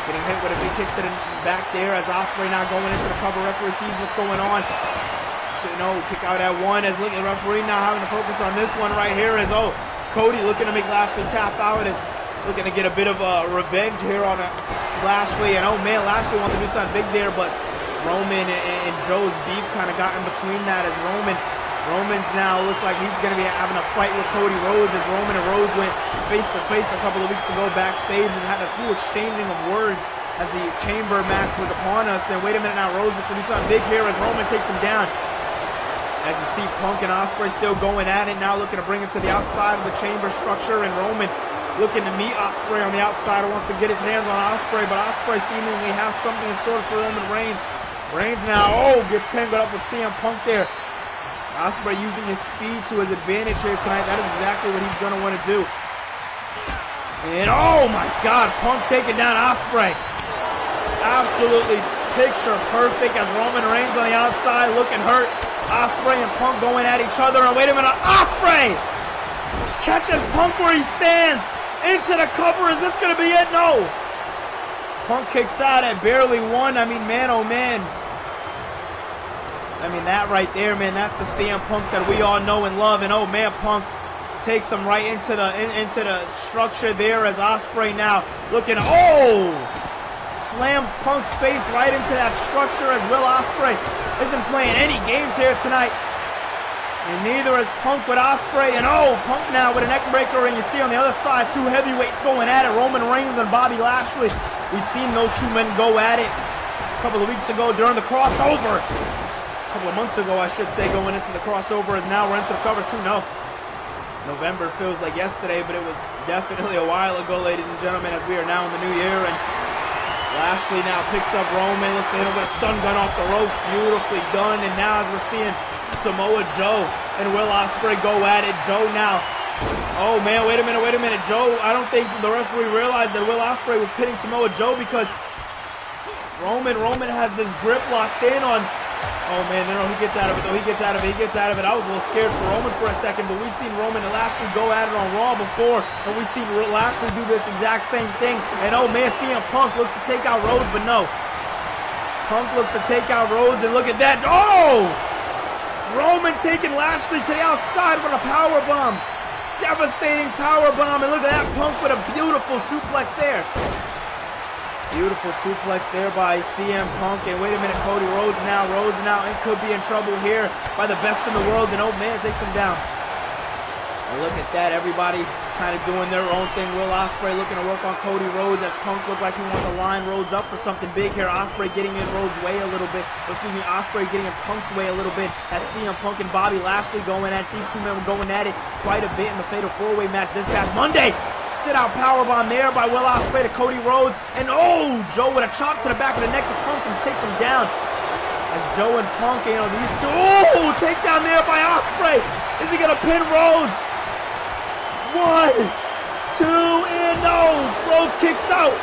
getting hit with a big kick to the back there as Ospreay now going into the cover. Referee sees what's going on. Kick out at one, as look at the referee now having to focus on this one right here, as Cody looking to make Lashley tap out, is looking to get a bit of revenge here on Lashley. And man, Lashley wanted to do something big there, but Roman and Joe's beef kind of got in between that, as Roman's now look like he's going to be having a fight with Cody Rhodes, as Roman and Rhodes went face to face a couple of weeks ago backstage and had a few exchanging of words as the chamber match was upon us. And wait a minute, now Rhodes looks to do something big here as Roman takes him down. As you see Punk and Ospreay still going at it, now looking to bring him to the outside of the chamber structure, and Roman looking to meet Ospreay on the outside, wants to get his hands on Ospreay, but Ospreay seemingly has something in store for Roman Reigns. Reigns now, gets tangled up with CM Punk there. Ospreay using his speed to his advantage here tonight. That is exactly what he's going to want to do. And oh my God, Punk taking down Ospreay. Absolutely picture perfect as Roman Reigns on the outside looking hurt. Ospreay and Punk going at each other, and wait a minute, Ospreay catching Punk where he stands into the cover. Is this going to be it? No. Punk kicks out at barely one. I mean, man, oh man. I mean, that right there, man, that's the CM Punk that we all know and love. And oh man, Punk takes him right into the structure there as Ospreay now looking, slams Punk's face right into that structure as Will Ospreay isn't playing any games here tonight. And neither is Punk with Ospreay. And Punk now with a neck breaker, and you see on the other side two heavyweights going at it, Roman Reigns and Bobby Lashley. We've seen those two men go at it a couple of weeks ago during the crossover. couple of months ago, I should say, going into the crossover, as now we're into the cover 2. No. November feels like yesterday, but it was definitely a while ago, ladies and gentlemen, as we are now in the new year. And Lashley now picks up Roman, looks like he'll get a stun gun off the rope, beautifully done. And now as we're seeing Samoa Joe and Will Ospreay go at it, Joe now, oh man, wait a minute, Joe, I don't think the referee realized that Will Ospreay was pinning Samoa Joe, because Roman has this grip locked in on, oh man, no, he gets out of it though, he gets out of it. I was a little scared for Roman for a second, but we've seen Roman and Lashley go at it on Raw before, and we've seen Lashley do this exact same thing. And oh man, CM Punk looks to take out Rhodes, but no. Punk looks to take out Rhodes, and look at that, oh! Roman taking Lashley to the outside with a power bomb. Devastating power bomb, and look at that, Punk with a beautiful suplex there. Beautiful suplex there by CM Punk. And wait a minute, Cody Rhodes now and could be in trouble here by the best in the world, and oh man, takes him down. And look at that, everybody kind of doing their own thing. Will Ospreay looking to work on Cody Rhodes, as Punk looked like he wanted to line Rhodes up for something big here. Ospreay getting in Rhodes' way a little bit. Excuse me, Ospreay getting in Punk's way a little bit, as CM Punk and Bobby Lashley going at, these two men were going at it quite a bit in the Fatal 4-Way match this past Monday. Sit out powerbomb there by Will Ospreay to Cody Rhodes, and oh, Joe with a chop to the back of the neck to Punk, and takes him down. As Joe and Punk, you know, these two, oh, takedown there by Ospreay. Is he gonna pin Rhodes? 1, 2, and no, Rhodes kicks out.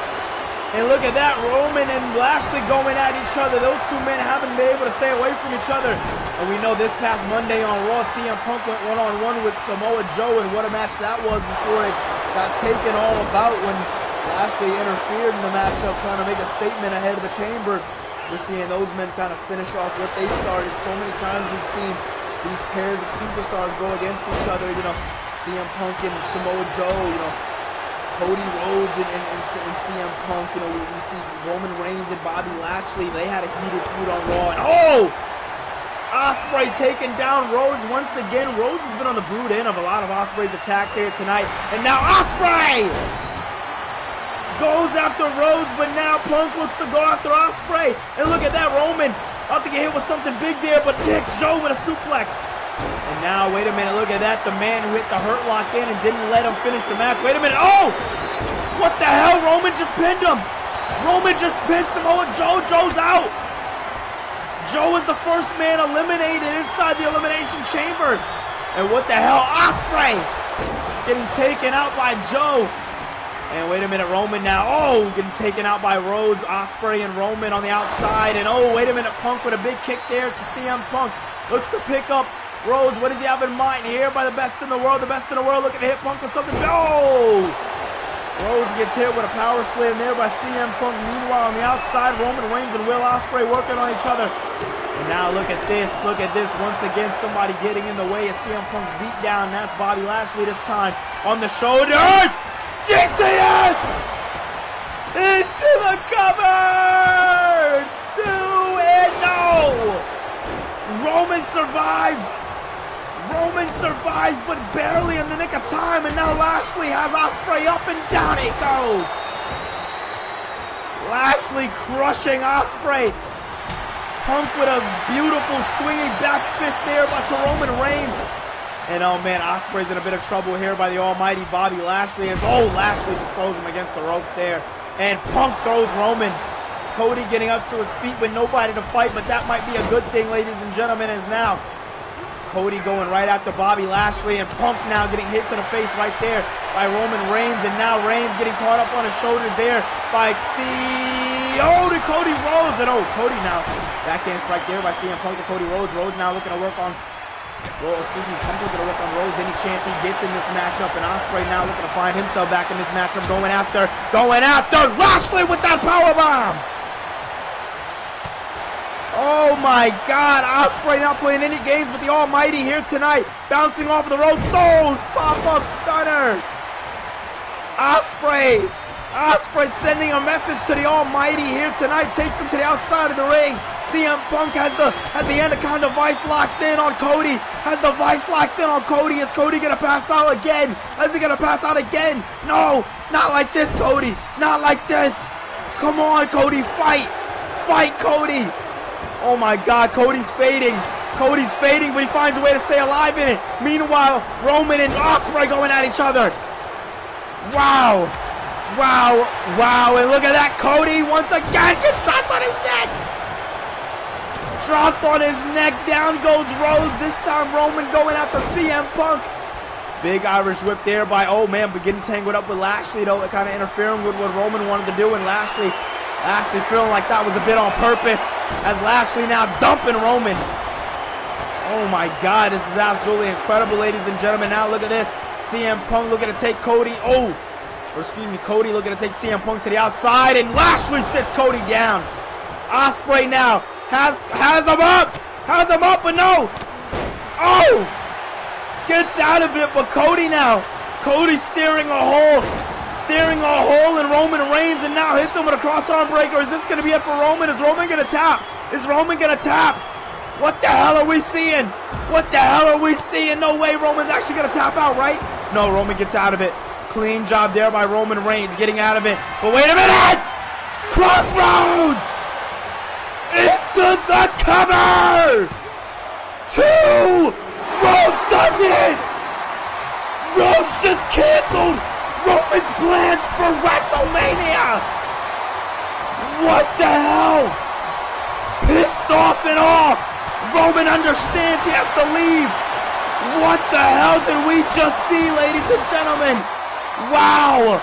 And look at that, Roman and Lashley going at each other. Those two men haven't been able to stay away from each other. And we know this past Monday on Raw, CM Punk went one-on-one with Samoa Joe, and what a match that was before it got taken all about when Lashley interfered in the matchup, trying to make a statement ahead of the chamber. We're seeing those men kind of finish off what they started. So many times we've seen these pairs of superstars go against each other, you know, CM Punk and Samoa Joe, you know, Cody Rhodes and CM Punk, you know, we see Roman Reigns and Bobby Lashley, they had a heated feud on Raw, and oh! Ospreay taking down Rhodes once again. Rhodes has been on the brood end of a lot of Ospreay's attacks here tonight, and now Ospreay goes after Rhodes, but now Punk looks to go after Ospreay, and look at that, Roman about to get hit with something big there, but hits Joe with a suplex. And now, wait a minute, look at that. The man who hit the Hurt Lock in and didn't let him finish the match. Wait a minute. Oh! What the hell? Roman just pinned him. Roman just pinned Samoa Joe. Joe's out. Joe is the first man eliminated inside the Elimination Chamber. And what the hell? Ospreay getting taken out by Joe. And wait a minute, Roman now. Oh, getting taken out by Rhodes. Ospreay and Roman on the outside. And oh, wait a minute, Punk with a big kick there to CM Punk. Looks to pick up Rhodes. What does he have in mind here by the best in the world? The best in the world looking to hit Punk with something. Oh! Rhodes gets hit with a power slam there by CM Punk. Meanwhile, on the outside, Roman Reigns and Will Ospreay working on each other. And now look at this. Look at this. Once again, somebody getting in the way of CM Punk's beatdown. That's Bobby Lashley this time on the shoulders. GTS! Into the cover! 2 and no! Roman survives. Roman survives, but barely in the nick of time. And now Lashley has Ospreay up, and down he goes. Lashley crushing Ospreay. Punk with a beautiful swinging back fist there to Roman Reigns. And oh man, Ospreay's in a bit of trouble here by the almighty Bobby Lashley. As oh, Lashley just throws him against the ropes there. And Punk throws Roman. Cody getting up to his feet with nobody to fight, but that might be a good thing, ladies and gentlemen, as now Cody going right after Bobby Lashley, and Punk now getting hit to the face right there by Roman Reigns, and now Reigns getting caught up on his shoulders there by to Cody Rhodes, and oh, Cody now backhand strike there by CM Punk to Cody Rhodes. Rhodes now looking to work on, Punk looking to work on Rhodes any chance he gets in this matchup, and Ospreay now looking to find himself back in this matchup, going after Lashley with that powerbomb. Oh my God, Ospreay not playing any games with the almighty here tonight. Bouncing off of the ropes, pop-up stunner. Ospreay sending a message to the almighty here tonight. Takes him to the outside of the ring. CM Punk has the Anaconda Vice locked in on Cody. Has the Vice locked in on Cody. Is Cody gonna pass out again? Is he gonna pass out again? No, not like this, Cody. Not like this. Come on, Cody, fight. Fight, Cody. Oh my God, Cody's fading. Cody's fading, but he finds a way to stay alive in it. Meanwhile, Roman and Ospreay going at each other. Wow. Wow. Wow. And look at that. Cody once again gets dropped on his neck. Dropped on his neck. Down goes Rhodes. This time Roman going after CM Punk. Big Irish whip there by, oh man, but getting tangled up with Lashley though. Kind of interfering with what Roman wanted to do. And Lashley feeling like that was a bit on purpose. As Lashley now dumping Roman. Oh my God, this is absolutely incredible, ladies and gentlemen. Now look at this. CM Punk looking to take Cody. Cody looking to take CM Punk to the outside, and Lashley sits Cody down. Ospreay now has him up. Has him up, but no. Oh! Gets out of it, but Cody now. Cody's steering a hole in Roman Reigns, and now hits him with a cross-arm breaker. Is this going to be it for Roman? Is Roman going to tap? Is Roman going to tap? What the hell are we seeing? What the hell are we seeing? No way Roman's actually going to tap out, right? No, Roman gets out of it. Clean job there by Roman Reigns getting out of it. But wait a minute! Crossroads! Into the cover! 2! Rhodes does it! Rhodes just canceled Roman's plans for WrestleMania! What the hell? Pissed off and all! Roman understands he has to leave. What the hell did we just see, ladies and gentlemen? Wow.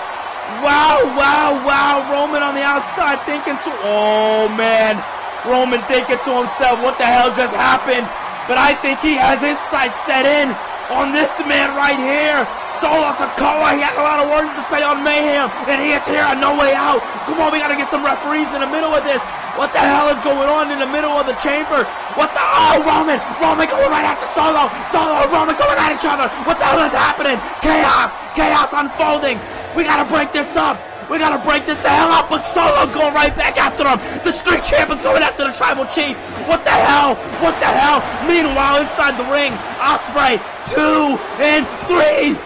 Wow, wow, wow. Roman on the outside thinking to... Oh, man. Roman thinking to himself, what the hell just happened? But I think he has his sights set in on this man right here. Solo Sikoa, he had a lot of words to say on Mayhem, and he is here on No Way Out. Come on, we got to get some referees in the middle of this. What the hell is going on in the middle of the chamber? What the... Oh, Roman going right after Solo. Solo and Roman going at each other. What the hell is happening? Chaos unfolding. We got to break this up. We got to break this the hell up, but Solo's going right back after him. The street champ is going after the tribal chief. What the hell? What the hell? Meanwhile, inside the ring, Ospreay, 2 and 3.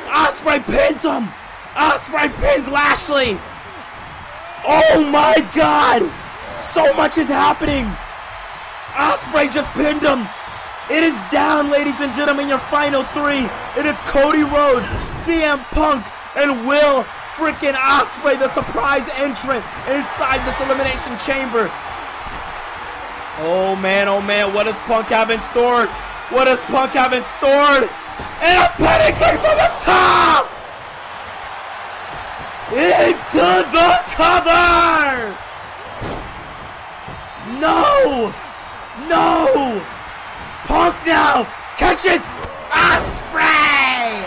Ospreay pins him. Ospreay pins Lashley. Oh my God. So much is happening. Ospreay just pinned him. It is down, ladies and gentlemen, your final 3. It is Cody Rhodes, CM Punk, and Will freaking Ospreay, the surprise entrant inside this Elimination Chamber. Oh man, what does Punk have in store? What does Punk have in store? And a pedigree from the top! Into the cover! No! Punk now catches Ospreay!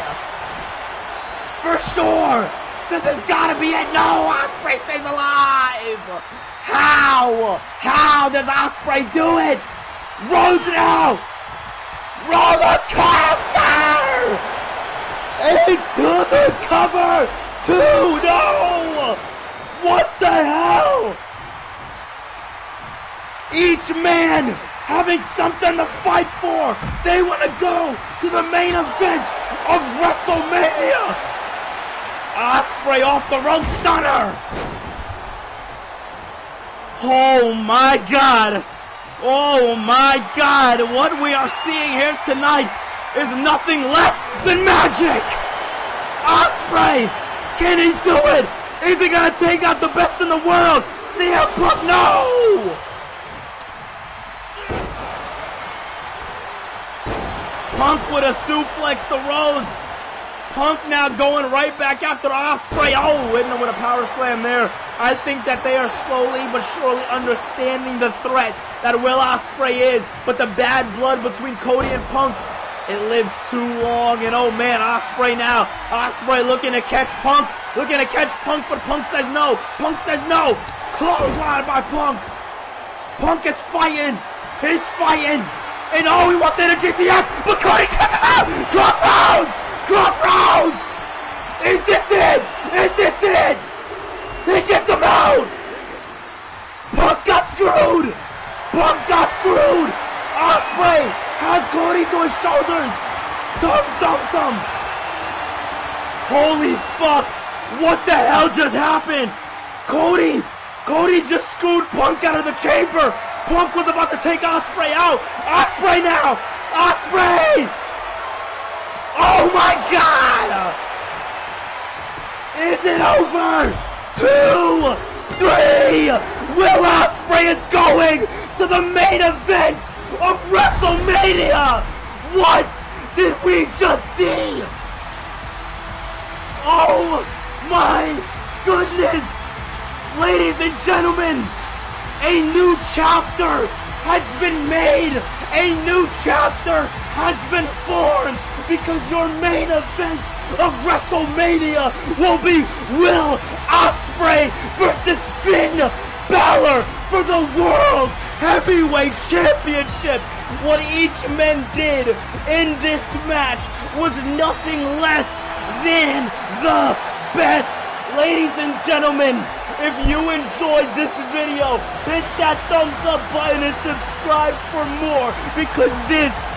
For sure! This has got to be it! No! Ospreay stays alive! How does Ospreay do it? Rhodes now! Roller coaster! Into the cover! 2! No! What the hell? Each man having something to fight for. They want to go to the main event of WrestleMania. Ospreay off the rope stunner. Oh my God. Oh my God. What we are seeing here tonight is nothing less than magic. Ospreay, can he do it? Is he going to take out the best in the world? CM Punk, no! Punk with a suplex to Rhodes. Punk now going right back after Ospreay. Oh, hitting him with a power slam there. I think that they are slowly but surely understanding the threat that Will Ospreay is. But the bad blood between Cody and Punk, it lives too long. And oh man, Ospreay now. Ospreay looking to catch Punk. But Punk says no. Punk says no. Clothesline by Punk. Punk is fighting. He's fighting. And oh, he wants the GTS, but Cody catches out! Crossroads! Is this it? He gets him out! Punk got screwed! Ospreay has Cody to his shoulders! Dumps him! Holy fuck! What the hell just happened? Cody just screwed Punk out of the chamber! Punk was about to take Ospreay out. Ospreay now. Ospreay. Oh my God. Is it over? 2, 3. Will Ospreay is going to the main event of WrestleMania. What did we just see? Oh my goodness. Ladies and gentlemen, a new chapter has been made. A new chapter has been formed because your main event of WrestleMania will be Will Ospreay versus Finn Balor for the World Heavyweight Championship. What each man did in this match was nothing less than the best. Ladies and gentlemen, if you enjoyed this video, hit that thumbs up button and subscribe for more, because this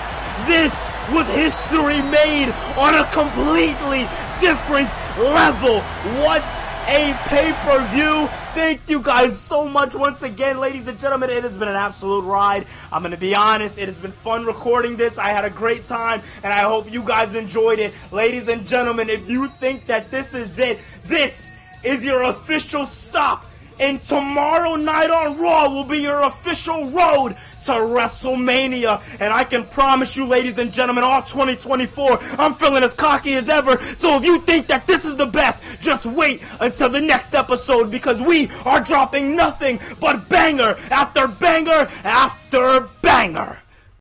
was history made on a completely different level. What a pay-per-view. Thank you guys so much once again, ladies and gentlemen. It has been an absolute ride. I'm going to be honest, it has been fun recording this. I had a great time, and I hope you guys enjoyed it. Ladies and gentlemen, if you think that this is it, this is your official stop. And tomorrow night on Raw will be your official road to WrestleMania. And I can promise you, ladies and gentlemen, all 2024, I'm feeling as cocky as ever. So if you think that this is the best, just wait until the next episode, because we are dropping nothing but banger after banger after banger.